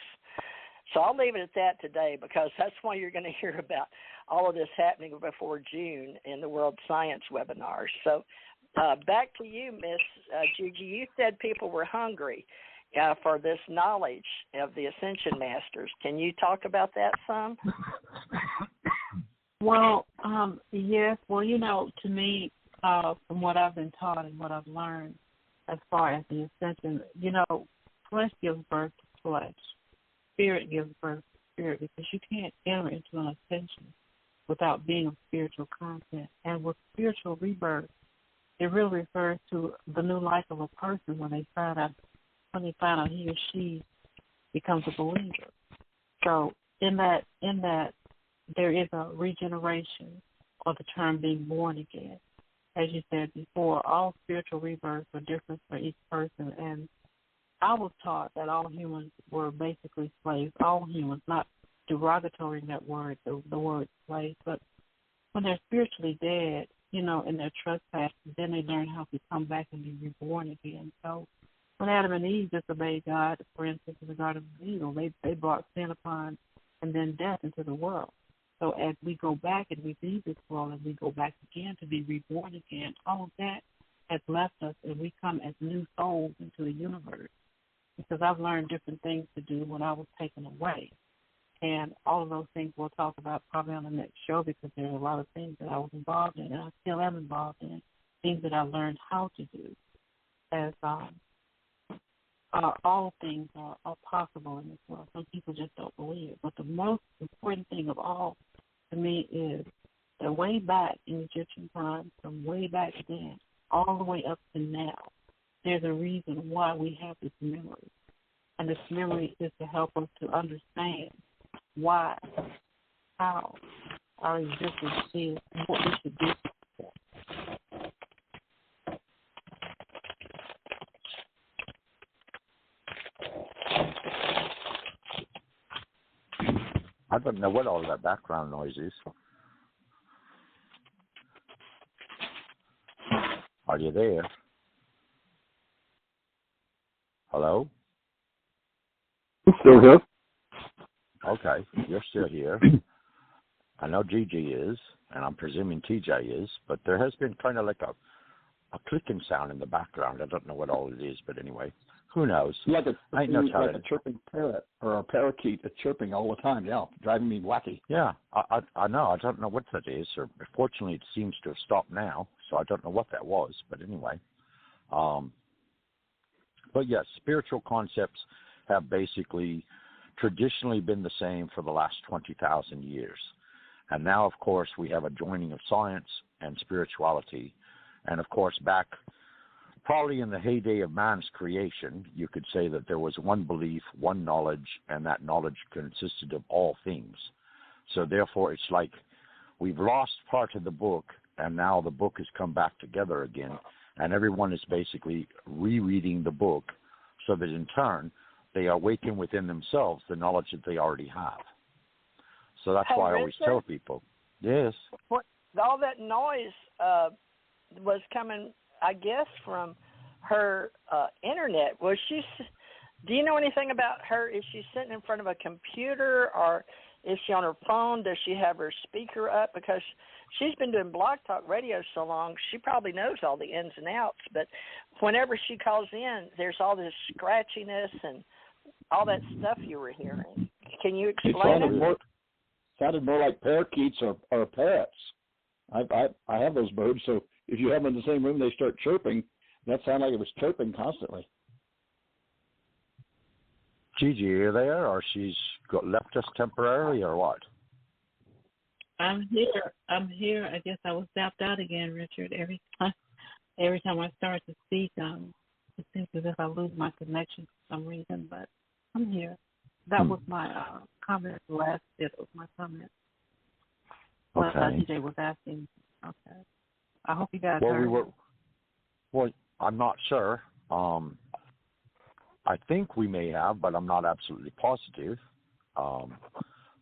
So I'll leave it at that today, because that's why you're going to hear about all of this happening before June in the World Science webinars. So back to you, Miss Gigi. You said people were hungry for this knowledge of the Ascension Masters. Can you talk about that some? Well, yes. Well, to me, from what I've been taught and what I've learned as far as the Ascension, flesh gives birth to flesh. Spirit gives birth to spirit, because you can't enter into an ascension without being of spiritual content. And with spiritual rebirth, it really refers to the new life of a person when they find out he or she becomes a believer. So in that there is a regeneration, or the term being born again. As you said before, all spiritual rebirths are different for each person, and I was taught that all humans were basically slaves. All humans, not derogatory in that word, the word slave, but when they're spiritually dead, in their trespasses, then they learn how to come back and be reborn again. So when Adam and Eve disobeyed God, for instance, in the Garden of Eden, they brought sin upon and then death into the world. So as we go back and we leave this world and we go back again to be reborn again, all of that has left us, and we come as new souls into the universe. Because I've learned different things to do when I was taken away. And all of those things we'll talk about probably on the next show, because there are a lot of things that I was involved in and I still am involved in, things that I learned how to do. As all things are possible in this world. Some people just don't believe it. But the most important thing of all to me is that way back in Egyptian times, from way back then, all the way up to now, there's a reason why we have this memory. And this memory is to help us to understand why, how our existence is, and what we should do. I don't know what all that background noise is. Are you there? Hello? I'm still here. Okay, you're still here. I know Gigi is, and I'm presuming TJ is, but there has been kind of like a clicking sound in the background. I don't know what all it is, but anyway, who knows? Like a chirping parrot or a parakeet that's chirping all the time, driving me wacky. Yeah, I know. I don't know what that is, or fortunately it seems to have stopped now, so I don't know what that was, but anyway. But yes, spiritual concepts have basically traditionally been the same for the last 20,000 years. And now, of course, we have a joining of science and spirituality. And, of course, back probably in the heyday of man's creation, you could say that there was one belief, one knowledge, and that knowledge consisted of all things. So, therefore, it's like we've lost part of the book, and now the book has come back together again. And everyone is basically rereading the book so that, in turn, they awaken within themselves the knowledge that they already have. So that's why I always tell people, yes. All that noise was coming, I guess, from her internet. Do you know anything about her? Is she sitting in front of a computer, or is she on her phone? Does she have her speaker up? Because she's been doing Blog Talk Radio so long, she probably knows all the ins and outs. But whenever she calls in, there's all this scratchiness and all that stuff you were hearing. Can you explain it? Sounded more like parakeets or parrots. I have those birds, so if you have them in the same room, they start chirping. That sounded like it was chirping constantly. Gigi, are you there, or she's left us temporarily, or what? I'm here. I guess I was zapped out again, Richard. Every time I start to speak, it seems as if I lose my connection for some reason, but I'm here. That was my comment. The last bit was my comment. What DJ was asking. Okay. I hope you guys heard. Well, I'm not sure. I think we may have, but I'm not absolutely positive.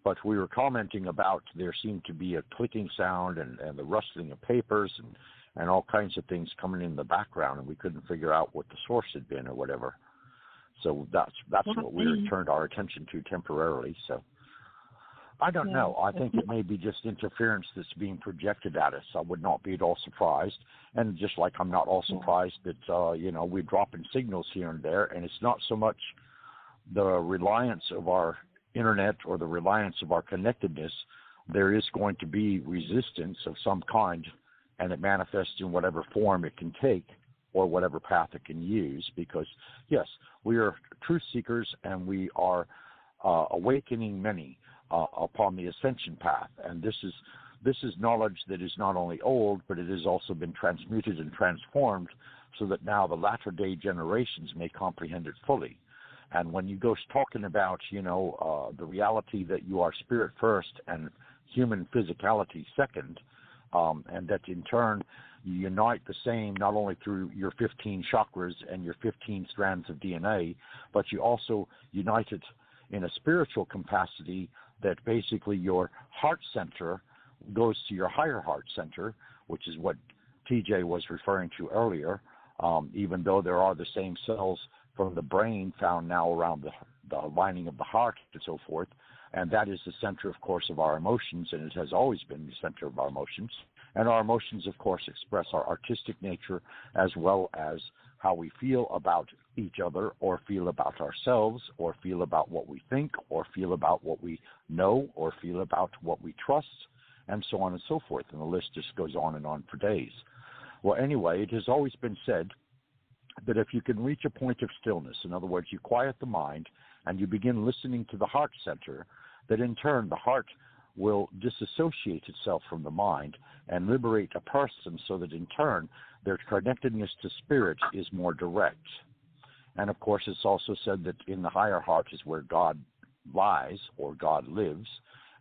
but we were commenting about there seemed to be a clicking sound and the rustling of papers and all kinds of things coming in the background, and we couldn't figure out what the source had been or whatever. So that's what we turned our attention to temporarily. So I don't know. I think it may be just interference that's being projected at us. I would not be at all surprised. And just like I'm not all surprised that, we're dropping signals here and there, and it's not so much the reliance of our internet or the reliance of our connectedness. There is going to be resistance of some kind, and it manifests in whatever form it can take or whatever path it can use, because, yes, we are truth seekers, and we are awakening many upon the ascension path. And this is knowledge that is not only old, but it has also been transmuted and transformed so that now the latter day generations may comprehend it fully. And when you go talking about, the reality that you are spirit first and human physicality second, and that in turn you unite the same not only through your 15 chakras and your 15 strands of DNA, but you also unite it in a spiritual capacity, that basically your heart center goes to your higher heart center, which is what TJ was referring to earlier, even though there are the same cells from the brain found now around the lining of the heart and so forth. And that is the center, of course, of our emotions, and it has always been the center of our emotions. And our emotions, of course, express our artistic nature as well as how we feel about each other, or feel about ourselves, or feel about what we think, or feel about what we know, or feel about what we trust, and so on and so forth. And the list just goes on and on for days. Well, anyway, it has always been said that if you can reach a point of stillness, in other words, you quiet the mind and you begin listening to the heart center, that in turn the heart will disassociate itself from the mind and liberate a person, so that in turn their connectedness to spirit is more direct. And of course, it's also said that in the higher heart is where God lies, or God lives,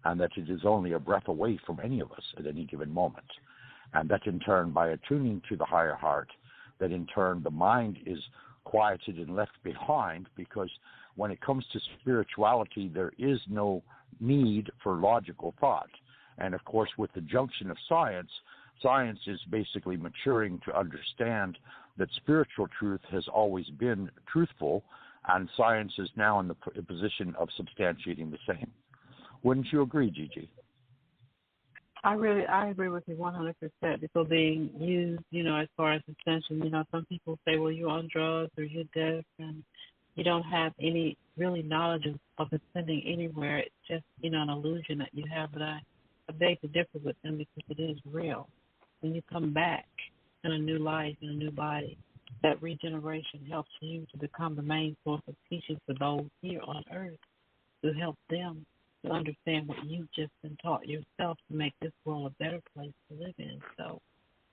and that it is only a breath away from any of us at any given moment. And that in turn, by attuning to the higher heart, that in turn the mind is quieted and left behind, because when it comes to spirituality, there is no need for logical thought. And of course, with the junction of science, science is basically maturing to understand that spiritual truth has always been truthful, and science is now in the position of substantiating the same. Wouldn't you agree, Gigi? I agree with you 100%. People being used, as far as ascension, some people say, well, you're on drugs or you're deaf and you don't have any really knowledge of ascending anywhere. It's just, an illusion that you have. But I beg to differ with them, because it is real. When you come back in a new life, in a new body, that regeneration helps you to become the main source of teaching for those here on earth, to help them to understand what you've just been taught yourself, to make this world a better place to live in. So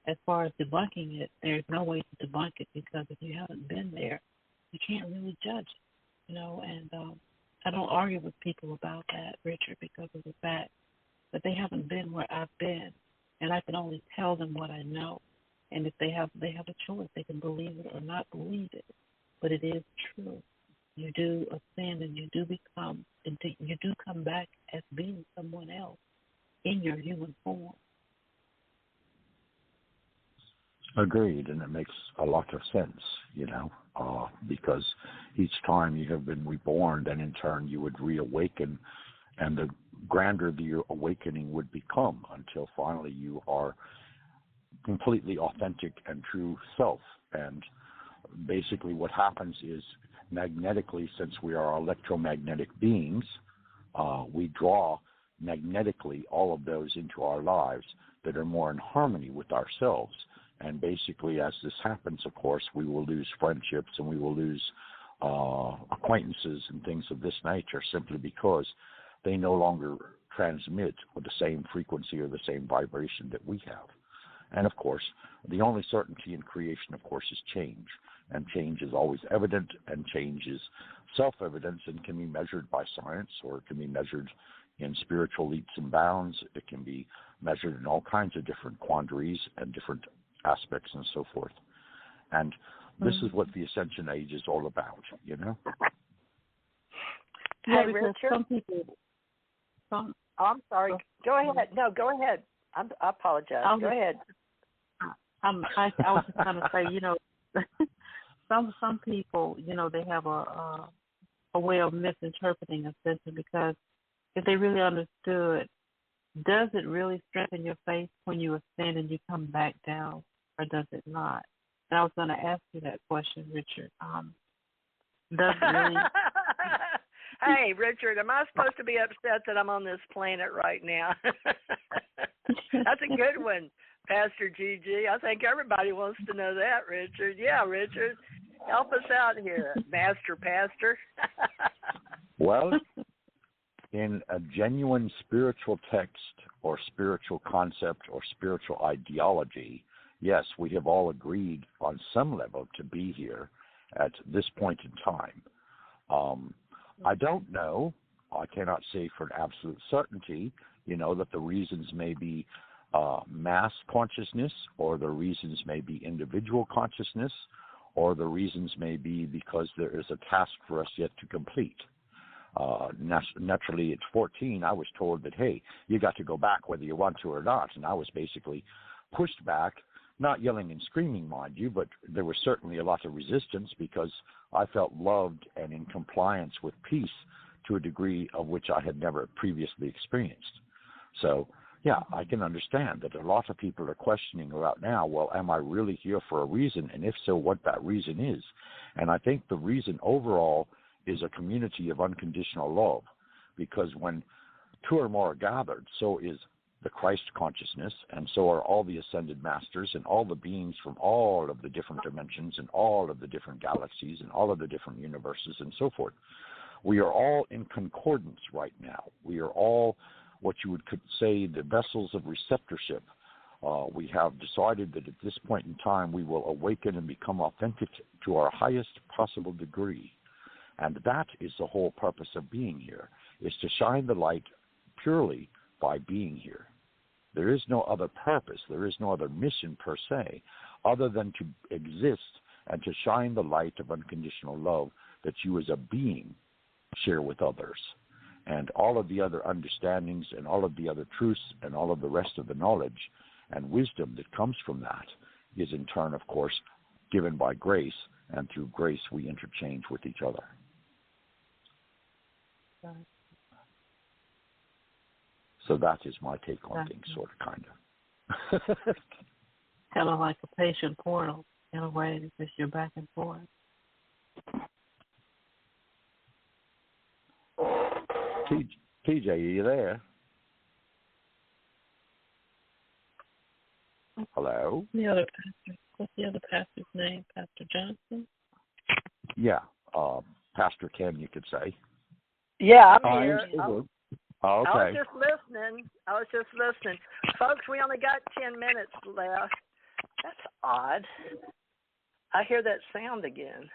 as far as debunking it, there's no way to debunk it, because if you haven't been there, you can't really judge it, and I don't argue with people about that, Richard, because of the fact that they haven't been where I've been, and I can only tell them what I know. And if they have a choice, they can believe it or not believe it. But it is true. You do ascend, and you do come back as being someone else in your human form. Agreed, and it makes a lot of sense, because each time you have been reborn, then in turn you would reawaken, and the grander the awakening would become, until finally you are completely authentic and true self. And basically what happens is, magnetically, since we are electromagnetic beings, we draw magnetically all of those into our lives that are more in harmony with ourselves. And basically, as this happens, of course, we will lose friendships, and we will lose acquaintances and things of this nature, simply because they no longer transmit with the same frequency or the same vibration that we have. And of course, the only certainty in creation, of course, is change. And change is always evident, and change is self-evident, and can be measured by science, or it can be measured in spiritual leaps and bounds. It can be measured in all kinds of different quandaries and different aspects and so forth. And this is what the Ascension Age is all about, Yeah, because some people, I'm sorry. Go ahead. No, go ahead. I apologize. Go ahead. I was just going to say, some people, they have a way of misinterpreting Ascension, because if they really understood, does it really strengthen your faith when you ascend and you come back down, or does it not? And I was going to ask you that question, Richard. Does it really? Hey, Richard, am I supposed to be upset that I'm on this planet right now? That's a good one, Pastor Gigi. I think everybody wants to know that, Richard. Yeah, Richard, help us out here, Master Pastor. Well, in a genuine spiritual text or spiritual concept or spiritual ideology, yes, we have all agreed on some level to be here at this point in time. I don't know. I cannot say for an absolute certainty, that the reasons may be mass consciousness, or the reasons may be individual consciousness, or the reasons may be because there is a task for us yet to complete. Naturally, at 14, I was told that, hey, you got to go back whether you want to or not. And I was basically pushed back, not yelling and screaming, mind you, but there was certainly a lot of resistance because I felt loved and in compliance with peace to a degree of which I had never previously experienced. So, yeah, I can understand that a lot of people are questioning about now, well, am I really here for a reason? And if so, what that reason is. And I think the reason overall is a community of unconditional love, because when two or more are gathered, so is the Christ consciousness, and so are all the ascended masters and all the beings from all of the different dimensions and all of the different galaxies and all of the different universes and so forth. We are all in concordance right now. We are all what you could say the vessels of receptorship. We have decided that at this point in time we will awaken and become authentic to our highest possible degree. And that is the whole purpose of being here, is to shine the light purely by being here. There is no other purpose, there is no other mission per se, other than to exist and to shine the light of unconditional love that you as a being share with others. And all of the other understandings and all of the other truths and all of the rest of the knowledge and wisdom that comes from that is in turn, of course, given by grace, and through grace we interchange with each other. Right. So that is my take on things, sort of, kind of. Kind of like a patient portal, in a way, because you're back and forth. TJ, are you there? Hello? The other pastor. What's the other pastor's name? Pastor Johnston? Yeah, Pastor Ken, you could say. Yeah, I'm here. Okay. I was just listening. Folks, we only got 10 minutes left. That's odd. I hear that sound again.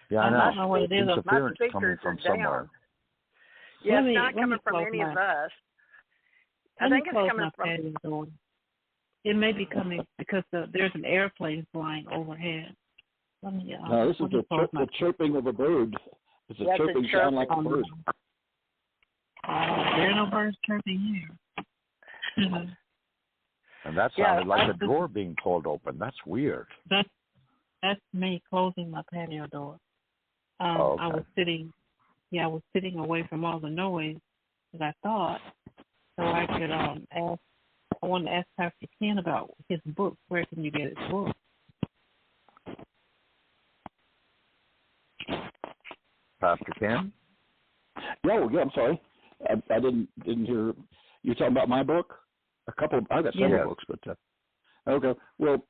Yeah, I know. I don't know what it is. My speakers coming from somewhere. Yeah, it's not coming from any of us. I think it's coming from... Door. It may be coming because there's an airplane flying overhead. No, this is the chirping of a bird. It's a chirping sound like a bird. There are no birds chirping here. Mm-hmm. And that sounded like a door being pulled open. That's weird. That's me closing my patio door. Okay. I was sitting away from all the noise, as I thought, so I could ask. I wanted to ask Pastor Ken about his book. Where can you get his book? Pastor Ken? Yeah, I'm sorry. I didn't hear. You're talking about my book? I got several books, but okay. Well,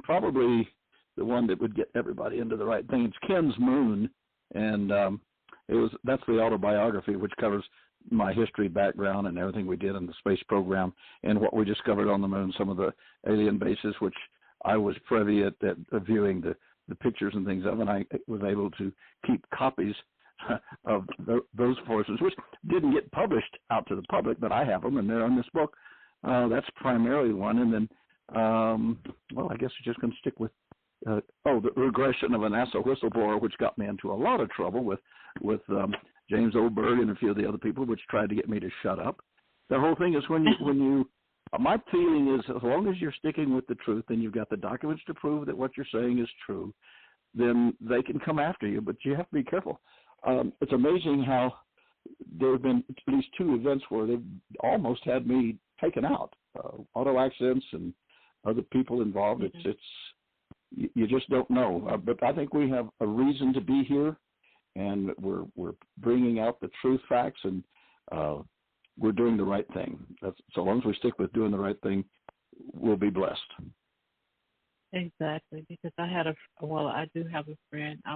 probably the one that would get everybody into the right thing. It's Ken's Moon, and that's the autobiography, which covers my history, background, and everything we did in the space program, and what we discovered on the moon, some of the alien bases, which I was privy at viewing the pictures and things of, and I was able to keep copies of those forces, which didn't get published out to the public, but I have them, and they're in this book. That's primarily one. And then, I guess we're just going to stick with, the regression of a NASA whistleblower, which got me into a lot of trouble with James Oldberg and a few of the other people, which tried to get me to shut up. The whole thing is when you my feeling is as long as you're sticking with the truth and you've got the documents to prove that what you're saying is true, then they can come after you, but you have to be careful. It's amazing how there have been at least 2 events where they've almost had me taken out, auto accidents and other people involved. Mm-hmm. You just don't know. But I think we have a reason to be here, and we're bringing out the truth facts, and we're doing the right thing. So long as we stick with doing the right thing, we'll be blessed. Exactly, because I do have a friend. I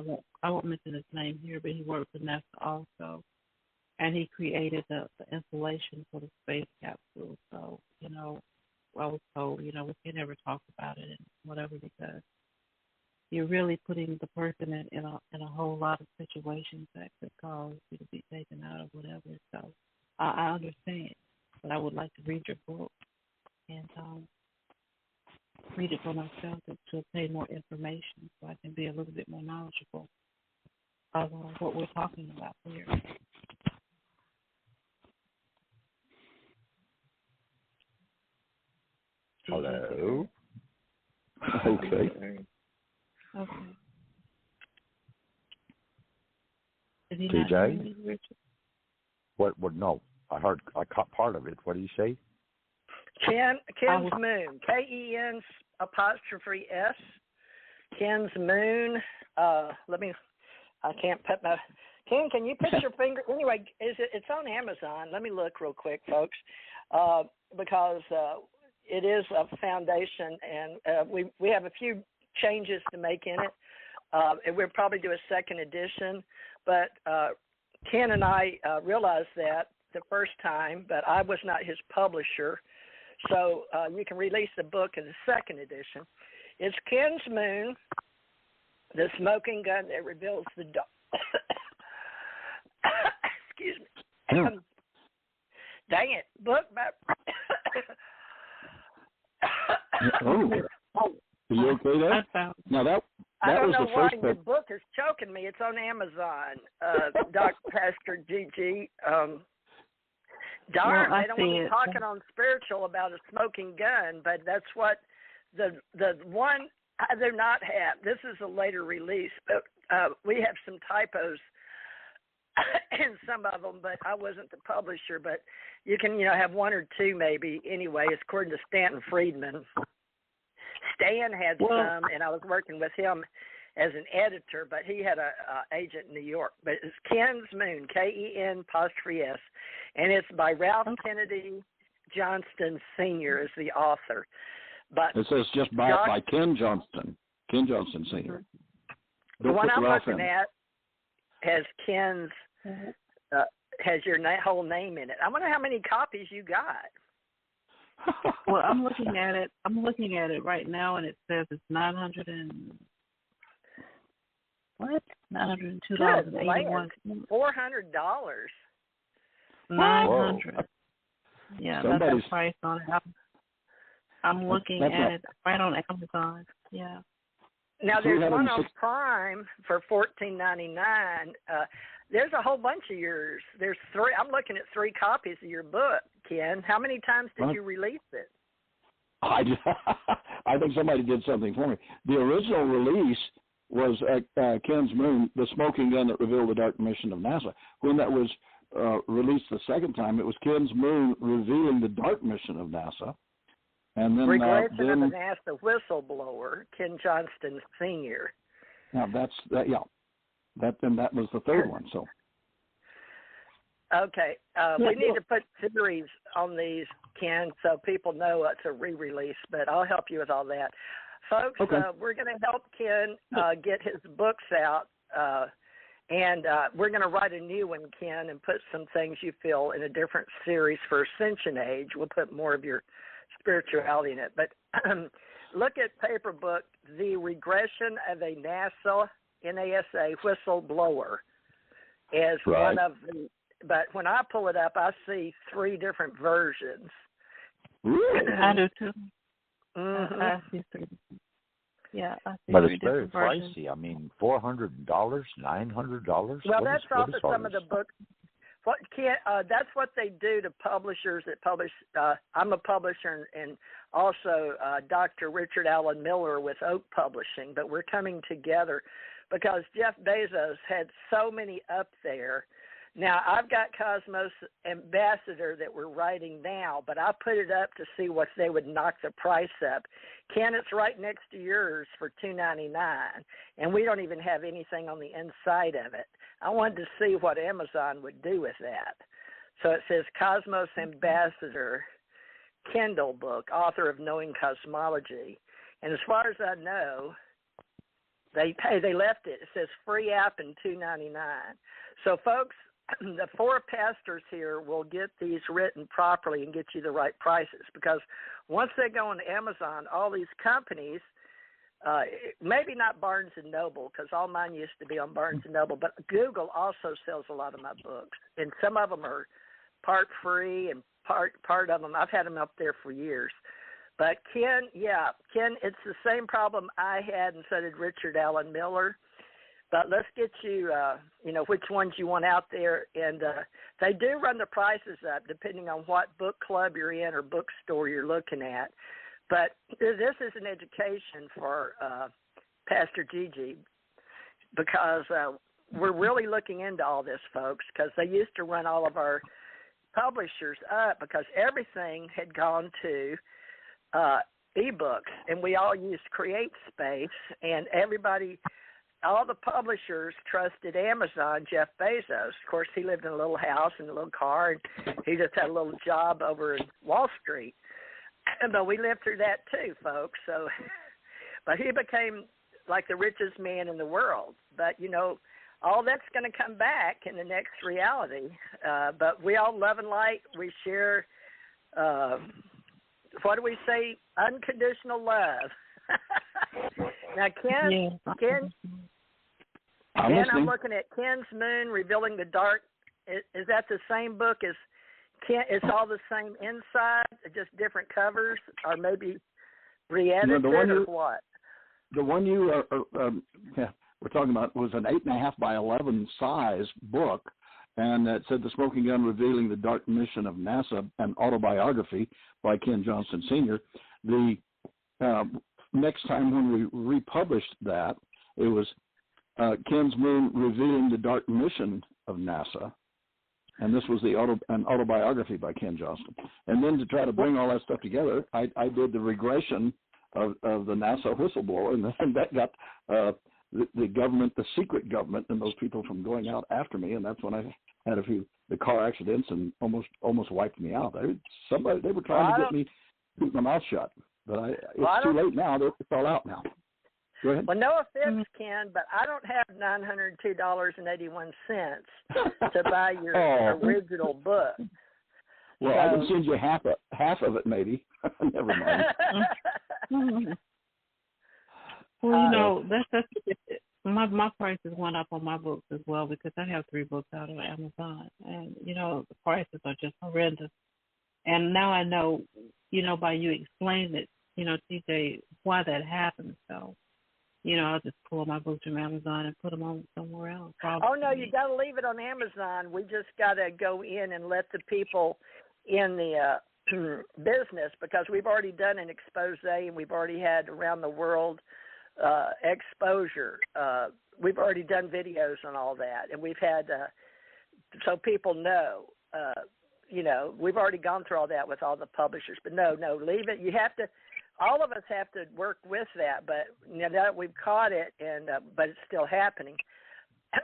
won't mention his name here, but he worked for NASA also, and he created the insulation for the space capsule. So I was told we can never talk about it and whatever, because you're really putting the person in a whole lot of situations that could cause you to be taken out or whatever. So I understand, but I would like to read your book and read it for myself to obtain more information so I can be a little bit more knowledgeable of what we're talking about here. Hello. Okay. Okay. Did he TJ? not hear me, Richard? What? No, I caught part of it. What do you say? Ken's Moon, Ken's apostrophe S. Ken's Moon. I can't put my. Ken, can you put your finger? Anyway, it's on Amazon. Let me look real quick, folks, because it is a foundation, and we have a few changes to make in it. And we'll probably do a second edition, but Ken and I realized that the first time, but I was not his publisher. So you can release the book in the second edition. It's Ken's Moon, the smoking gun that reveals the dark. Excuse me. Dang it. Book by... Are you okay there? Now that I don't was know the why first your book. book is choking me. It's on Amazon, Dr. Pastor Gigi. Darn, I don't want to be talking on spiritual about a smoking gun, but that's what the one I do not have. This is a later release, but we have some typos in some of them, but I wasn't the publisher. But you can, have 1 or 2 maybe. Anyway, it's according to Stanton Friedman. Stan had some, and I was working with him as an editor, but he had a agent in New York. But it's Ken's Moon, Ken''S, and it's by Ralph Kennedy Johnston Sr. is the author. But it says just by Ken Johnston Sr. The one I'm looking at has Ken's has your whole name in it. I wonder how many copies you got. Well, I'm looking at it right now, and it says it's $902.81. $400. $900. Yeah, that's the price on it. I'm looking at it right on Amazon. Yeah. Now there's one on Prime for $14.99. There's a whole bunch of yours. There's 3. I'm looking at 3 copies of your book, Ken. How many times did you release it? I think somebody did something for me. The original release was Ken's Moon, the smoking gun that revealed the dark mission of NASA. When that was released the second time, it was Ken's Moon revealing the dark mission of NASA. And then Regression of the NASA whistleblower, Ken Johnston Sr. Now that was the third one. So. Okay, we need to put series on these, Ken, so people know it's a re-release, but I'll help you with all that. Folks, we're going to help Ken get his books out, and we're going to write a new one, Ken, and put some things you feel in a different series for Ascension Age. We'll put more of your spirituality in it. But look at paper book, The Regression of a NASA Whistleblower, is one of the... But when I pull it up, I see 3 different versions. I do too. Mm-hmm. I see 3. Yeah, I see But three it's very different versions. pricey. I mean, $400, $900. Well, What that's is also all some this? of the books. That's what they do to publishers that publish. I'm a publisher, and also Dr. Richard Allen Miller with Oak Publishing. But we're coming together because Jeff Bezos had so many up there. Now, I've got Cosmos Ambassador that we're writing now, but I put it up to see what they would knock the price up. Ken, it's right next to yours for $2.99, and we don't even have anything on the inside of it. I wanted to see what Amazon would do with that. So it says Cosmos Ambassador, Kindle book, author of Knowing Cosmology. And as far as I know, they left it. It says free app and $2.99. So, folks, the 4 pastors here will get these written properly and get you the right prices, because once they go on Amazon, all these companies, maybe not Barnes & Noble, because all mine used to be on Barnes & Noble, but Google also sells a lot of my books, and some of them are part free and part of them, I've had them up there for years. But Ken, it's the same problem I had, and so did Richard Allen Miller. But let's get you, which ones you want out there. And they do run the prices up depending on what book club you're in or bookstore you're looking at. But this is an education for Pastor Gigi, because we're really looking into all this, folks, because they used to run all of our publishers up because everything had gone to ebooks, and we all used CreateSpace, and everybody – all the publishers trusted Amazon, Jeff Bezos. Of course, he lived in a little house and a little car, and he just had a little job over in Wall Street. But we lived through that too, folks. So, but he became like the richest man in the world. But, all that's going to come back in the next reality. But we all love and light. We share, what do we say? Unconditional love. Now, Ken, I'm looking at Ken's Moon, Revealing the Dark. Is that the same book as Ken? It's all the same inside, just different covers, or maybe re-edited, or what? The one you we're talking about was an 8.5 by 11 size book, and it said The Smoking Gun, Revealing the Dark Mission of NASA, an autobiography by Ken Johnston Sr. The next time when we republished that, it was Ken's Moon, Revealing the Dark Mission of NASA, and this was an autobiography by Ken Johnston. And then to try to bring all that stuff together, I did the regression of the NASA whistleblower, and that got the government, the secret government, and those people from going out after me, and that's when I had the car accidents and almost wiped me out. They were trying to get me to keep my mouth shut. But it's too late now. It's all out now. Go ahead. Well, no offense, Ken, but I don't have $902.81 to buy your original book. Well, I can send you half of it, maybe. Never mind. Well, that's my prices went up on my books as well, because I have 3 books out on Amazon, and the prices are just horrendous. And now I know, by you explaining it, TJ, why that happened. So, I'll just pull my books from Amazon and put them on somewhere else. Probably. Oh, no, you got to leave it on Amazon. We just got to go in and let the people in the business, because we've already done an expose, and we've already had around the world exposure. We've already done videos on all that, and we've had, so people know, we've already gone through all that with all the publishers. But no, leave it. You have to. All of us have to work with that. But now that we've caught it, and but it's still happening,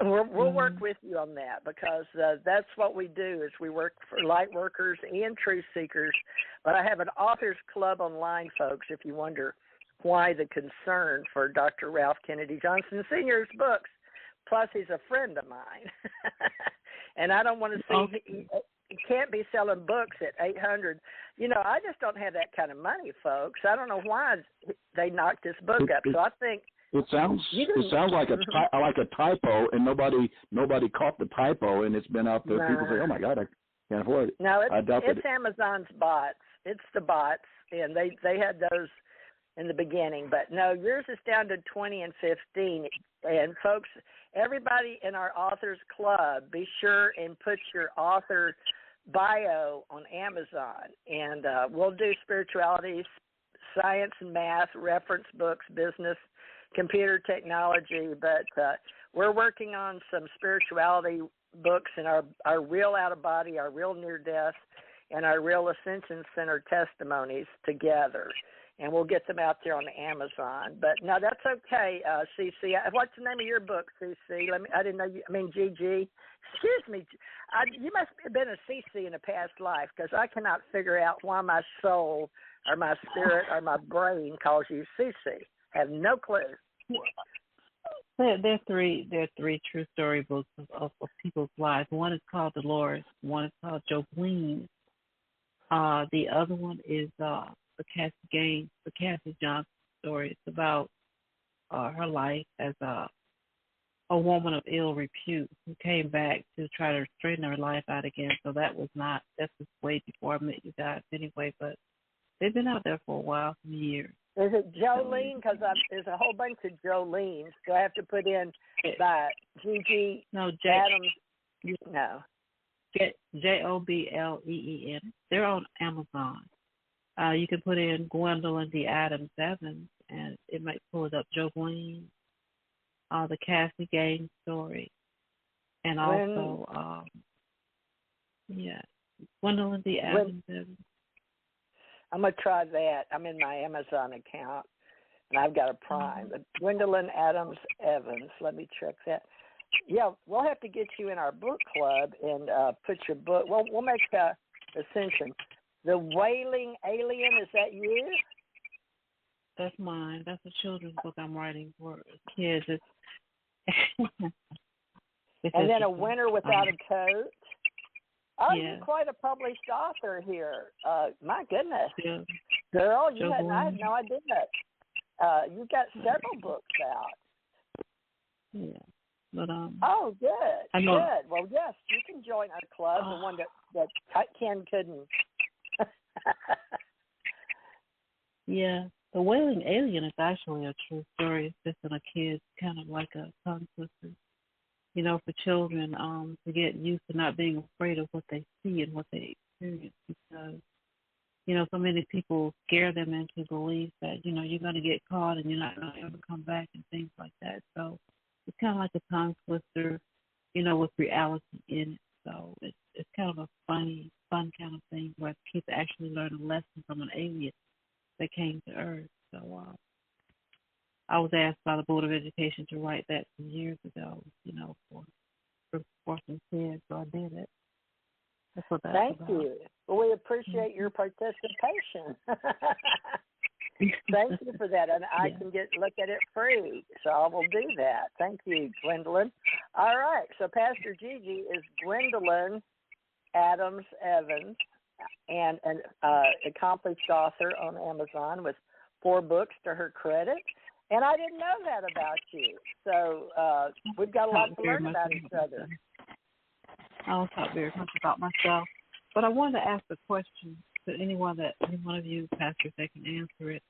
we'll work with you on that, because that's what we do. Is we work for lightworkers and truth seekers. But I have an authors club online, folks. If you wonder why the concern for Dr. Ralph Kennedy Johnston Sr.'s books. Plus, he's a friend of mine, and I don't want to see. He can't be selling books at $800. I just don't have that kind of money, folks. I don't know why they knocked this book up. So I think it sounds like a typo, and nobody caught the typo, and it's been out there. No. People say, "Oh my God, I can't afford it." No, it's Amazon's bots. It's the bots, and they had those in the beginning. But no, yours is down to 20 and 15. And folks, everybody in our authors club, be sure and put your author bio on Amazon. And we'll do spirituality, science and math, reference books, business, computer technology. But we're working on some spirituality books in our real out-of-body, our real near-death, and our real Ascension Center testimonies together. And we'll get them out there on Amazon. But no, that's okay, CC. What's the name of your book, CC? I didn't know Gigi. Excuse me. You must have been a CC in a past life, because I cannot figure out why my soul or my spirit or my brain calls you CC. I have no clue. There are three true story books of people's lives. One is called Dolores. One is called Jolene. The other one is the Cassie Johnston story. It's about her life as a woman of ill repute who came back to try to straighten her life out again. So that's way before I met you guys anyway. But they've been out there for a while, some years. Is it Jolene? Because there's a whole bunch of Jolenes. Do I have to put in by Gigi Adams? No. Jobleen. They're on Amazon. You can put in Gwendolyn D. Adams Evans, and it might pull it up. Jolene, the Cassie Gaines story, and also, Gwendolyn D. Adams Evans. I'm going to try that. I'm in my Amazon account, and I've got a Prime. But Gwendolyn Adams Evans. Let me check that. Yeah, we'll have to get you in our book club and put your book. Well, we'll make Ascension. The Wailing Alien, is that you? That's mine. That's a children's book I'm writing for kids. And then A Winter Without a Coat. Oh, yeah. You're quite a published author here. My goodness. Yeah. Girl, I had no idea. You've got several books out. Yeah. But, oh, good. Good. Well, yes, you can join our club, the one that Ken couldn't. Yeah. The Wailing Alien is actually a true story. It's just in a kid's kind of like a tongue twister. You know, for children to get used to not being afraid of what they see and what they experience, because, you know, so many people scare them into belief that, you know, you're going to get caught and you're not going to ever come back and things like that. So it's kind of like a tongue twister, you know, with reality in it. So it's kind of a fun kind of thing where kids actually learn a lesson from an alien that came to Earth. So I was asked by the Board of Education to write that some years ago, you know, for some kids, so I did it. That's what that's Thank about. you. Well, we appreciate your participation. Thank you for that, and I can look at it free, so I will do that. Thank you, Gwendolyn. All right, so Pastor Gigi is Gwendolyn Adams Evans, and an accomplished author on Amazon with 4 books to her credit. And I didn't know that about you. So we've got a lot to learn about each other. I don't talk very much about myself. But I wanted to ask a question to any one of you pastors that can answer it.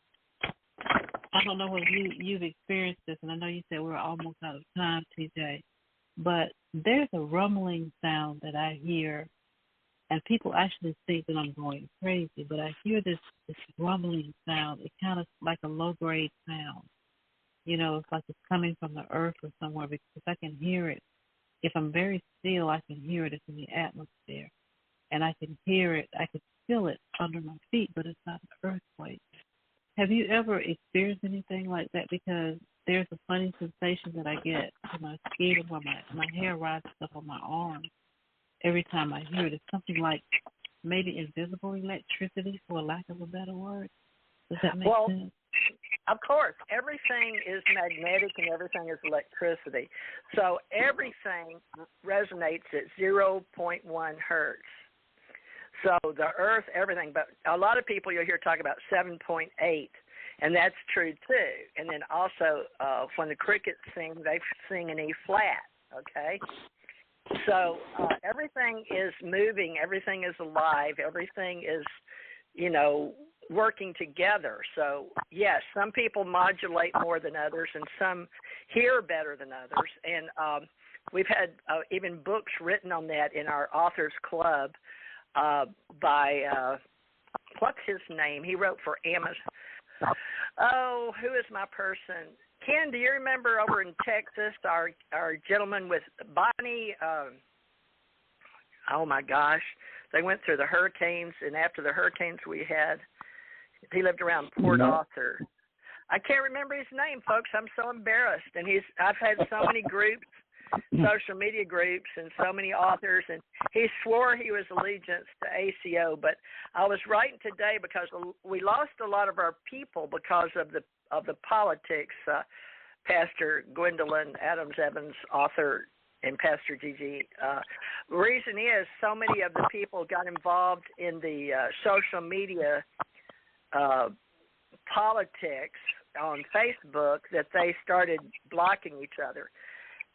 I don't know whether you've experienced this, and I know you said we're almost out of time, TJ, but there's a rumbling sound that I hear, and people actually think that I'm going crazy, but I hear this rumbling sound. It's kind of like a low-grade sound. You know, it's like it's coming from the earth or somewhere, because I can hear it. If I'm very still, I can hear it. It's in the atmosphere. And I can hear it. I can feel it under my feet, but it's not an earthquake. Have you ever experienced anything like that? Because there's a funny sensation that I get to my skin where my hair rises up on my arms every time I hear it. It's something like maybe invisible electricity, for lack of a better word. Does that make sense? Of course, everything is magnetic and everything is electricity. So everything resonates at 0.1 hertz. So the earth, everything, but a lot of people you'll hear talk about 7.8, and that's true too. And then also when the crickets sing, they sing in E flat, okay? So everything is moving, everything is alive, everything is, you know, working together. So, yes, some people modulate more than others, and some hear better than others. And we've had even books written on that in our authors club by, what's his name? He wrote for Amazon. Oh, who is my person? Ken, do you remember over in Texas, our gentleman with Bonnie? Oh, my gosh. They went through the hurricanes, and after the hurricanes he lived around Port Arthur. I can't remember his name, folks. I'm so embarrassed. And I've had so many groups, social media groups, and so many authors, and he swore he was allegiance to ACO. But I was writing today because we lost a lot of our people because of the politics. Pastor Gwendolyn Adams-Evans, author, and Pastor Gigi. The reason is so many of the people got involved in the social media politics on Facebook that they started blocking each other.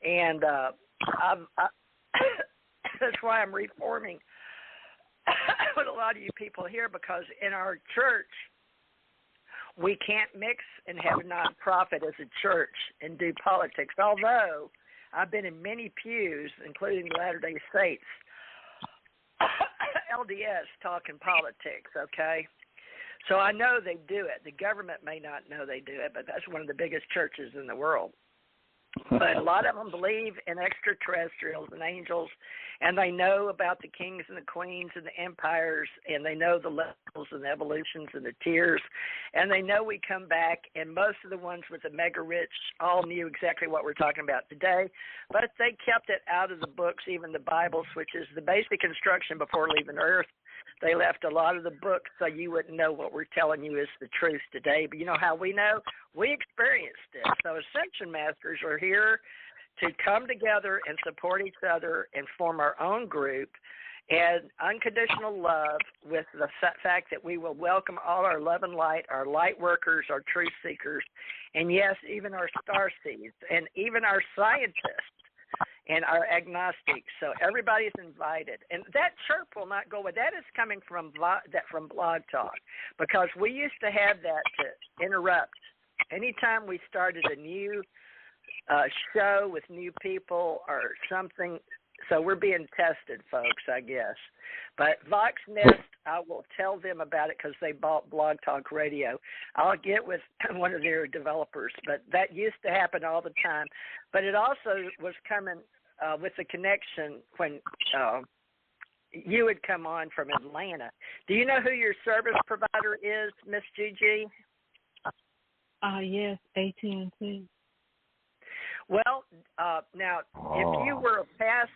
And that's why I'm reforming with a lot of you people here, because in our church, we can't mix and have a nonprofit as a church and do politics, although I've been in many pews, including the Latter-day Saints, LDS, talking politics, okay? So I know they do it. The government may not know they do it, but that's one of the biggest churches in the world. But a lot of them believe in extraterrestrials and angels, and they know about the kings and the queens and the empires, and they know the levels and the evolutions and the tiers, and they know we come back, and most of the ones with the mega rich all knew exactly what we're talking about today, but they kept it out of the books, even the Bibles, which is the basic instruction before leaving Earth. They left a lot of the books so you wouldn't know what we're telling you is the truth today. But you know how we know? We experienced it. So Ascension Masters are here to come together and support each other and form our own group and unconditional love, with the fact that we will welcome all our love and light, our light workers, our truth seekers, and yes, even our star seeds, and even our scientists and our agnostics. So everybody's invited. And that chirp will not go away. That is coming from Blog Talk, because we used to have that to interrupt. Anytime we started a new show with new people or something, so we're being tested, folks, I guess. But Vox Nest, I will tell them about it because they bought Blog Talk Radio. I'll get with one of their developers, but that used to happen all the time. But it also was coming with the connection when you would come on from Atlanta. Do you know who your service provider is, Miss Gigi? Yes, AT&T. Well, now, if you were a past,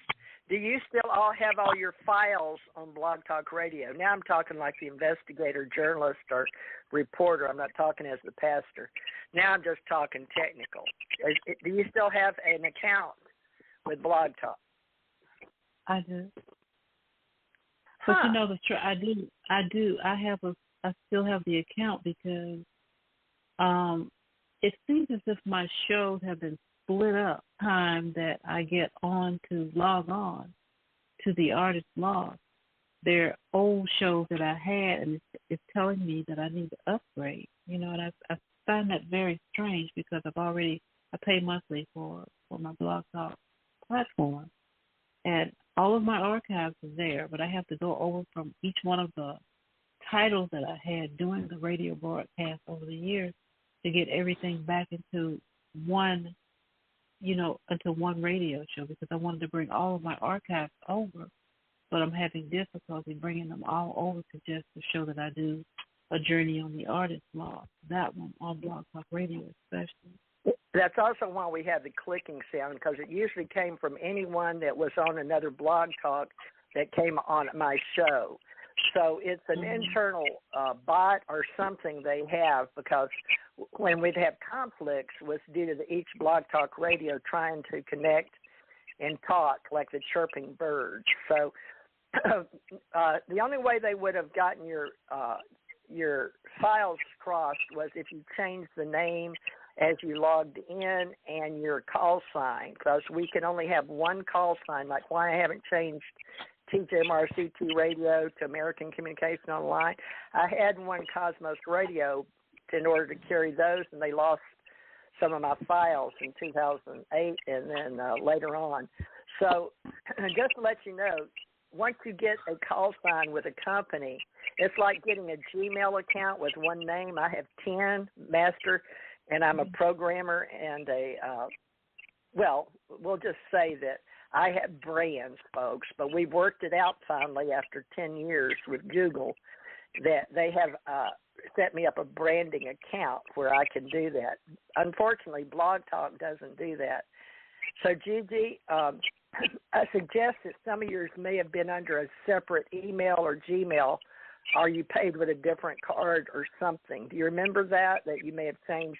do you still all have all your files on Blog Talk Radio? Now I'm talking like the investigator, journalist, or reporter. I'm not talking as the pastor. Now I'm just talking technical. Do you still have an account with Blog Talk? I do. But you know, I do. I still have the account because it seems as if my shows have been split up time that I get on to log on to the artist blog. They're old shows that I had, and it's telling me that I need to upgrade. You know, and I find that very strange because I pay monthly for my Blog Talk platform, and all of my archives are there, but I have to go over from each one of the titles that I had doing the radio broadcast over the years to get everything back into one radio show, because I wanted to bring all of my archives over, but I'm having difficulty bringing them all over to just the show that I do, A Journey on the Artist Blog, that one on Blog Talk Radio especially. That's also why we have the clicking sound, because it usually came from anyone that was on another Blog Talk that came on my show. So it's an internal bot or something they have, because when we'd have conflicts was due to each Blog Talk Radio trying to connect and talk like the chirping birds. So the only way they would have gotten your files crossed was if you changed the name as you logged in and your call sign, because we can only have one call sign, like why I haven't changed TJMRCT Radio to American Communication Online. I had one Cosmos Radio in order to carry those, and they lost some of my files in 2008 and then later on. So just to let you know, once you get a call sign with a company, it's like getting a Gmail account with one name. I have 10 master, and I'm a programmer and we'll just say that I have brands, folks, but we've worked it out finally after 10 years with Google that they have set me up a branding account where I can do that. Unfortunately, Blog Talk doesn't do that. So, Gigi, I suggest that some of yours may have been under a separate email or Gmail, or you paid with a different card or something. Do you remember that you may have changed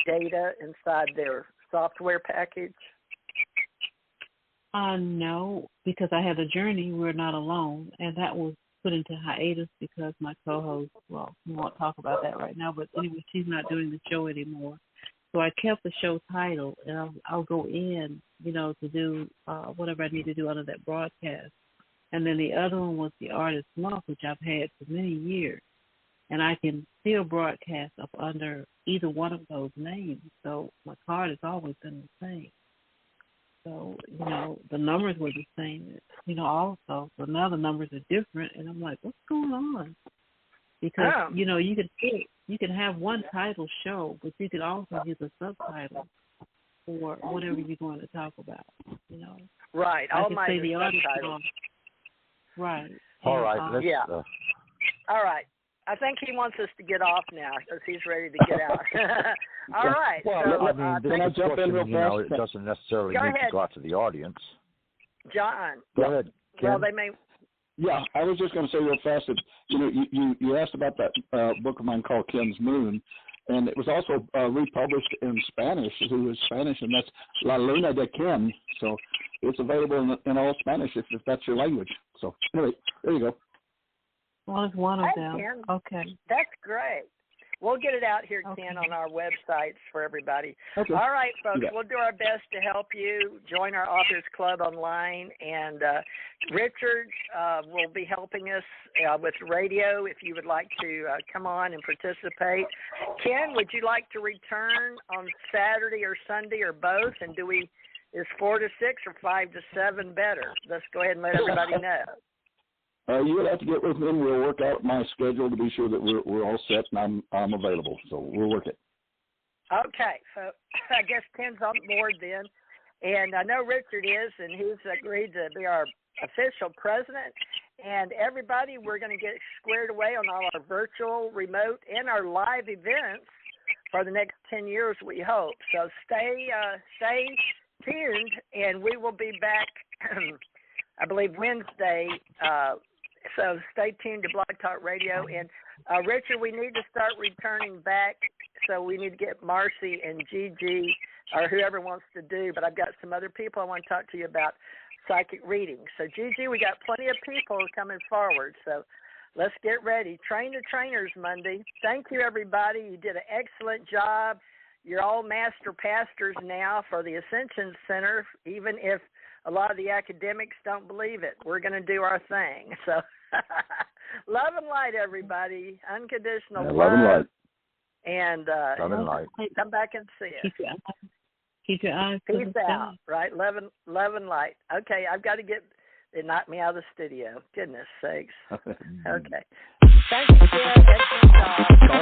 data inside their software package? No, because I had a journey. We're not alone, and that was put into hiatus because my co-host, well, we won't talk about that right now, but anyway, she's not doing the show anymore. So I kept the show title, and I'll go in, to do whatever I need to do under that broadcast. And then the other one was the Artist Month, which I've had for many years. And I can still broadcast up under either one of those names. So my card has always been the same. So, the numbers were the same, also. So now the numbers are different, and I'm like, what's going on? Because, you can have one title show, but you could also use a subtitle for whatever you're going to talk about, Right. I could say the subtitles. Right. All right. Let's, All right. I think he wants us to get off now because he's ready to get out. All right. Well, so, can I jump in real fast? It doesn't necessarily need to go out to the audience. John. Go ahead. Well, they may. Yeah, I was just going to say real fast that you asked about that book of mine called Ken's Moon, and it was also republished in Spanish. Who is Spanish, and that's La Luna de Ken. So it's available in all Spanish if that's your language. So anyway, there you go. Well, it's one of them. Ken. Okay. That's great. We'll get it out here, Okay. Ken, on our websites for everybody. Okay. All right, folks, Yeah. we'll do our best to help you. Join our Authors Club online. And Richard will be helping us with radio if you would like to come on and participate. Ken, would you like to return on Saturday or Sunday or both? And is 4 to 6 or 5 to 7 better? Let's go ahead and let everybody know. You would have to get with me, and we'll work out my schedule to be sure that we're all set and I'm available. So we'll work it. Okay, so I guess Ken's on board then, and I know Richard is, and he's agreed to be our official president. And everybody, we're going to get squared away on all our virtual, remote, and our live events for the next 10 years, we hope. So stay tuned, and we will be back, I believe, Wednesday. So stay tuned to Blog Talk Radio. And, Richard, we need to start returning back, so we need to get Marcy and Gigi or whoever wants to do. But I've got some other people I want to talk to you about psychic readings. So, Gigi, we got plenty of people coming forward. So let's get ready. Train the Trainers Monday. Thank you, everybody. You did an excellent job. You're all master pastors now for the Ascension Center, even if a lot of the academics don't believe it. We're going to do our thing. So love and light, everybody. Unconditional love. Love and light. And light. Come back and see us. Keep your eyes to Peace the sky. out, right? Love and light. Okay, I've got to they knocked me out of the studio. Goodness sakes. Okay. Thank you, Jen. Excellent job.